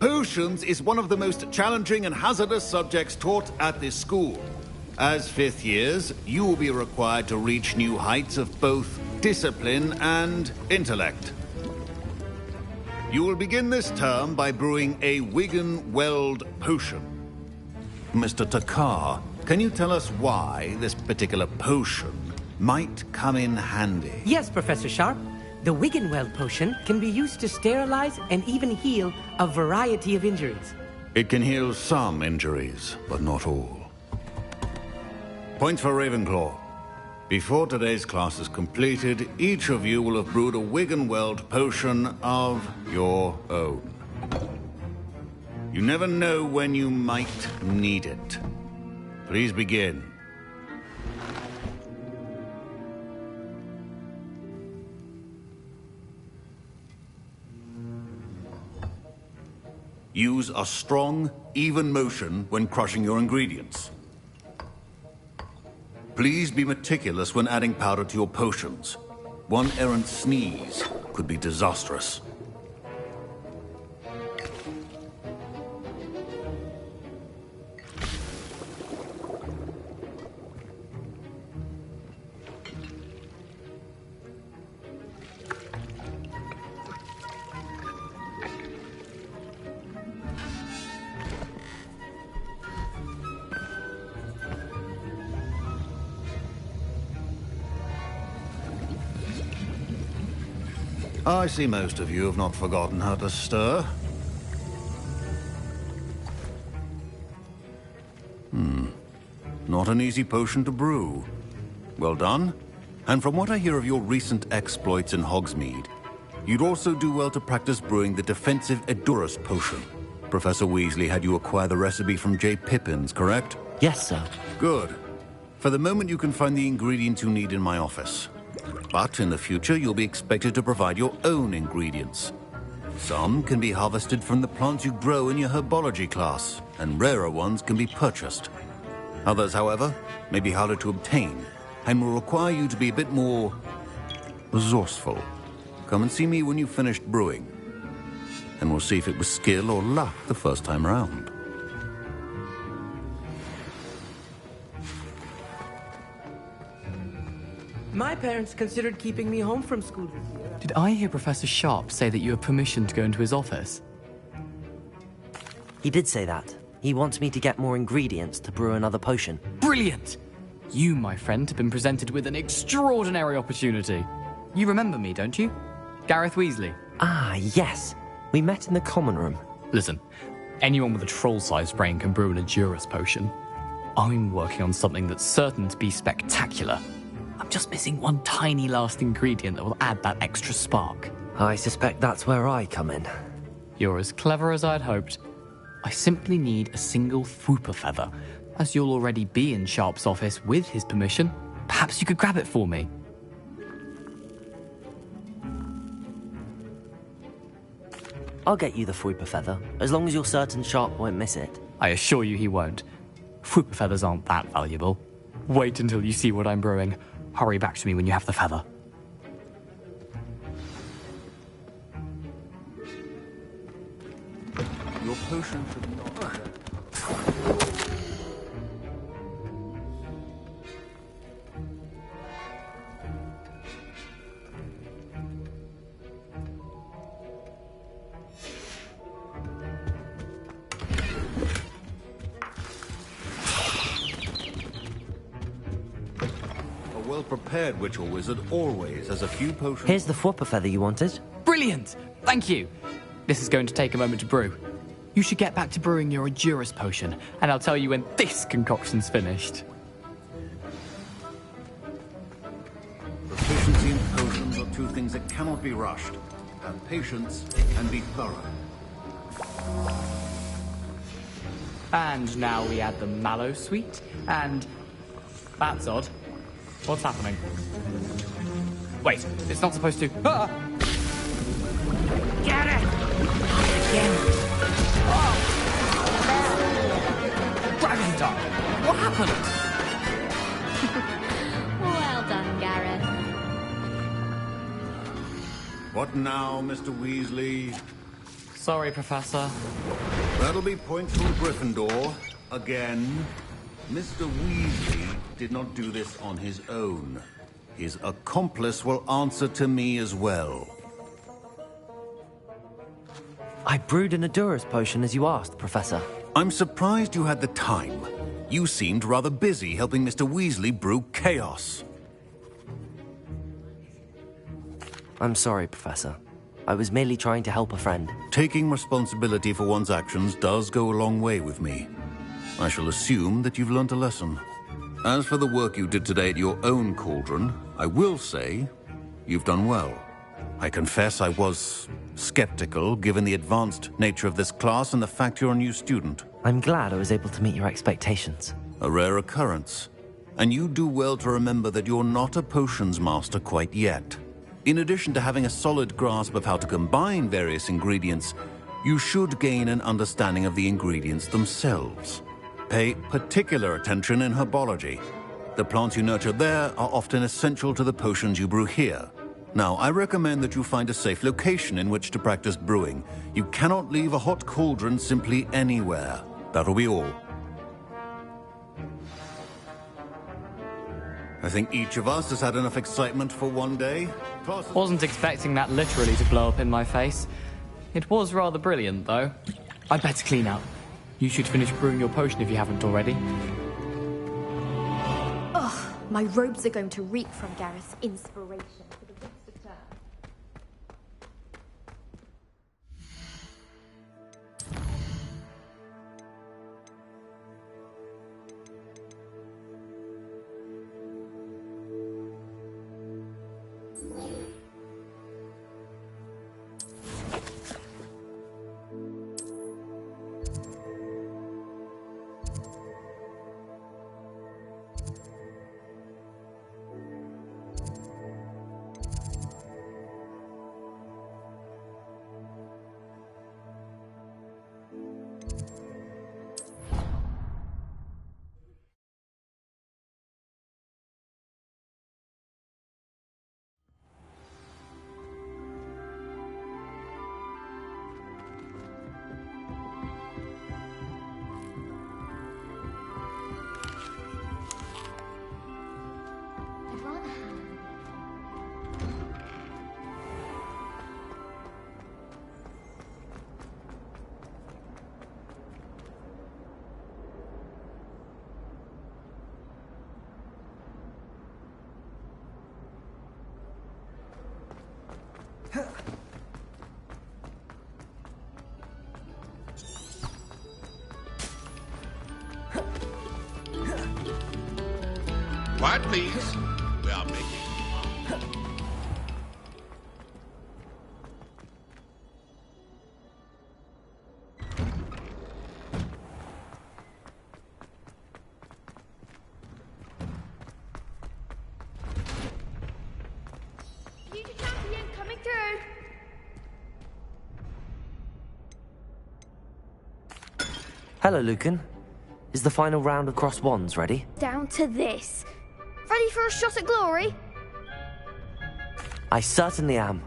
Potions is one of the most challenging and hazardous subjects taught at this school. As fifth years, you will be required to reach new heights of both discipline and intellect. You will begin this term by brewing a Wigan-Weld potion. Mr. Takar, can you tell us why this particular potion might come in handy? Yes, Professor Sharp. The Wigan-Weld potion can be used to sterilize and even heal a variety of injuries. It can heal some injuries, but not all. Points for Ravenclaw. Before today's class is completed, each of you will have brewed a Wigan-Weld potion of your own. You never know when you might need it. Please begin. Use a strong, even motion when crushing your ingredients. Please be meticulous when adding powder to your potions. One errant sneeze could be disastrous. I see most of you have not forgotten how to stir. Not an easy potion to brew. Well done. And from what I hear of your recent exploits in Hogsmeade, you'd also do well to practice brewing the defensive Edurus potion. Professor Weasley had you acquire the recipe from J. Pippins, correct? Yes, sir. Good. For the moment, you can find the ingredients you need in my office. But in the future, you'll be expected to provide your own ingredients. Some can be harvested from the plants you grow in your herbology class, and rarer ones can be purchased. Others, however, may be harder to obtain, and will require you to be a bit more resourceful. Come and see me when you've finished brewing, and we'll see if it was skill or luck the first time around. My parents considered keeping me home from school this year. Did I hear Professor Sharp say that you have permission to go into his office? He did say that. He wants me to get more ingredients to brew another potion. Brilliant! You, my friend, have been presented with an extraordinary opportunity. You remember me, don't you? Gareth Weasley. Ah, yes. We met in the common room. Listen, anyone with a troll-sized brain can brew an Edurus potion. I'm working on something that's certain to be spectacular. I'm just missing one tiny last ingredient that will add that extra spark. I suspect that's where I come in. You're as clever as I'd hoped. I simply need a single Fwooper feather. As you'll already be in Sharp's office with his permission, perhaps you could grab it for me. I'll get you the Fwooper feather, as long as you're certain Sharp won't miss it. I assure you he won't. Fwooper feathers aren't that valuable. Wait until you see what I'm brewing. Hurry back to me when you have the feather. Your potion should not... A well-prepared witch or wizard always has a few potions... Here's the Fwooper feather you wanted. Brilliant! Thank you! This is going to take a moment to brew. You should get back to brewing your Endurus potion, and I'll tell you when this concoction's finished. Proficiency in potions are two things that cannot be rushed. Have patience and be thorough. And now we add the mallow sweet, and... That's odd. What's happening? Wait, it's not supposed to... Ah! Get it! Again. Dragon Dog! What happened? Well done, Gareth. What now, Mr. Weasley? Sorry, Professor. That'll be points from Gryffindor. Again. Mr. Weasley did not do this on his own. His accomplice will answer to me as well. I brewed an Endurus potion as you asked, Professor. I'm surprised you had the time. You seemed rather busy helping Mr. Weasley brew chaos. I'm sorry, Professor. I was merely trying to help a friend. Taking responsibility for one's actions does go a long way with me. I shall assume that you've learnt a lesson. As for the work you did today at your own cauldron, I will say you've done well. I confess I was skeptical, given the advanced nature of this class and the fact you're a new student. I'm glad I was able to meet your expectations. A rare occurrence. And you do well to remember that you're not a potions master quite yet. In addition to having a solid grasp of how to combine various ingredients, you should gain an understanding of the ingredients themselves. Pay particular attention in herbology. The plants you nurture there are often essential to the potions you brew here. Now, I recommend that you find a safe location in which to practice brewing. You cannot leave a hot cauldron simply anywhere. That'll be all. I think each of us has had enough excitement for one day. Wasn't expecting that literally to blow up in my face. It was rather brilliant, though. I'd better clean up. You should finish brewing your potion if you haven't already. Ugh, my robes are going to reek from Gareth's inspiration for the rest of the term. Quiet, please. We are making... through. Hello, Lucan. Is the final round of cross wands ready? Down to this. Ready for a shot at glory? I certainly am.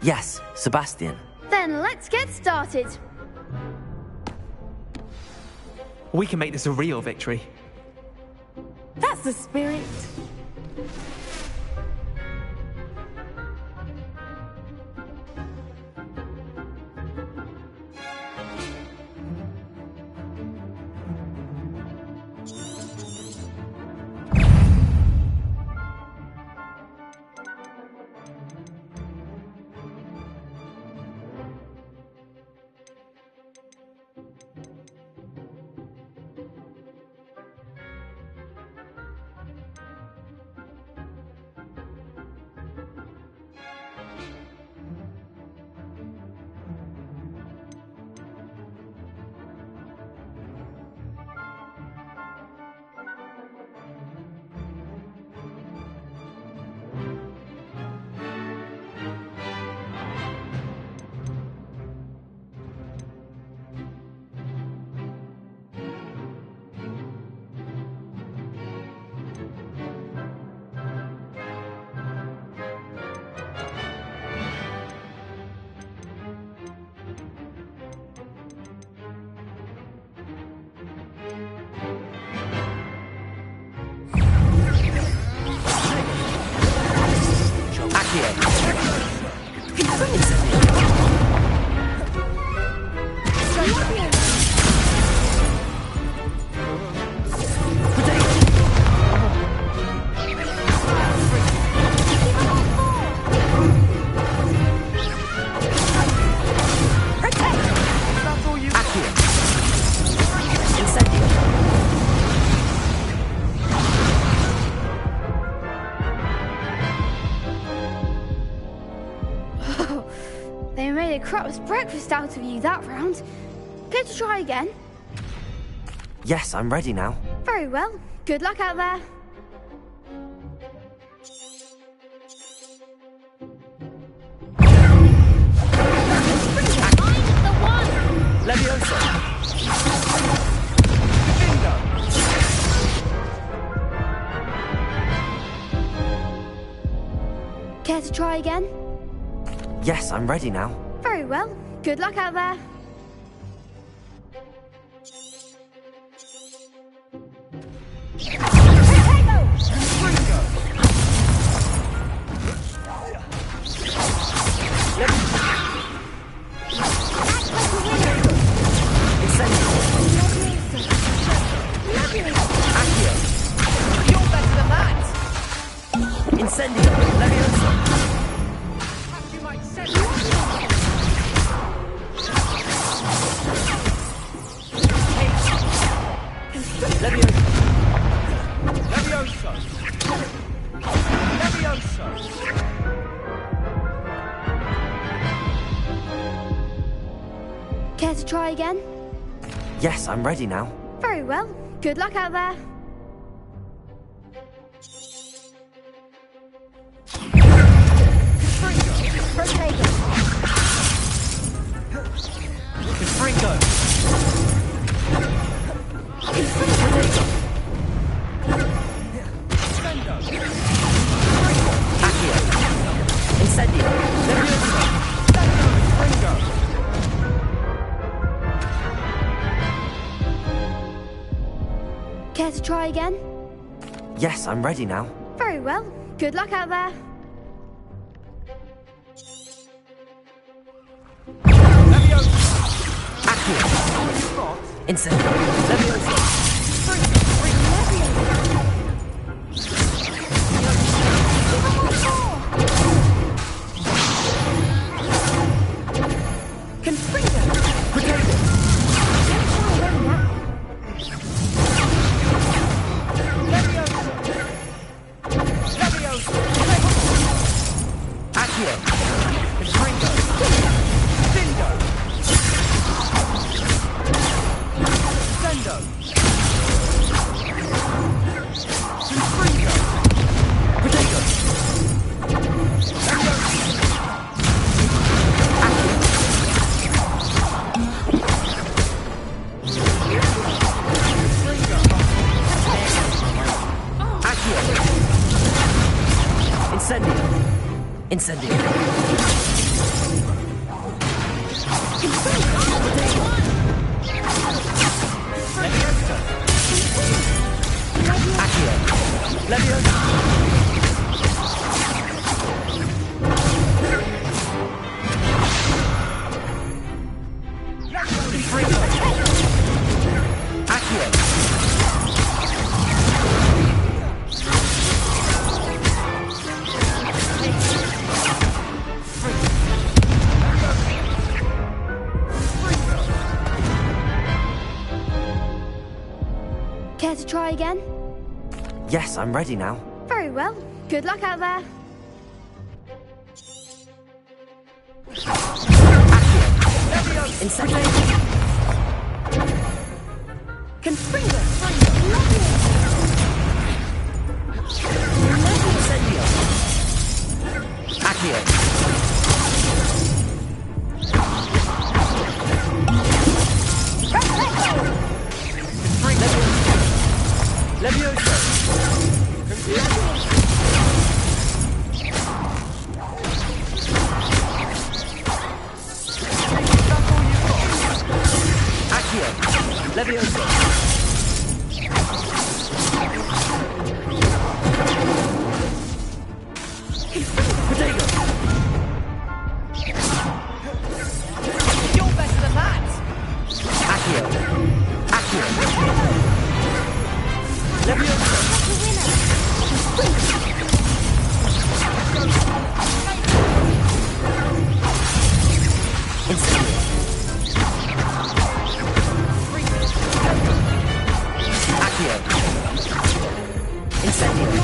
Yes, Sebastian. Then let's get started. We can make this a real victory. That's the spirit. They made a crap's breakfast out of you that round. Care to try again? Yes, I'm ready now. Very well. Good luck out there. Leviosa! Care to try again? Yes, I'm ready now. Very well. Good luck out there. Incendio! Leviosa! Leviosa! Leviosa! Care to try again? Yes, I'm ready now. Very well. Good luck out there. Confringo! Accio! Incendio! Leviosa! Care to try again? Yes, I'm ready now. Very well. Good luck out there. Incendio! Leviosa! Incendio. Incendio. Accio. Leviosa. Accio. Care to try again? Yes, I'm ready now. Very well. Good luck out there. Incendio. Confringo. Incendio. Accio. Leviosa. Accio. Leviosa. Protego. You're better than that. Accio. Accio. Leviosa. Incendio. Accio. Incendio.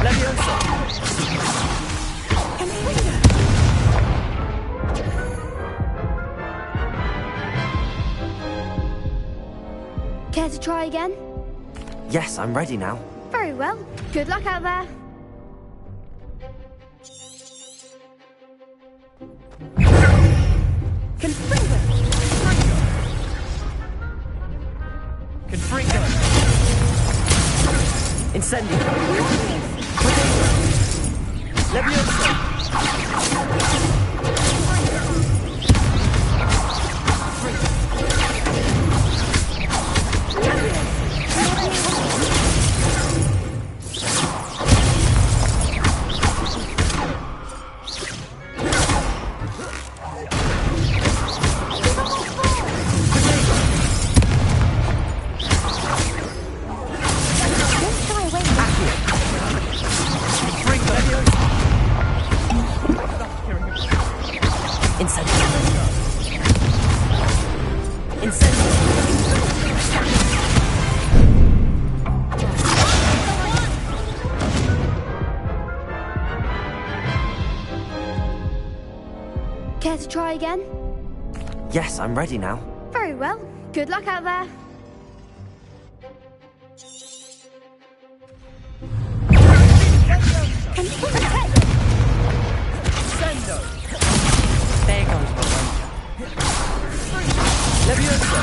Leviosa. Care to try again? Yes, I'm ready now. Very well. Good luck out there. Confringo. Confringo. Incendio. Protego. Leviosa. Care to try again? Yes, I'm ready now. Very well. Good luck out there. There goes my Leviosa.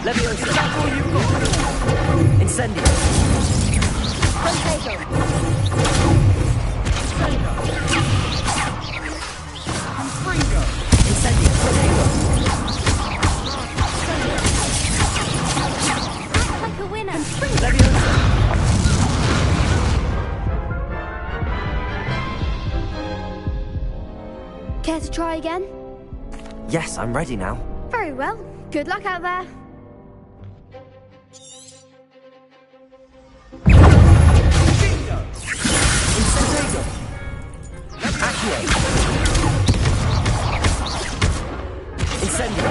Leviosa. That's all you've got. Incendio. Potato. Confringo. Incendio. Potato. Act like a winner. Leviosa. Care to try again? Yes, I'm ready now. Very well. Good luck out there. Accio. Incendio.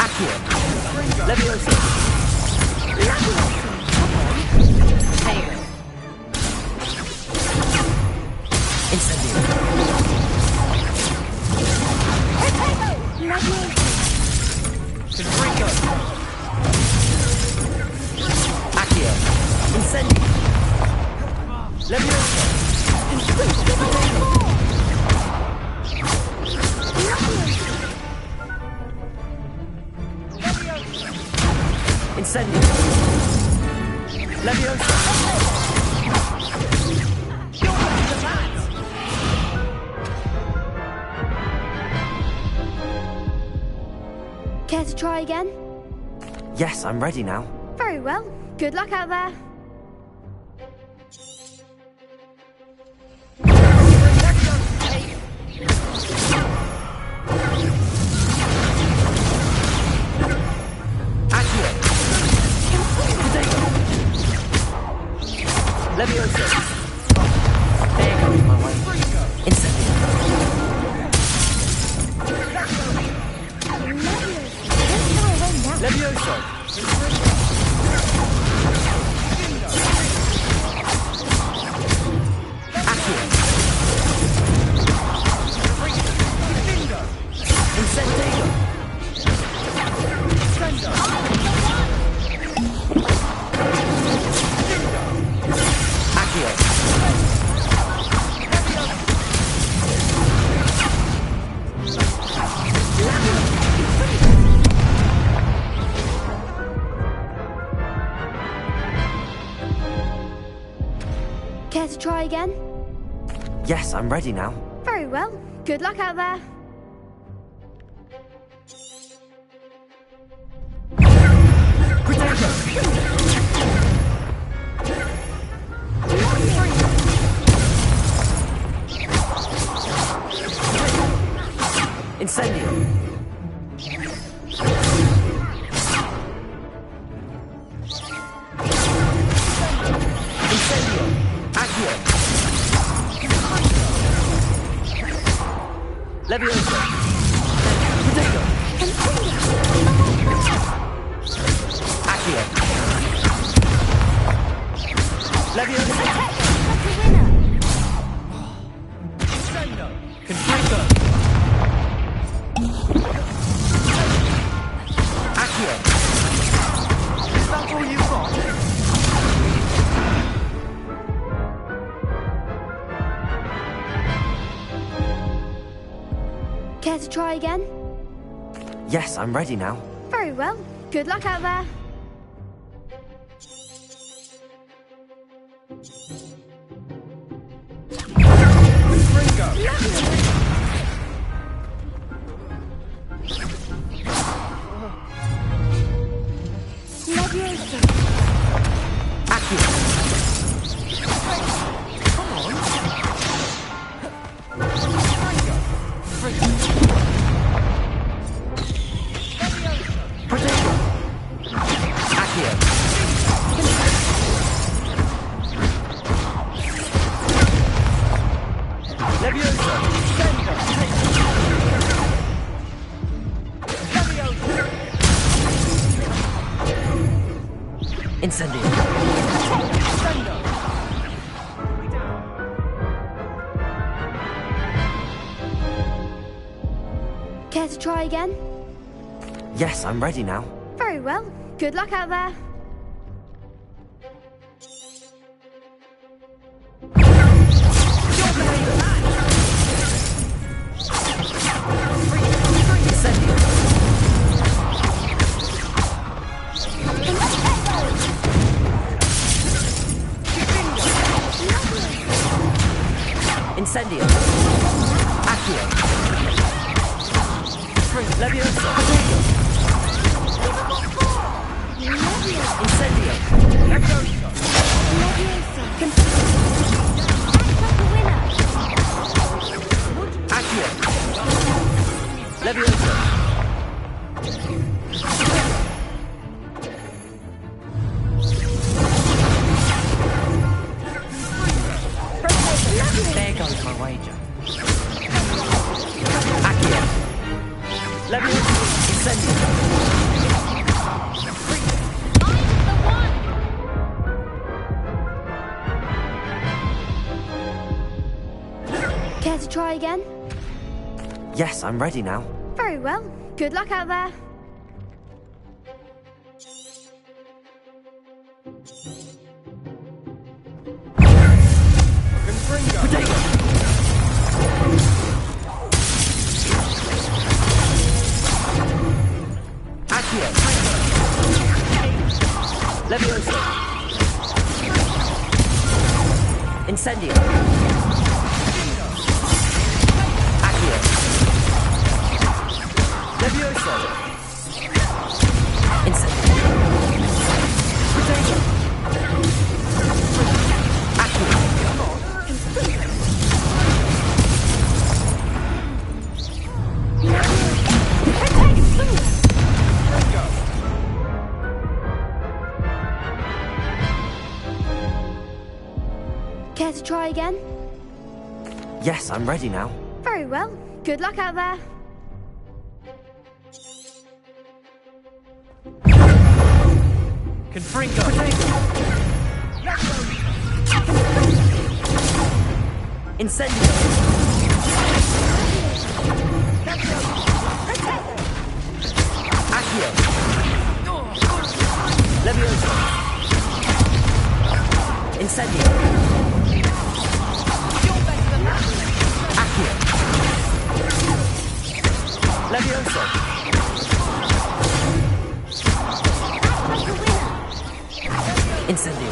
Accio. Leviosa. Incendio. Confringo. Accio. Incendio. Incendio. Leviosa. Care to try again? Yes, I'm ready now. Very well. Good luck out there. Leviosa. There goes my way. Incendio. Leviosa. Accio. Incendio. Accio. Care to try again? Yes, I'm ready now. Very well. Good luck out there. Incendio. Incendio. Accio. Leviosa. Protego. Accio. Leviosa. Confringo. Accio. Is that all you've got? Care to try again? Yes, I'm ready now. Very well. Good luck out there. Leviosa. Accio. Come on. Protego. Accio. Leviosa. Incendio. Care to try again? Yes, I'm ready now. Very well. Good luck out there. Incendio. Accio. Leviosa. Incendio. Leviosa. Accio. Leviosa. There goes my wager. Accio. Leviosa. Incendio. Care to try again? Yes, I'm ready now. Very well. Good luck out there. Levioso. Incendio. Accio. Levioso. Incendio. Potato. Accio. Care to try again? Yes, I'm ready now. Very well. Good luck out there. Confringo. Incendio. Accio. Levioso. Incendio. Accio. Levioso. Incendio.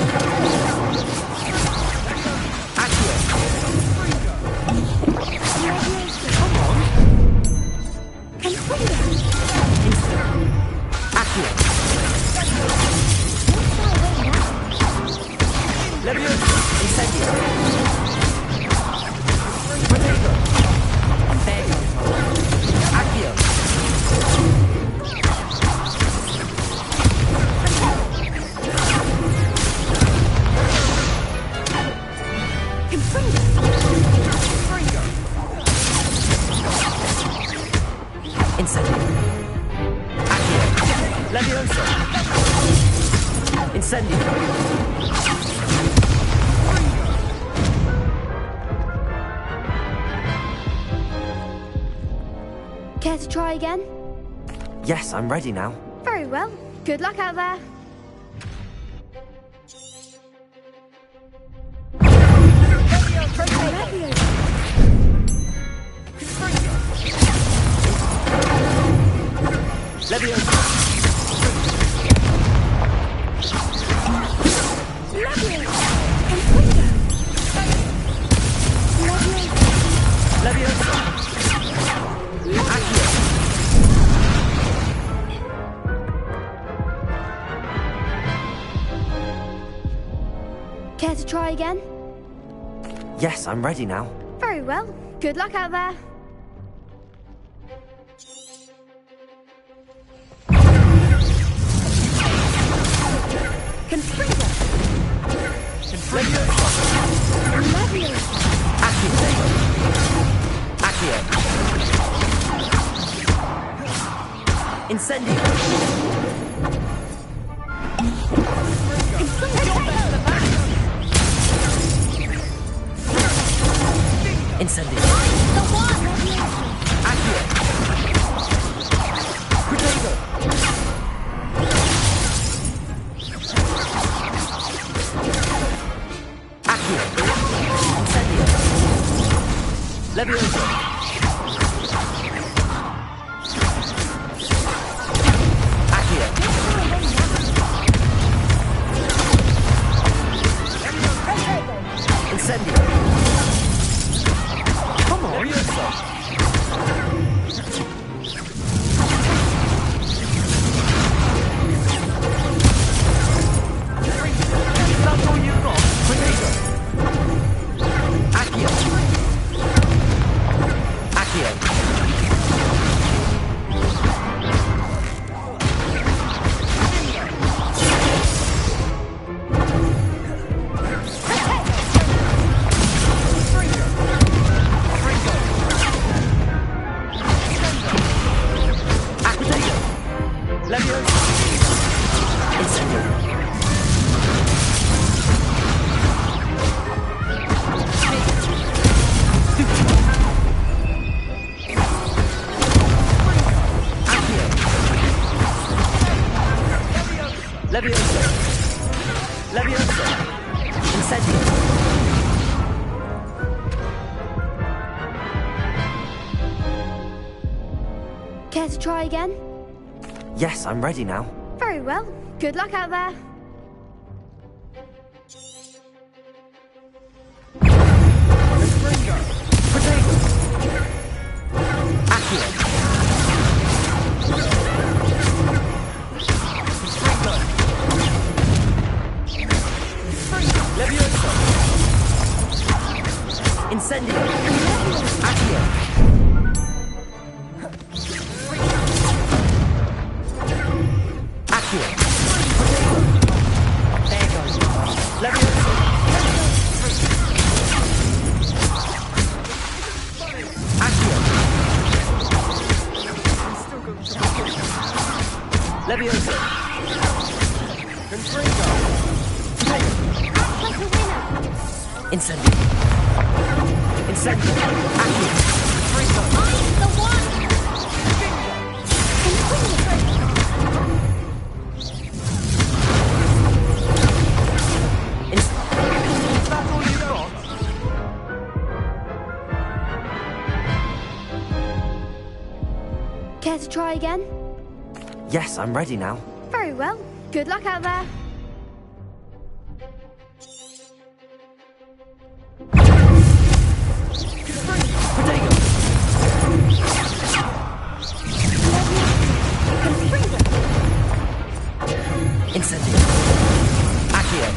Accio. Accio. Levioso. Incendio. Potato. Accio. Incendio. Accio. Levioso. Incendio. Care to try again? Yes, I'm ready now. Very well. Good luck out there. Levioso. Levioso. Accio. Care to try again? Yes, I'm ready now. Very well. Good luck out there. Incendio. Incendio. Accio. Potato. Accio. Incendio. Levioso. Incendio. Come on. That's all you've got. Potato. Accio. Accio. Levioso. Levioso. Incendio. Care to try again? Yes, I'm ready now. Very well. Good luck out there. Incendio! Accio! Accio! There goes. Levioso! Accio! Levioso! Confringo! Act like a winner. Incendio! Incendio! Accio! Confringo! I'm the one. Care to try again? Yes, I'm ready now. Very well. Good luck out there. Incendio! Accio!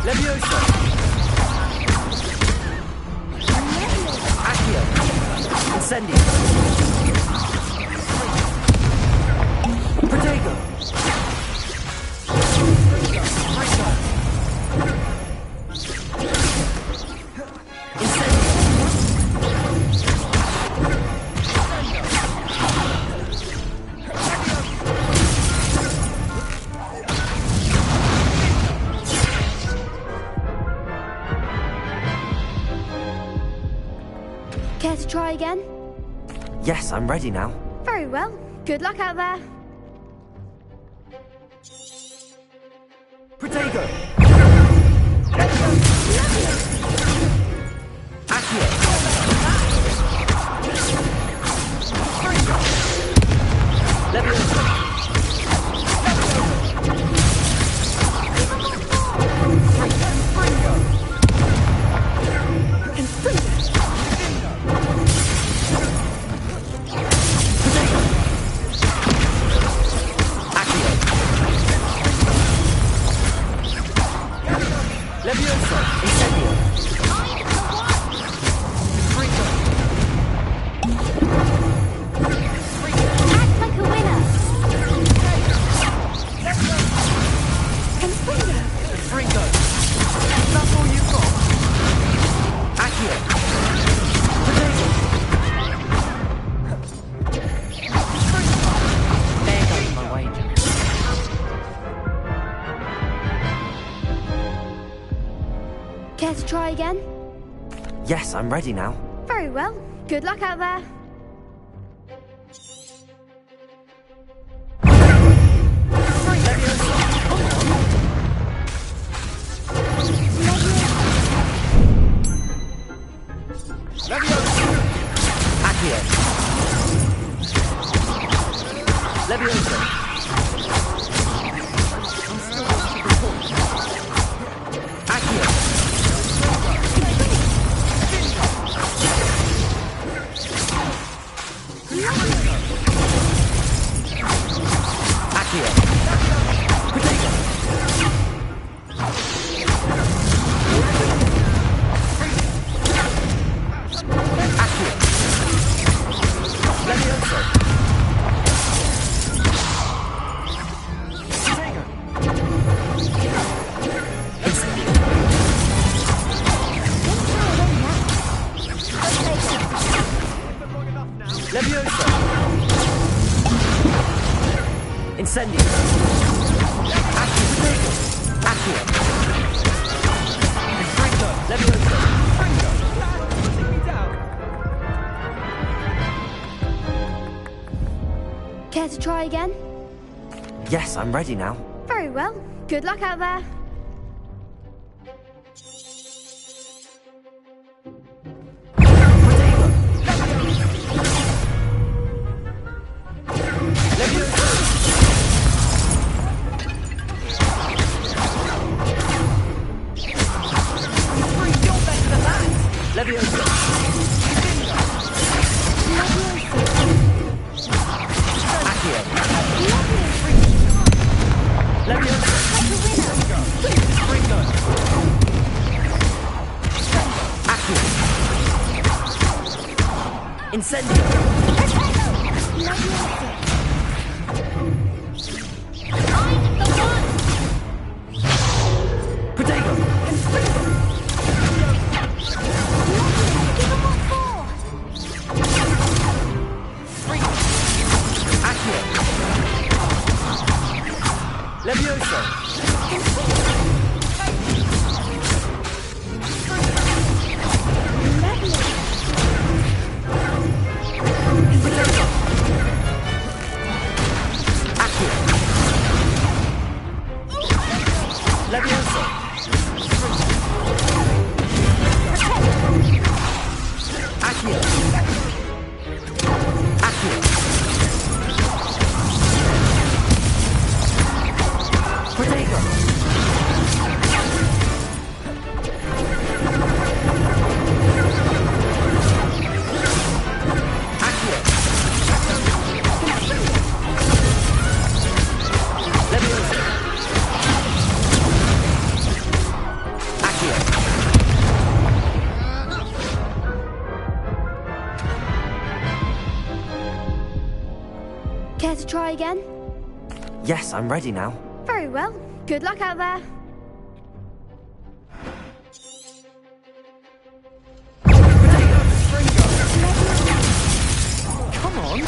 Levioso! Accio! Incendio! Protego! Care to try again? Yes, I'm ready now. Very well. Good luck out there. Protego! Accio! Levioso! Levioso! Incendio! Act like a winner. Fringo! That's all you've got? Accio! There goes my wager. Care to try again? Yes, I'm ready now. Very well. Good luck out there. Accio! Levioso! Accio! Accio! Protego! Accio! Levioso! Protego! Incendio! Levioso! Incendio! Accio! Protego! Accio! Fringo! Levioso! Fringo! Putting me down! Care to try again? Yes, I'm ready now. Very well. Good luck out there. Protego! Incendio! Protego! Accio! Levioso! Levioso! Accio! Accio! Protego! Accio! Levioso! Accio! Care to try again? Yes, I'm ready now. Very well. Good luck out there. Come on!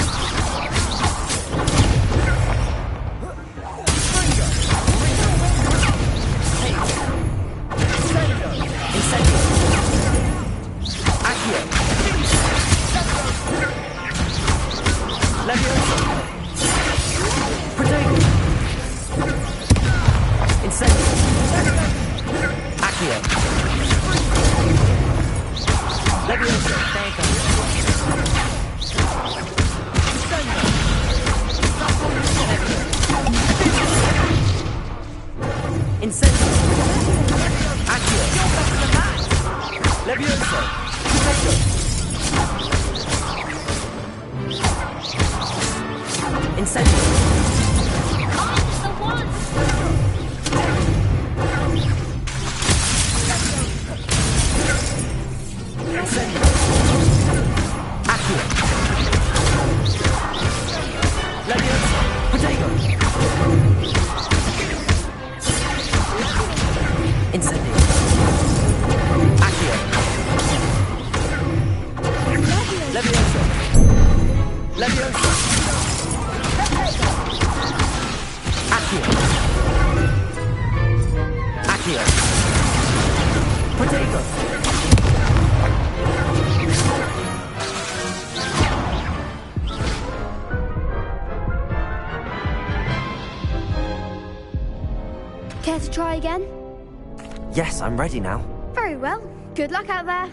Care to try again? Yes, I'm ready now. Very well. Good luck out there.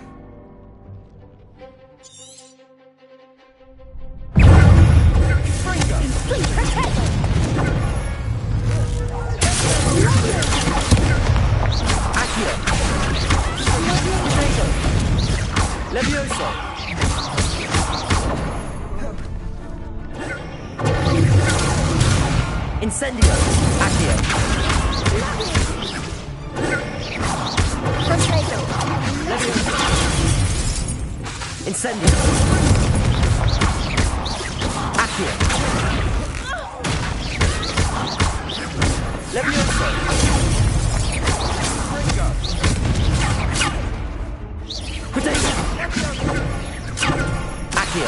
Levioso! Incendio! Accio! Protego! Incendio! Accio! Levioso! Protego! Accio!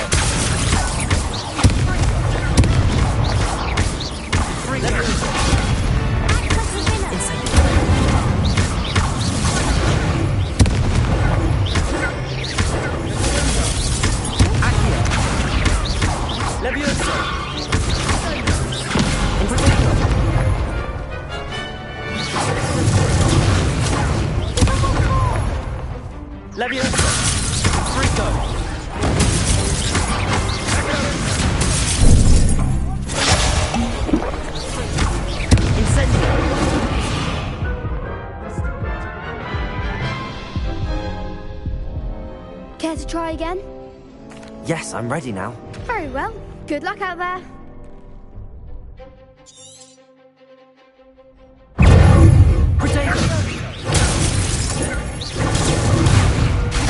Levioso! Levioso! Frico! Incendio! Care to try again? Yes, I'm ready now. Very well. Good luck out there.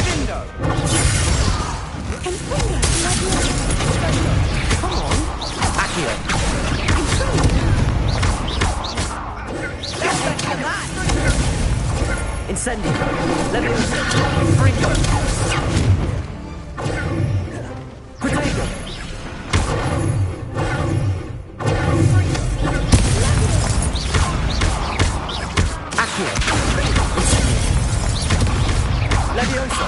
Vindo! Incendio. Leviosa. Fringo. Protego. Accio. Leviosa.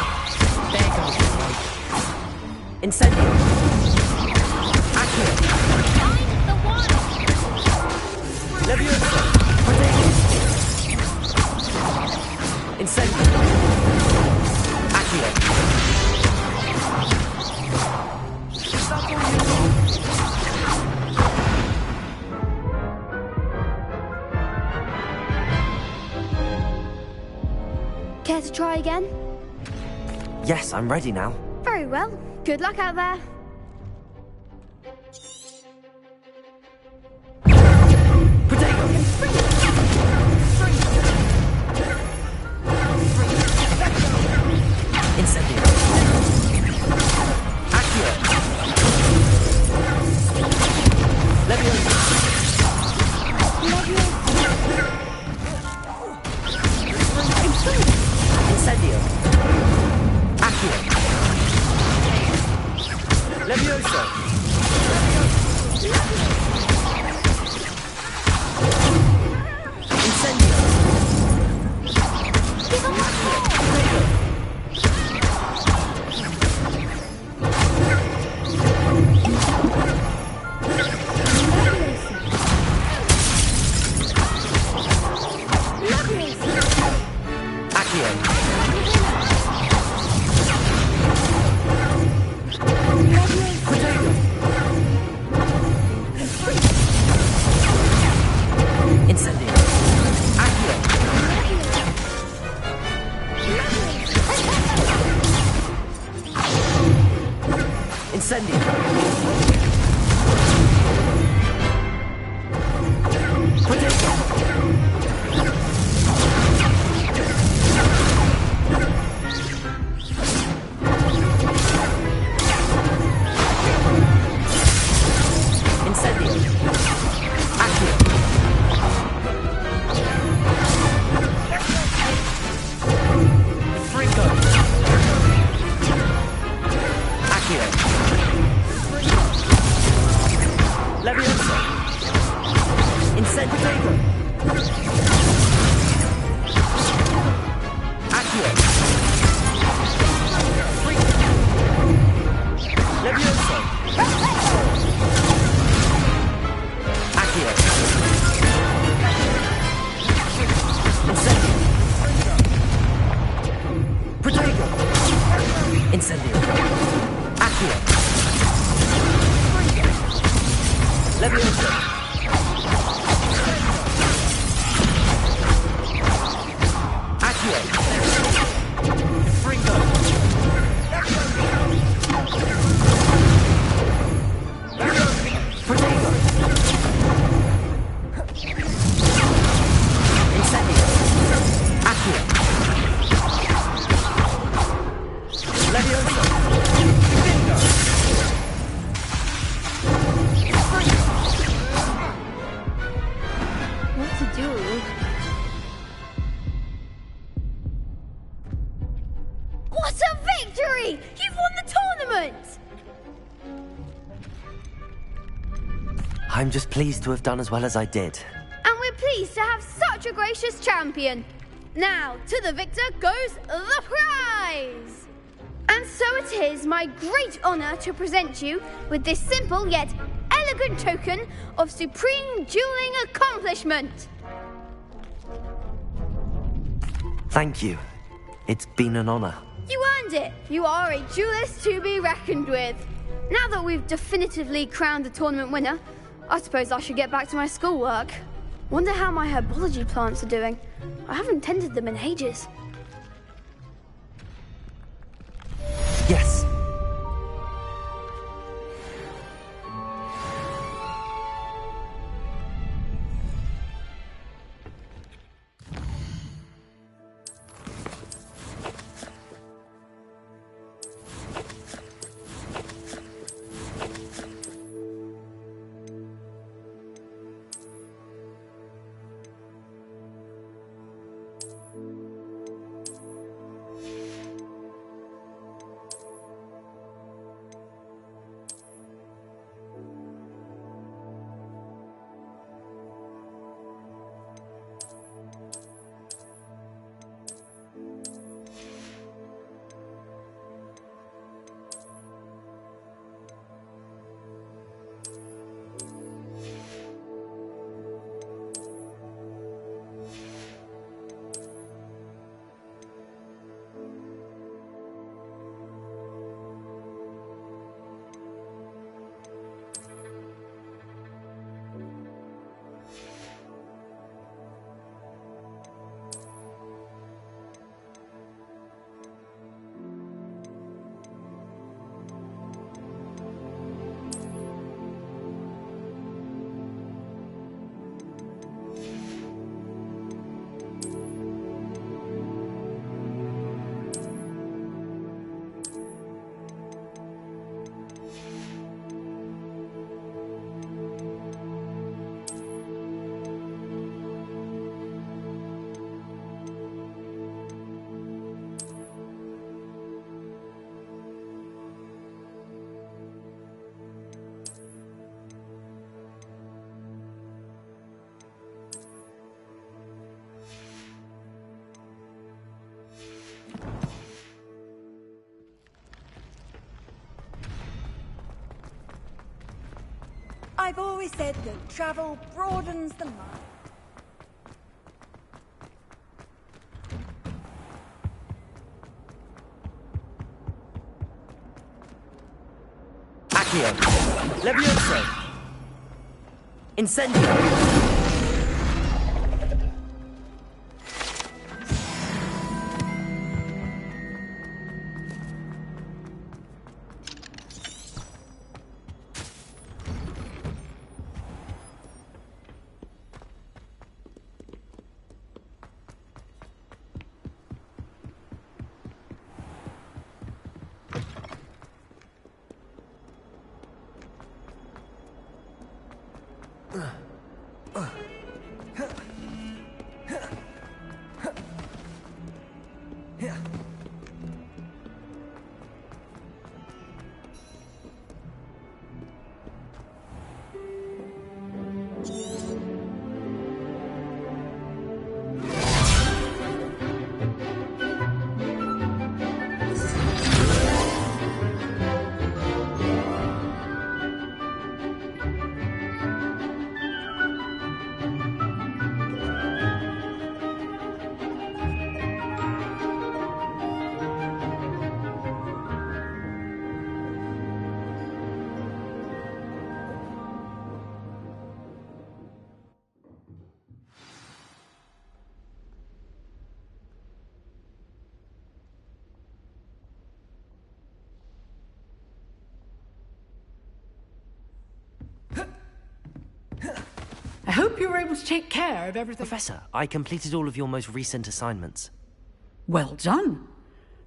There goes the light. Incendio. Accio. Leviosa. Protego. Incendio. Accio. Care to try again? Yes, I'm ready now. Very well. Good luck out there. Protego. Incendio. Accio. Leviosa. Incendio. Accio. Leviosa. Incendio. Incendio. Accio. Incendio. Protego. Incendio. Accio. Fringo. Accio. Leviosa. Incendio. Accio. Leviosa. Accio. Incendio. Protego. Incendio. Accio. Leviosa. Accio. Fringo. Protego. Incendio. Accio. Leviosa. Bingo. What to do? What a victory! You've won the tournament! I'm just pleased to have done as well as I did. And we're pleased to have such a gracious champion. Now, to the victor goes the prize! And so it is my great honour to present you with this simple yet elegant token of supreme dueling accomplishment. Thank you. It's been an honor. You earned it. You are a duelist to be reckoned with. Now that we've definitively crowned the tournament winner, I suppose I should get back to my schoolwork. Wonder how my herbology plants are doing. I haven't tended them in ages. Yes. I've always said that travel broadens the mind. Accio. Levioso. Incendio. I hope you were able to take care of everything. Professor, I completed all of your most recent assignments. Well done.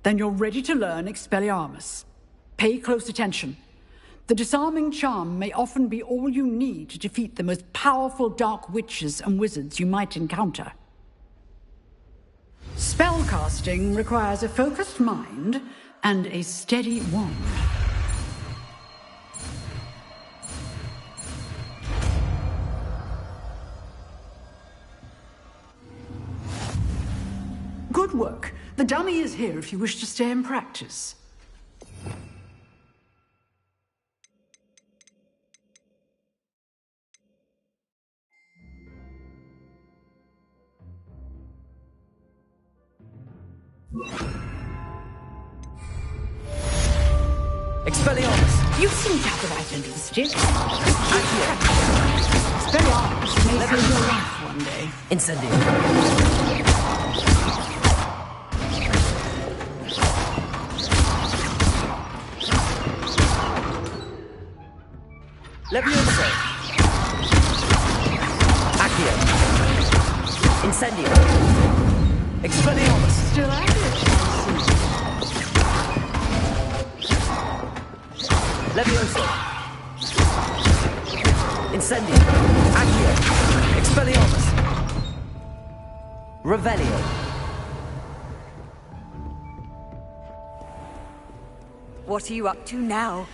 Then you're ready to learn Expelliarmus. Pay close attention. The disarming charm may often be all you need to defeat the most powerful dark witches and wizards you might encounter. Spellcasting requires a focused mind and a steady wand. Good work. The dummy is here if you wish to stay and practice. Expelliarmus! You seem to have the right end of the stick. Expelliarmus may save your life one day. Incendio. Levioso. Accio. Incendio. Expelliarmus. Still at it, Levioso. Incendio. Accio. Expelliarmus. Revelio. What are you up to now?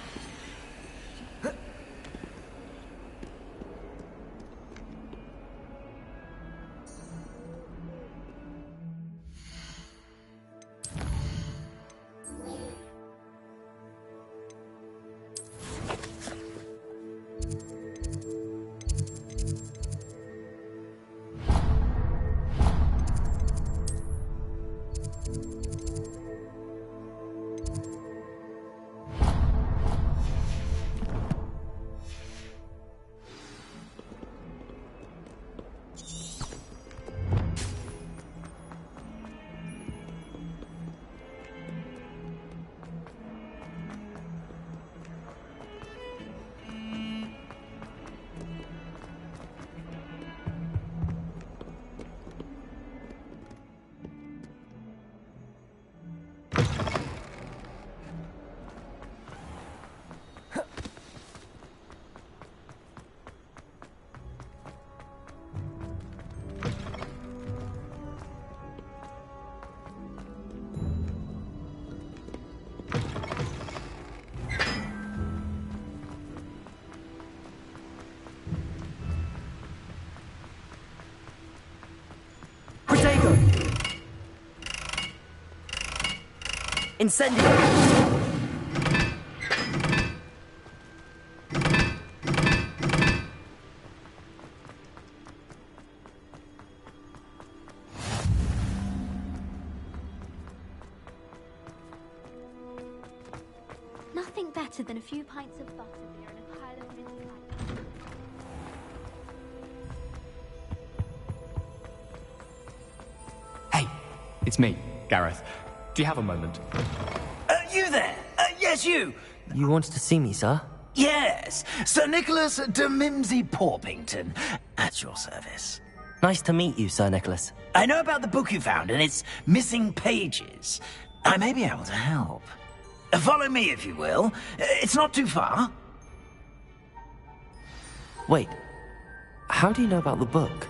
Incendio! better than a few pints of butterbeer and a pile of minty pies. Hey, it's me, Gareth. Do you have a moment? You there? Yes, you. You wanted to see me, sir? Yes, Sir Nicholas de Mimsy Porpington, at your service. Nice to meet you, Sir Nicholas. I know about the book you found and its missing pages. I may be able to help. Follow me, if you will. It's not too far. Wait, how do you know about the book?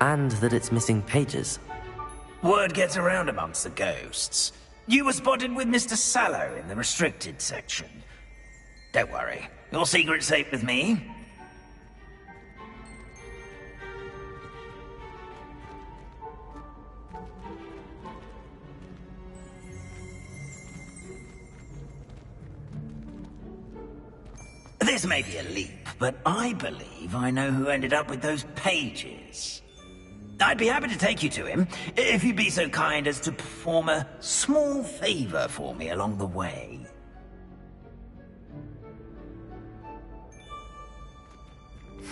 And that it's missing pages? Word gets around amongst the ghosts. You were spotted with Mr. Sallow in the restricted section. Don't worry, your secret's safe with me. This may be a leap, but I believe I know who ended up with those pages. I'd be happy to take you to him, if you'd be so kind as to perform a small favor for me along the way.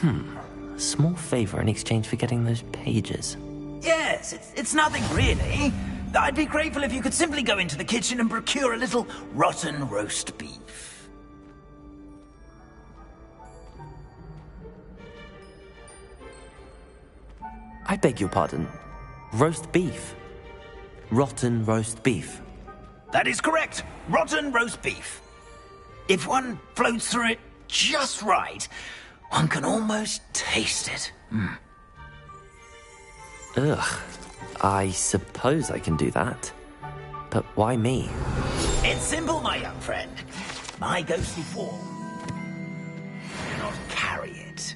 A small favor in exchange for getting those pages. Yes, it's nothing really. I'd be grateful if you could simply go into the kitchen and procure a little rotten roast beef. I beg your pardon. Roast beef. Rotten roast beef. That is correct. Rotten roast beef. If one floats through it just right, one can almost taste it. Ugh. I suppose I can do that. But why me? It's simple, my young friend. My ghostly form cannot carry it.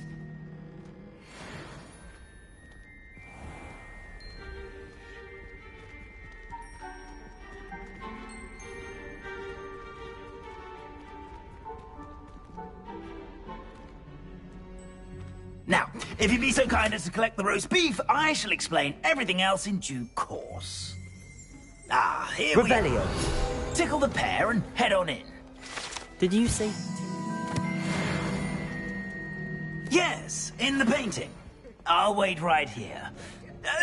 Now, if you'd be so kind as to collect the roast beef, I shall explain everything else in due course. Ah, here Revelio. we are. Tickle the pear and head on in. Did you say? Yes, in the painting. I'll wait right here.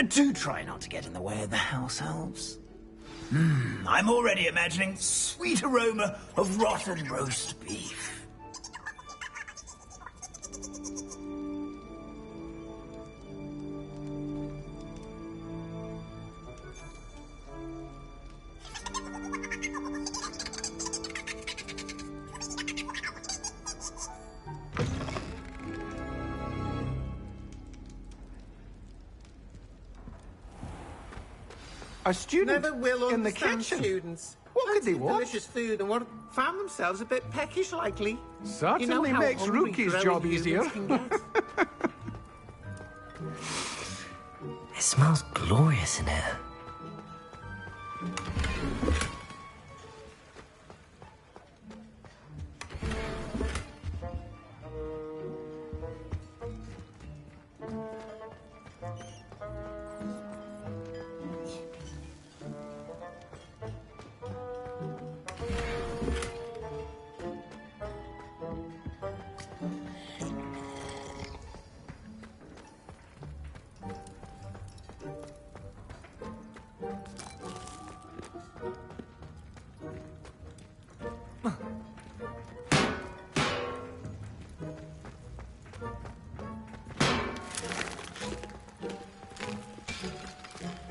Do try not to get in the way of the house elves. I'm already imagining sweet aroma of rotten roast beef. A student Never will in the understand kitchen. students. What could they Fancy want? delicious food and found themselves a bit peckish, likely. Certainly how makes hungry Rookie's growing job humans easier. can get. It smells glorious in here.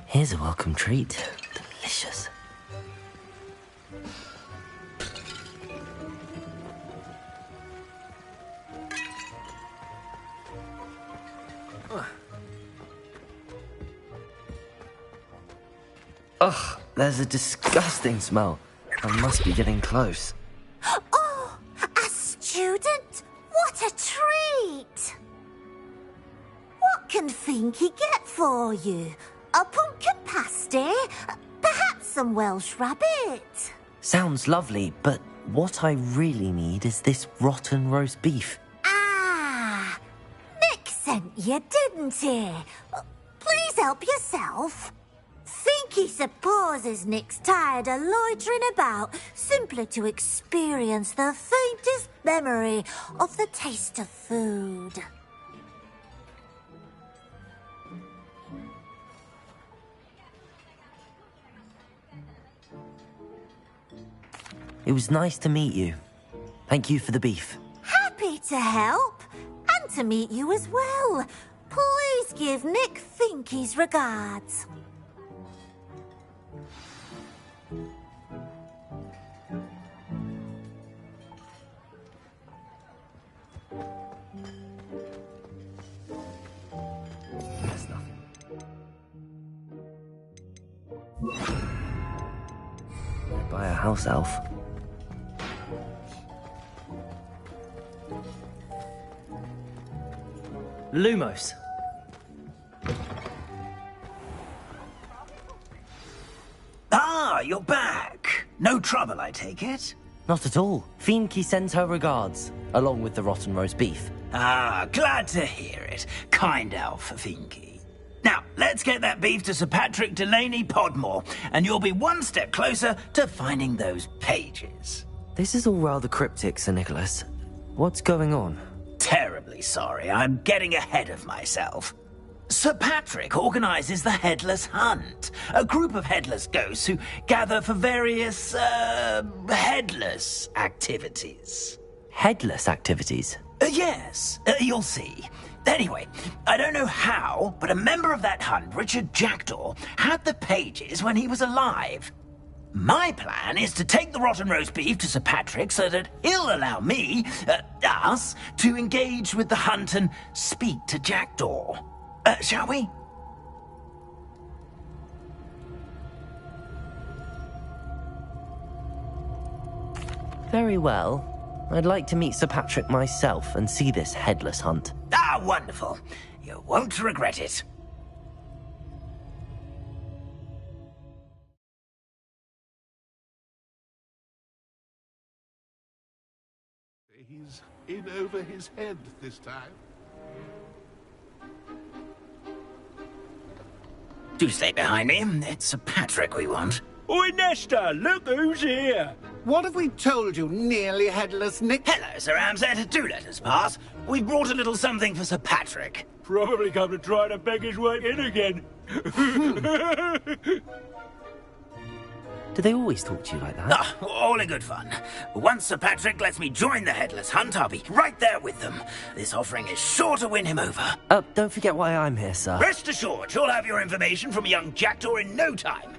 Here's a welcome treat. Delicious. Ugh, there's a disgusting smell. I must be getting close. Oh, a student? What a treat! What can Finky get for you? A pumpkin pasty? Perhaps some Welsh rabbit? Sounds lovely, but what I really need is this rotten roast beef. Ah, Nick sent you, didn't he? Please help yourself. Finky Finky supposes Nick's tired of loitering about, simply to experience the faintest memory of the taste of food. It was nice to meet you. Thank you for the beef. Happy to help, and to meet you as well. Please give Nick Finky's regards. There's nothing. Buy a house elf. Lumos. Ah, you're back. No trouble, I take it? Not at all. Finky sends her regards, along with the rotten roast beef. Ah, glad to hear it. Kind elf, Finky. Now, let's get that beef to Sir Patrick Delaney Podmore, and you'll be one step closer to finding those pages. This is all rather cryptic, Sir Nicholas. What's going on? Terribly sorry, I'm getting ahead of myself. Sir Patrick organises the Headless Hunt, a group of headless ghosts who gather for various, headless activities. Headless activities? Yes, you'll see. Anyway, I don't know how, but a member of that hunt, Richard Jackdaw, had the pages when he was alive. My plan is to take the rotten roast beef to Sir Patrick so that he'll allow me, us, to engage with the hunt and speak to Jackdaw. Shall we? Very well. I'd like to meet Sir Patrick myself and see this headless hunt. Ah, wonderful. You won't regret it. He's in over his head this time. Do stay behind me. It's Sir Patrick we want. Oi, Nesta, look who's here. What have we told you, nearly headless Nick? Hello, Sir Ramsay. Do let us pass. We've brought a little something for Sir Patrick. Probably come to try to beg his way in again. Do they always talk to you like that? Ah, all in good fun. Once Sir Patrick lets me join the Headless Hunt, I'll be right there with them. This offering is sure to win him over. Don't forget why I'm here, sir. Rest assured, you'll have your information from a young Jackdaw in no time.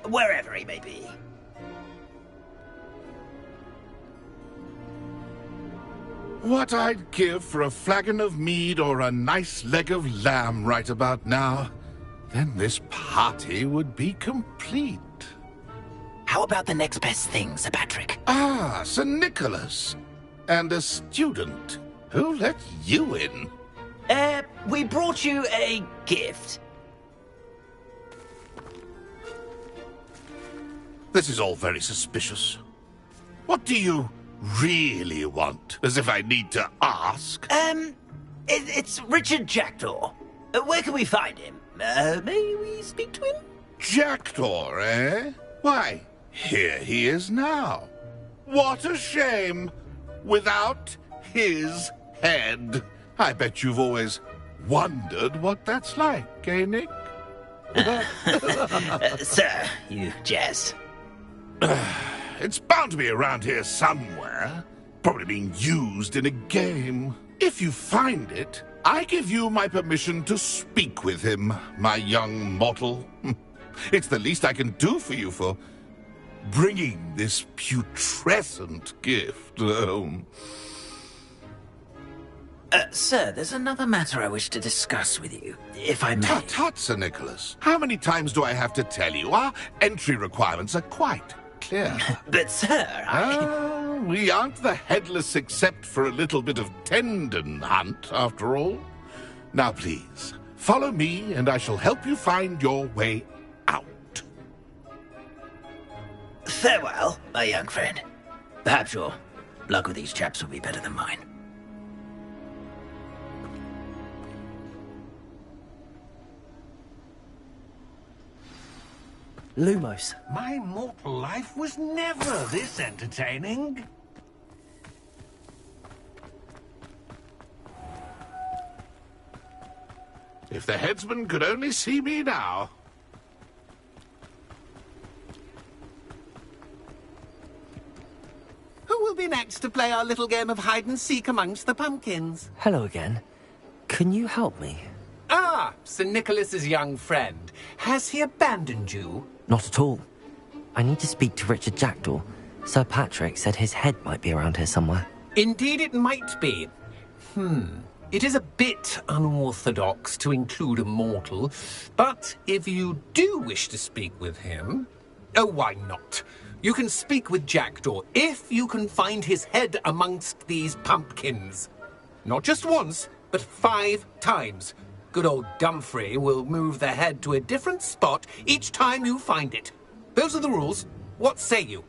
Wherever he may be. What I'd give for a flagon of mead or a nice leg of lamb right about now. Then this party would be complete. How about the next best thing, Sir Patrick? Ah, Sir Nicholas. And a student. Who let you in? We brought you a gift. This is all very suspicious. What do you really want? As if I need to ask. It's Richard Jackdaw. Where can we find him? May we speak to him? Jackdaw, eh? Why, here he is now. What a shame. Without his head. I bet you've always wondered what that's like, eh, Nick? Sir, you jest. It's bound to be around here somewhere. Probably being used in a game. If you find it, I give you my permission to speak with him, my young mortal. It's the least I can do for you for bringing this putrescent gift home. Sir, there's another matter I wish to discuss with you, if I may. Tut, tut, Sir Nicholas. How many times do I have to tell you? Our entry requirements are quite clear. But, sir, we aren't the headless except for a little bit of tendon hunt, after all. Now, please, follow me, and I shall help you find your way out. Farewell, my young friend. Perhaps your luck with these chaps will be better than mine. Lumos. My mortal life was never this entertaining. If the headsman could only see me now. Who will be next to play our little game of hide-and-seek amongst the pumpkins? Hello again. Can you help me? Ah, Sir Nicholas's young friend. Has he abandoned you? Not at all. I need to speak to Richard Jackdaw. Sir Patrick said his head might be around here somewhere. Indeed it might be. It is a bit unorthodox to include a mortal, but if you do wish to speak with him... Oh, why not? You can speak with Jackdaw if you can find his head amongst these pumpkins. Not just once, but 5 times. Good old Dumfrey will move the head to a different spot each time you find it. Those are the rules. What say you?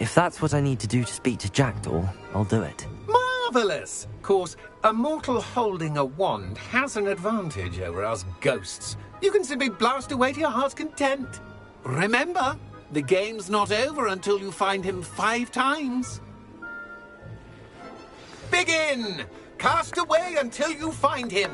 If that's what I need to do to speak to Jackdaw, I'll do it. Marvellous! Of course, a mortal holding a wand has an advantage over us ghosts. You can simply blast away to your heart's content. Remember, the game's not over until you find him 5 times. Begin! Cast away until you find him.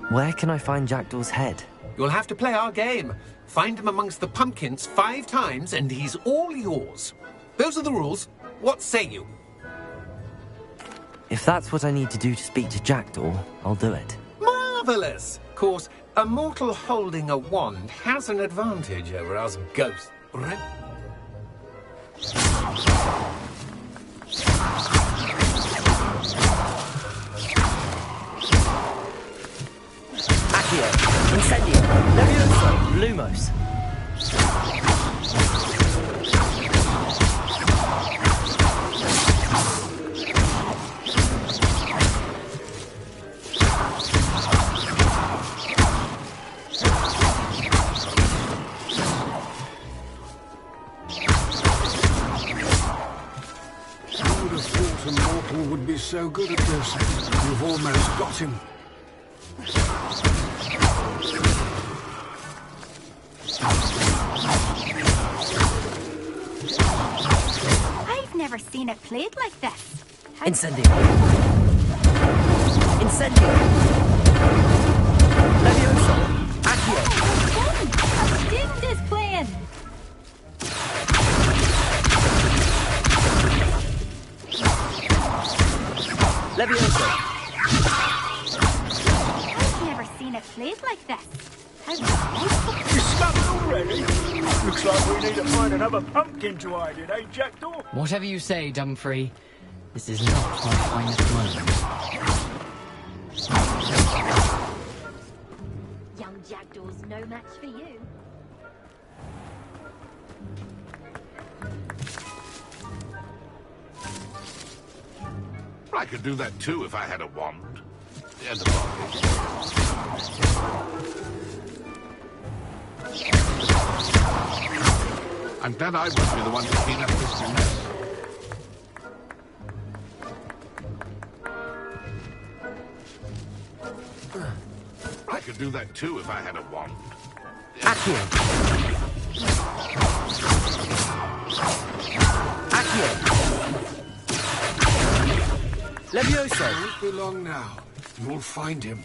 Where can I find Jackdaw's head? You'll have to play our game. Find him amongst the pumpkins 5 times and he's all yours. Those are the rules. What say you? If that's what I need to do to speak to Jackdaw, I'll do it. Marvellous! Of course, a mortal holding a wand has an advantage over us ghosts, right? Accio, Incendio, Levioso, Lumos. Would be so good at this. You've almost got him. I've never seen it played like this. Incendio. Incendio. Levioso. Accio. A student is playing. Levioso. I've never seen it played like this. You stuck already? Looks like we need to find another pumpkin to hide in, eh, Jackdaw? Whatever you say, Dumfrey. This is not my finest moment. Young Jackdaw's no match for you. I could do that too if I had a wand. And a body. I'm glad I won't be the one to clean up this mess. I could do that too if I had a wand. Accio. Accio. Levioso. Won't be long now. You'll find him.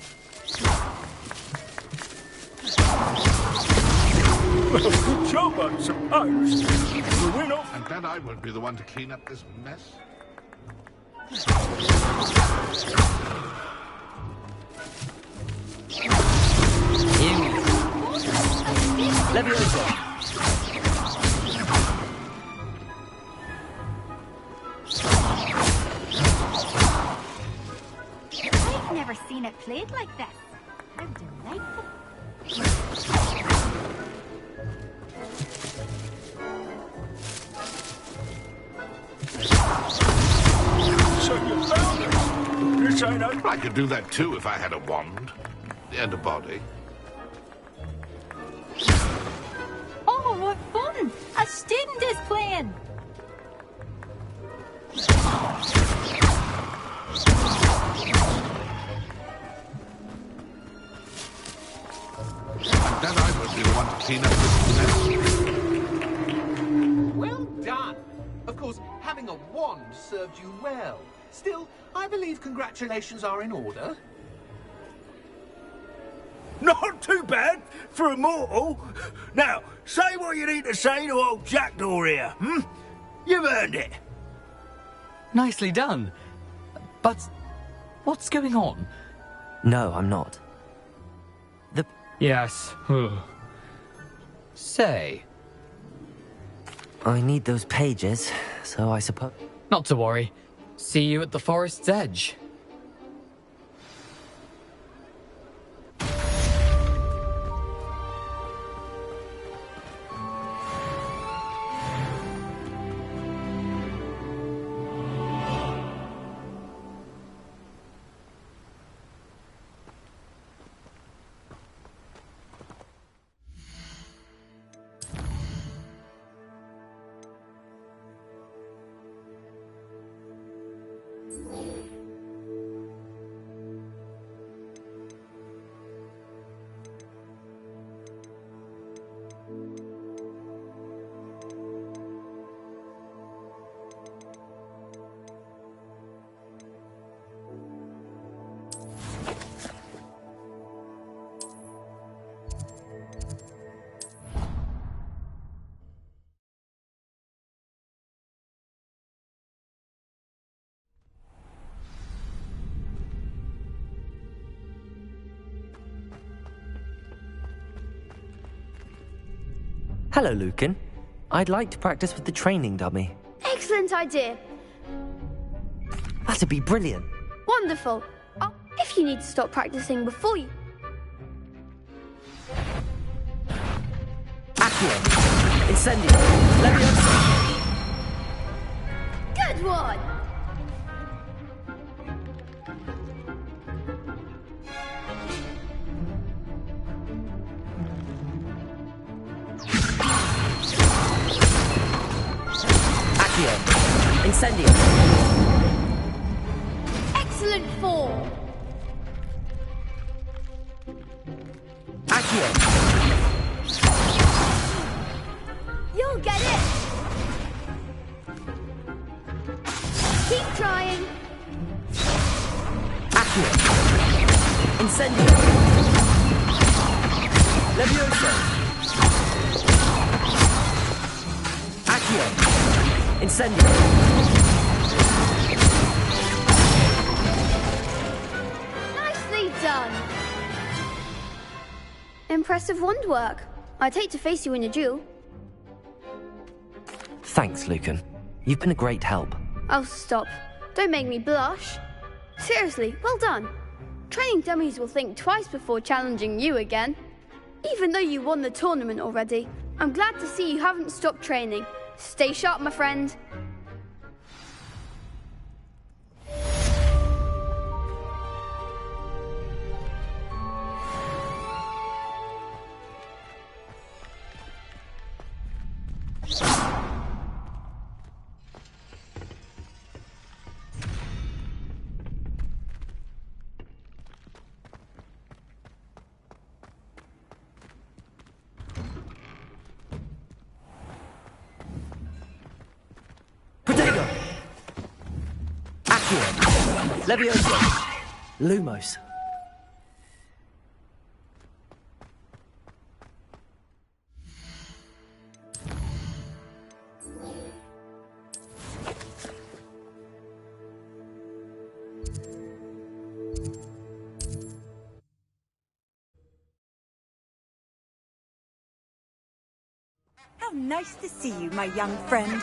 Well, good job, I suppose. The win off. I'm glad I won't be the one to clean up this mess. Levioso. I've never seen it played like this. How delightful. So you found it. This ain't over. I could do that too if I had a wand. And a body. Oh, what fun! A student is playing. Then I would be the one to clean up this mess. Well done. Of course, having a wand served you well. Still, I believe congratulations are in order. Not too bad for a mortal. Now, say what you need to say to old Jackdaw here, hmm? You've earned it. Nicely done. But what's going on? No, I'm not. Yes. Say. I need those pages, so I suppose... Not to worry. See you at the forest's edge. Hello, Lucan. I'd like to practice with the training dummy. Excellent idea. That'd be brilliant. Wonderful. Oh, if you need to stop practicing before you... Accio! Incendio! Leviosa! Good one! Accio! Incendio! Excellent form! Accio! You'll get it! Keep trying! Accio! Incendio! Leviosa! Accio! Incendio! Nicely done! Impressive wand work. I'd hate to face you in a duel. Thanks, Lucan. You've been a great help. Oh, stop. Don't make me blush. Seriously, well done. Training dummies will think twice before challenging you again. Even though you won the tournament already, I'm glad to see you haven't stopped training. Stay sharp, my friend. Protego! Accio! Leviosa! Lumos. How nice to see you, my young friend.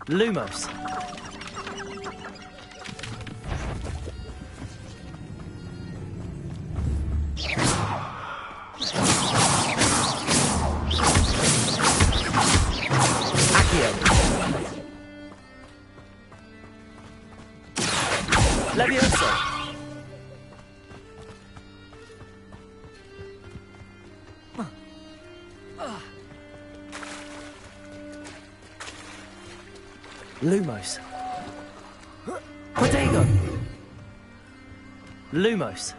Lumos. Accio. Leviosa. Lumos. Protego! Lumos.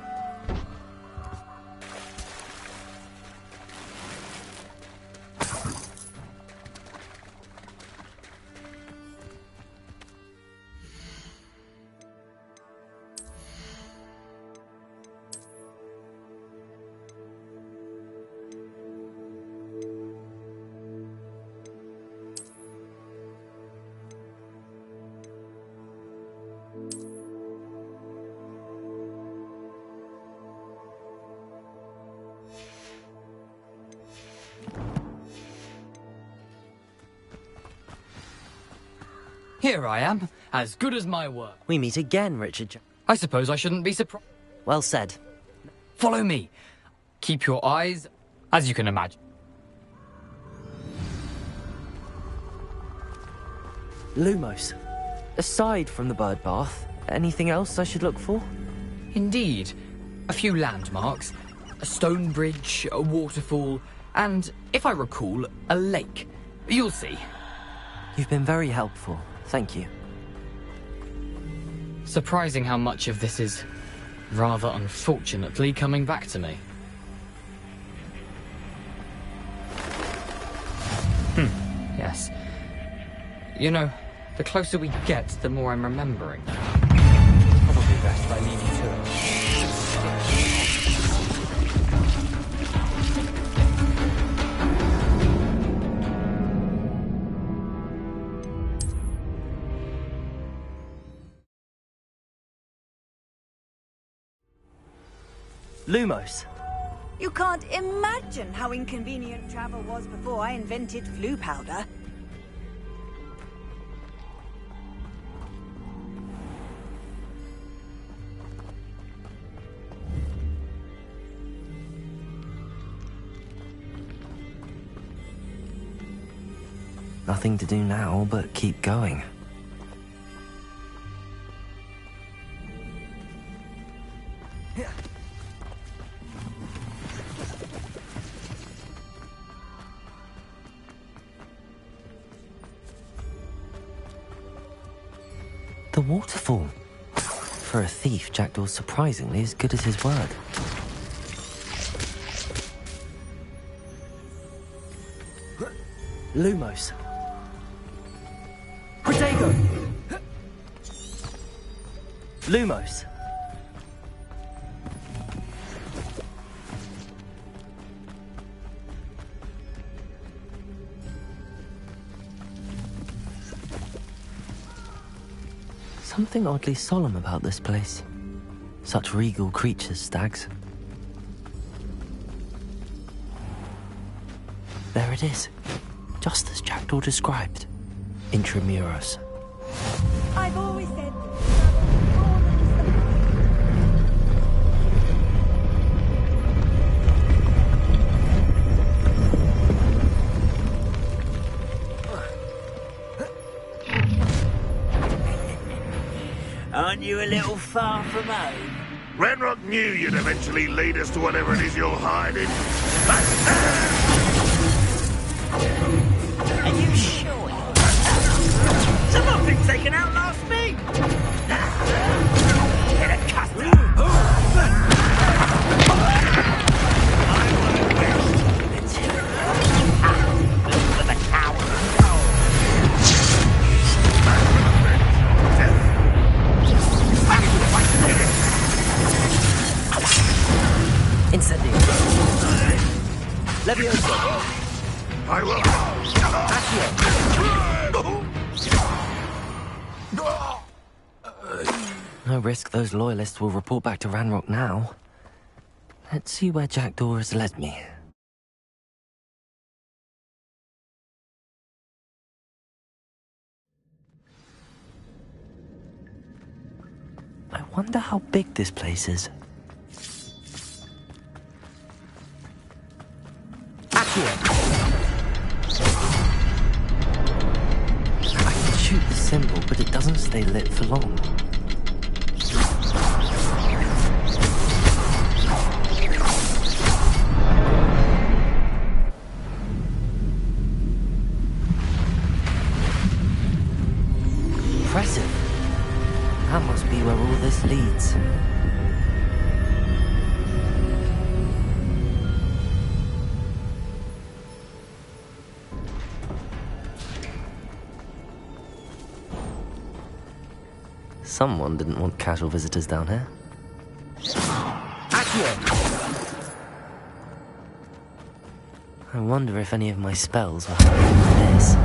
Here I am, as good as my word. We meet again, Richard. I suppose I shouldn't be surprised. Well said. Follow me. Keep your eyes, as you can imagine. Lumos. Aside from the bird bath, anything else I should look for? Indeed. A few landmarks, a stone bridge, a waterfall, and, if I recall, a lake. You'll see. You've been very helpful. Thank you. Surprising how much of this is, rather unfortunately, coming back to me. Yes. You know, the closer we get, the more I'm remembering. Probably best I leave you to it. Lumos. You can't imagine how inconvenient travel was before I invented flu powder. Nothing to do now but keep going. The waterfall. For a thief, Jackdaw's surprisingly as good as his word. Lumos. Protego! Lumos. Something oddly solemn about this place. Such regal creatures, stags. There it is. Just as Jackdaw described. Intramuros. I've always said Aren't you a little far from home? Ranrock knew you'd eventually lead us to whatever it is you're hiding. Are you sure? Someone been taken out last week. Get a custard. For the coward. Incendio. Levioso. I will. No risk those loyalists will report back to Ranrock now. Let's see where Jackdaw has led me. I wonder how big this place is. I can shoot the symbol, but it doesn't stay lit for long. That must be where all this leads. Someone didn't want casual visitors down here. I wonder if any of my spells were hiding in this.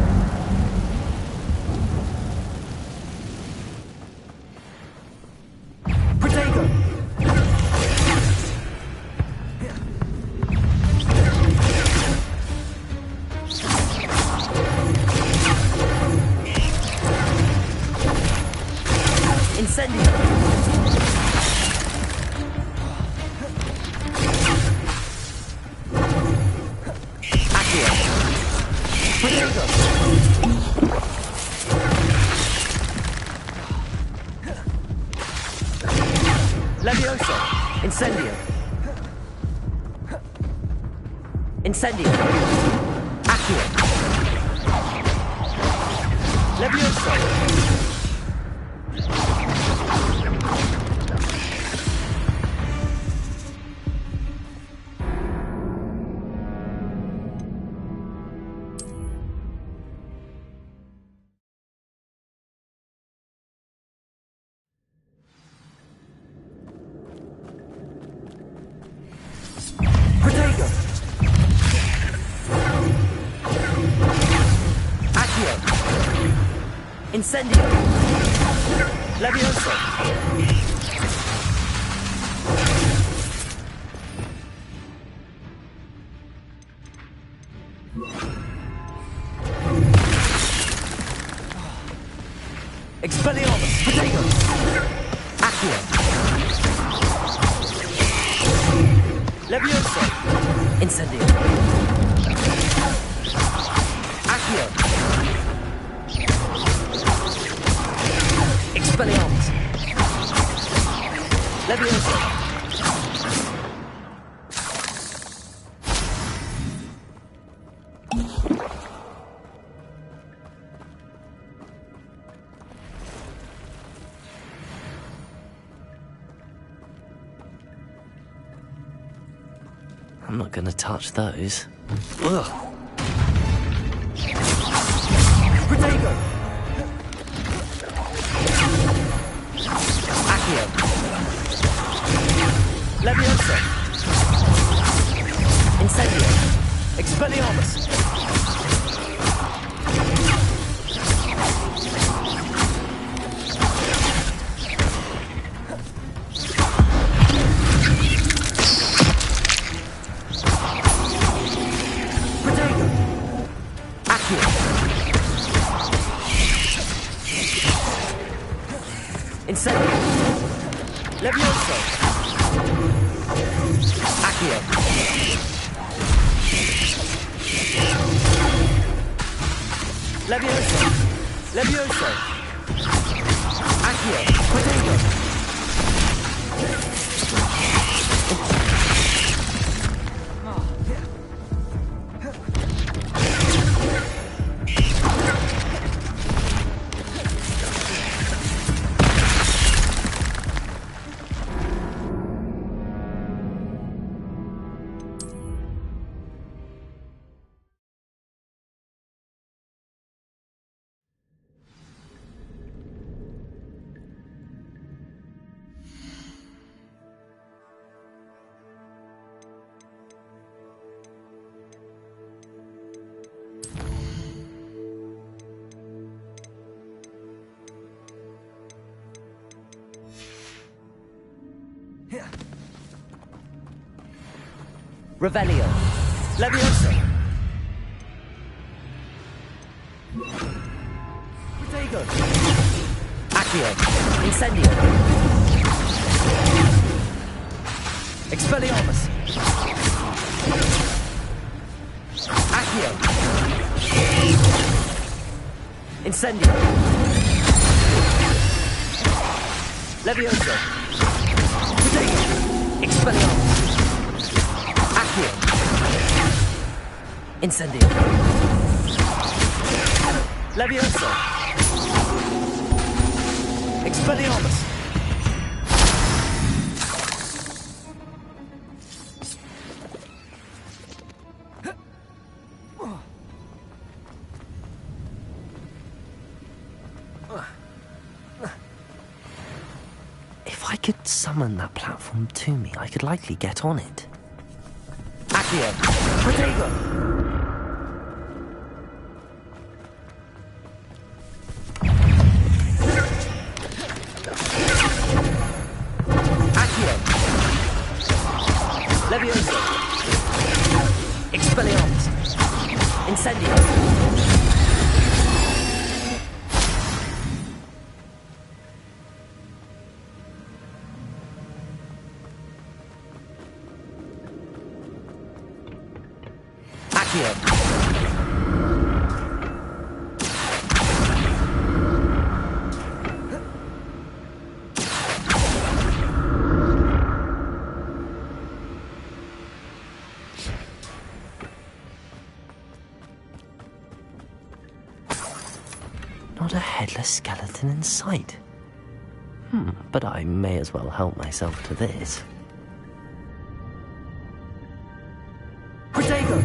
Incendio. Accio. Levioso. Incendio. Levioso. Expelliarmus. Potato. Accio. Levioso. Incendio. Accio. Expelliarmus. Levioso. I'm not gonna touch those. Ugh. Protego. Accio. Levioso. Incendio. Expelliarmus. Protego. Accio. Incendio. Levioso. Accio. Levioso. Levioso. Accio. Protego. Revelio. Levioso. Protego. Accio. Incendio. Expelliarmus. Accio. Incendio. Levioso. Protego. Expelliarmus. Accio. Incendio. Levioso. Expelliarmus. I could summon that platform to me, I could likely get on it. Accio! Protego! Levioso! Expelliarmus! Incendio! Accio! Not a headless skeleton in sight. But I may as well help myself to this. Protego!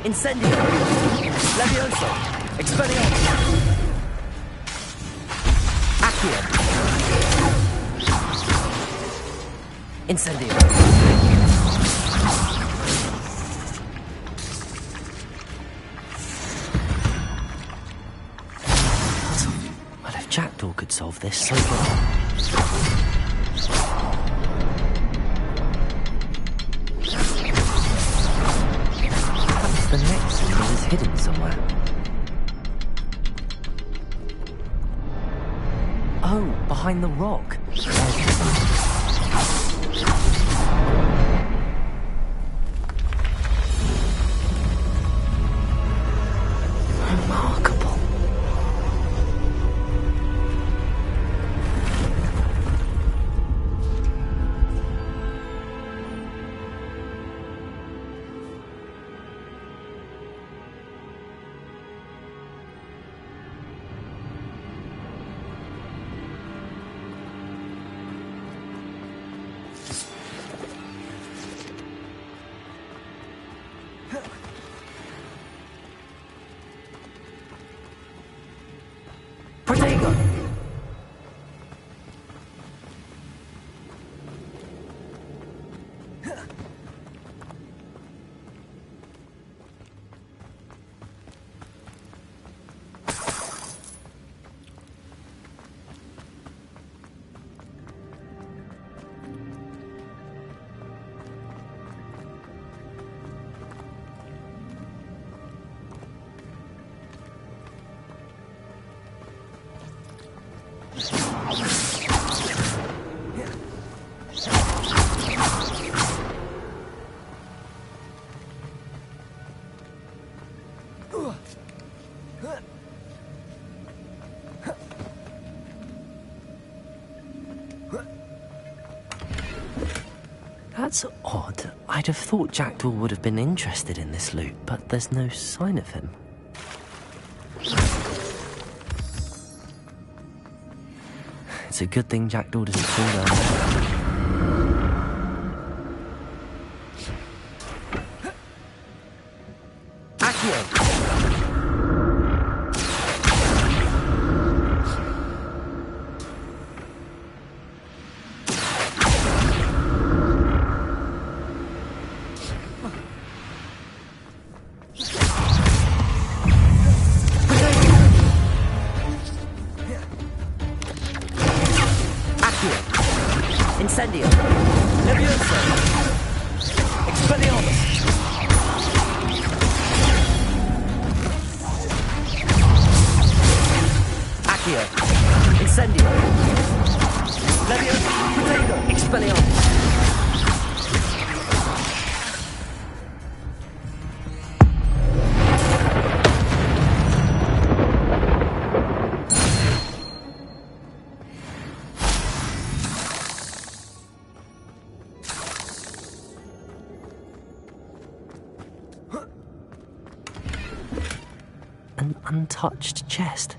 Incendio! Levioso! Expelliarmus! Accio! Incendio! Well, if Jackdaw could solve this, so could the next symbol is hidden somewhere. Oh, behind the rock. Remarkable. Protego! That's odd. I'd have thought Jackdaw would have been interested in this loot, but there's no sign of him. It's a good thing Jackdaw doesn't fall down there. Incendio! Levioso! Expelliarmus! Accio! Incendio! Levioso! Protego! Expelliarmus! An untouched chest.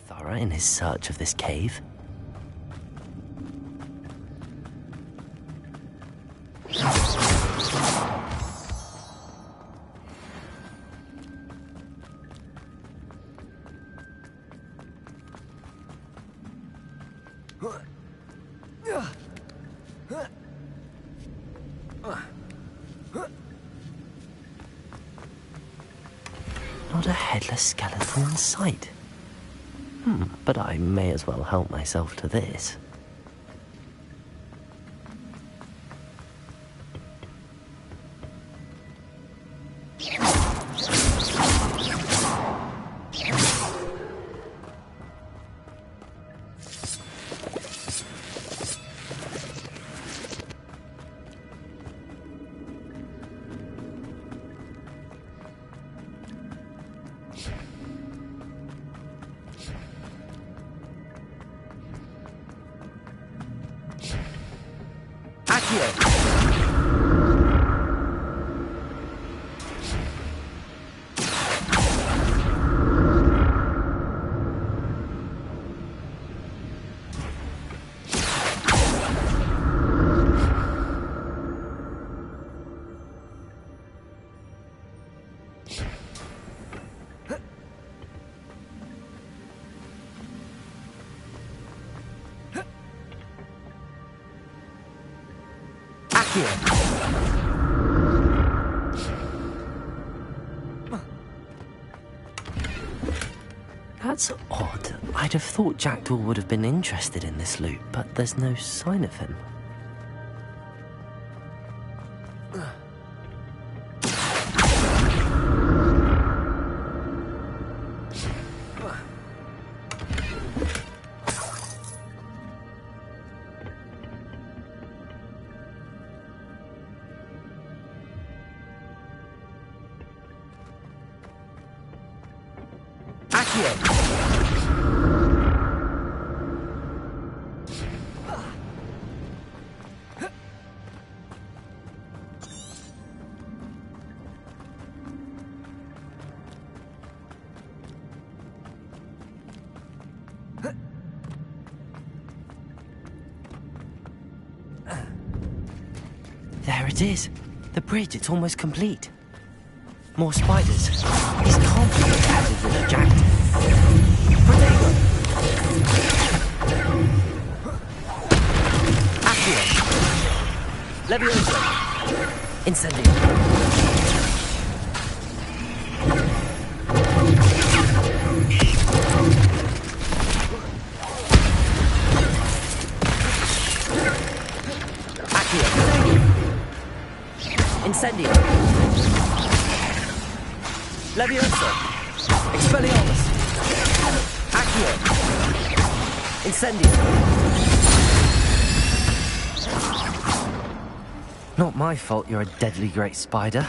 Thorough in his search of this cave. Not a headless skeleton in sight. But I may as well help myself to this. That's odd. I'd have thought Jackdaw would have been interested in this loot, but there's no sign of him. it is. The bridge, it's almost complete. More spiders. This can't be the passage of the jacked. Protego! Accio! Levioso! Incendio! Accio! Incendio! Levioso! Expelliarmus! Accio! Incendio! Not my fault you're a deadly great spider.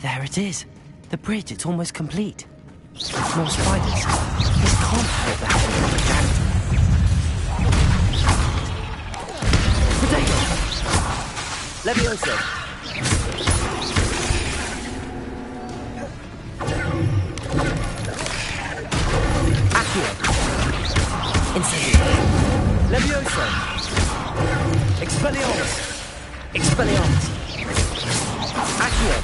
There it is. The bridge, it's almost complete. More spiders. This can't hurt the hand of the jacked. Potato! Levioso! Accio! Incendio! Levioso! Expelliarmus! Expelliarmus! Accio!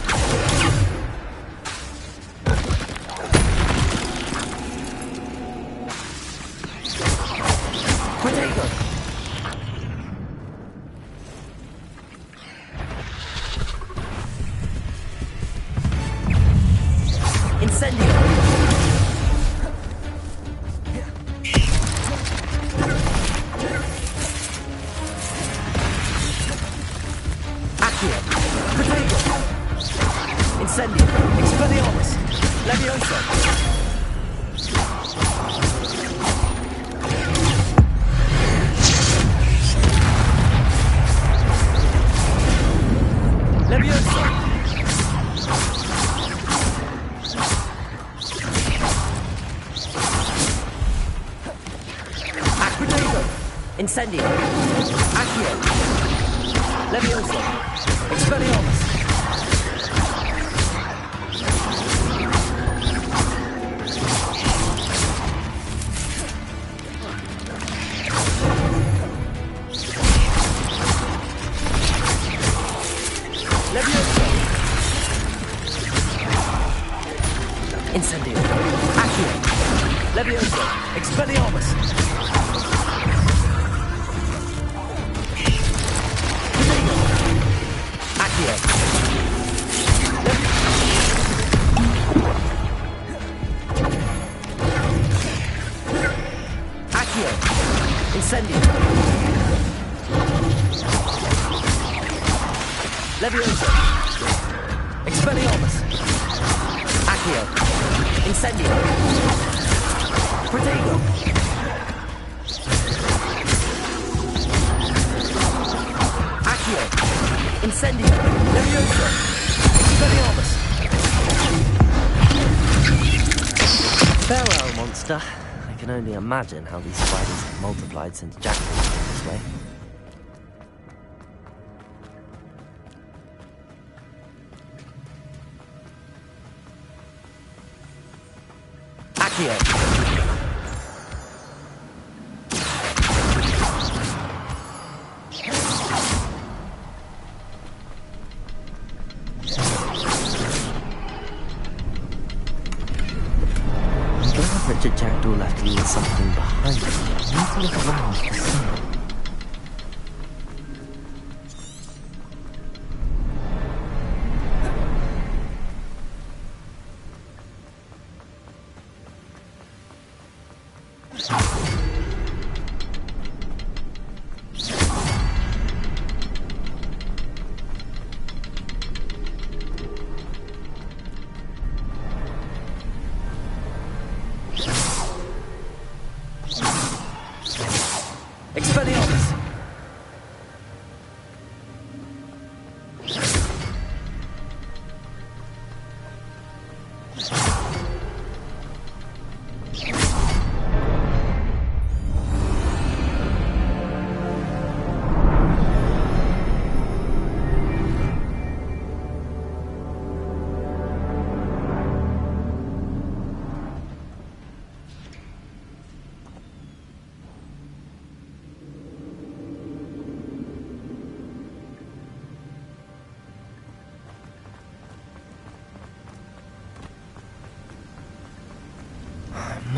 Protego! Incendio! Accio! Protego! Incendio! Expelliarmus! Levioso! Levioso! Acquitego! Incendio! Accio! Levioso! Expelliarmus! Levioso! Incendio! Accio! Levioso! Expelliarmus! Protego! Accio! Accio! Incendio! Levioso! Expelliarmus! Accio! Incendio! Protego! Accio! Incendio! Levioso! Expelliarmus! Farewell, monster. I can only imagine how these spiders have multiplied since Jack came this way. Accio! I'm glad Richard Jackdaw left me with something behind me. I need to look around for some.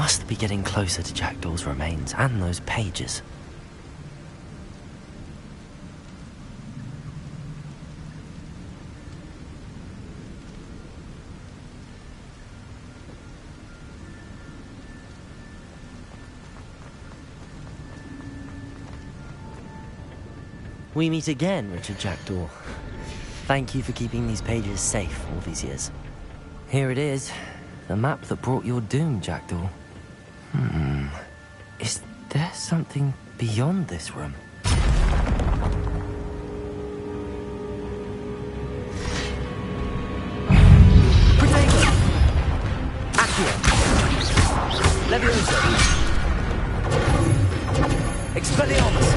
must be getting closer to Jackdaw's remains and those pages. We meet again, Richard Jackdaw. Thank you for keeping these pages safe all these years. Here it is, the map that brought your doom, Jackdaw. Is there something beyond this room? Protego! Accio! Levioso! Expelliarmus!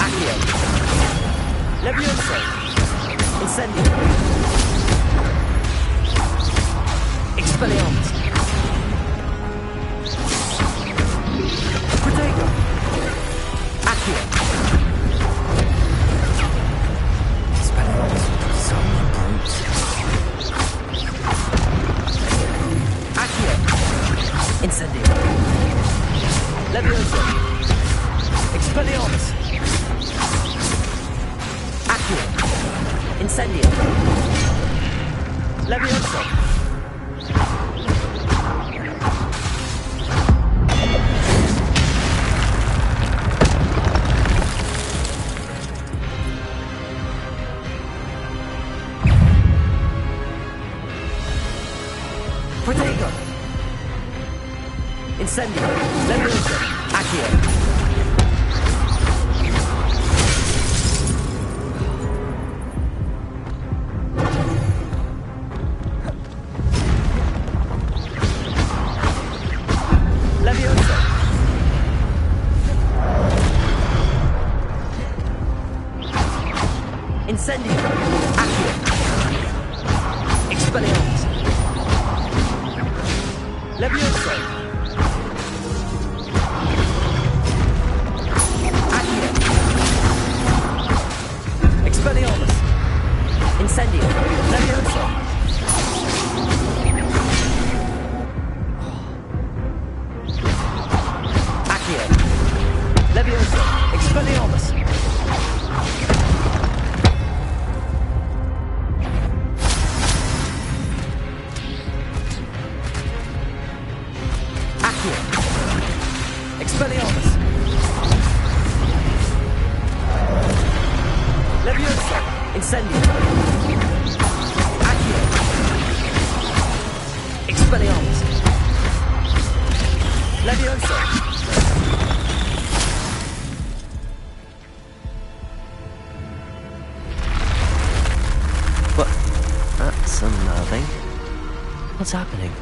Accio! Levioso! Incendio! Expelliarmus! Protego! Accio! Expelliarmus, son of brutes. Accio! Incendio! Levioso! Expelliarmus! Accio! Incendio! Levioso! Protego! Incendio! Levioso! Accio! Levioso! Incendio! Accio! Expelliarmus! Levioso! Accio! Expelliarmus! Incendio! Levioso! Accio! Levioso! Expelliarmus! Accio! Expelliarmus! Levioso! Incendio! Accio! Expelliarmus! Levioso! But that's unnerving. What's happening?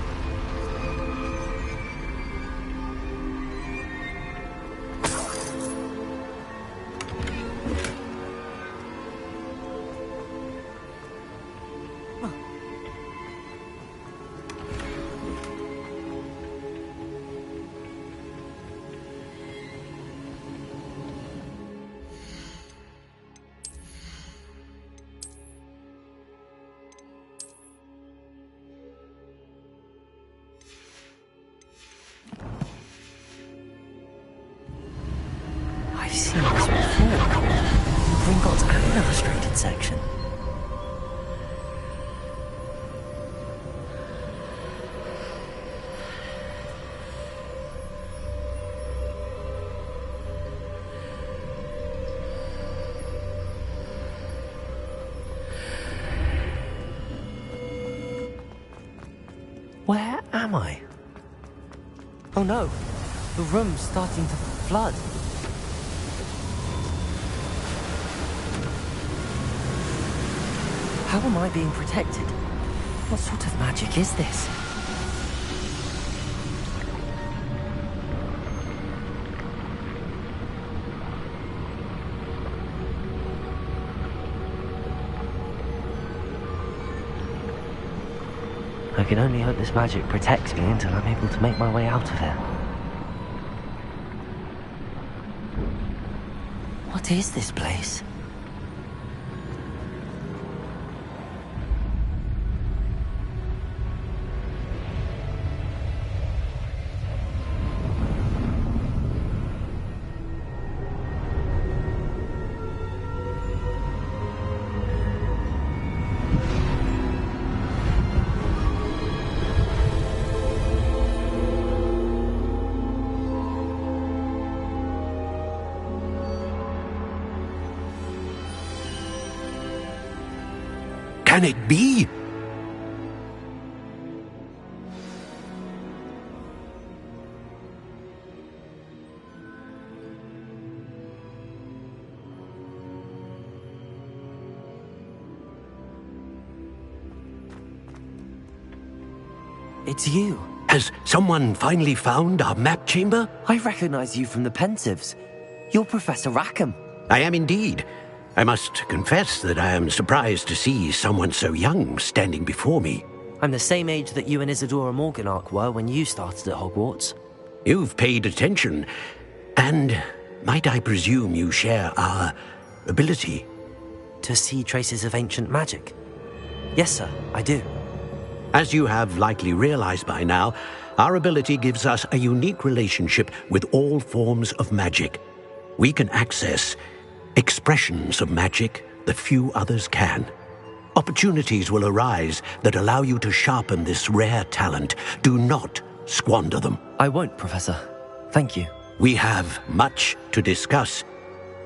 I've seen this before. Gringotts and illustrated section. Where am I? Oh no, the room's starting to flood. How am I being protected? What sort of magic is this? I can only hope this magic protects me until I'm able to make my way out of here. What is this place? can it be? It's you. Has someone finally found our map chamber? I recognize you from the Pensieves. You're Professor Rackham. I am indeed. I must confess that I am surprised to see someone so young standing before me. I'm the same age that you and Isadora Morganach were when you started at Hogwarts. You've paid attention, and might I presume you share our ability? To see traces of ancient magic? Yes, sir, I do. As you have likely realized by now, our ability gives us a unique relationship with all forms of magic. We can access expressions of magic that few others can. Opportunities will arise that allow you to sharpen this rare talent. Do not squander them. I won't, Professor. Thank you. We have much to discuss.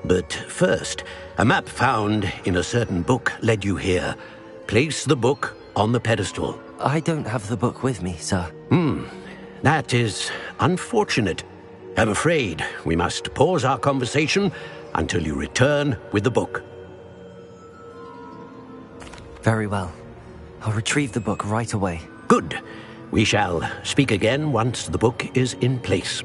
But first, a map found in a certain book led you here. Place the book on the pedestal. I don't have the book with me, sir. That is unfortunate. I'm afraid we must pause our conversation until you return with the book. Very well. I'll retrieve the book right away. Good. We shall speak again once the book is in place.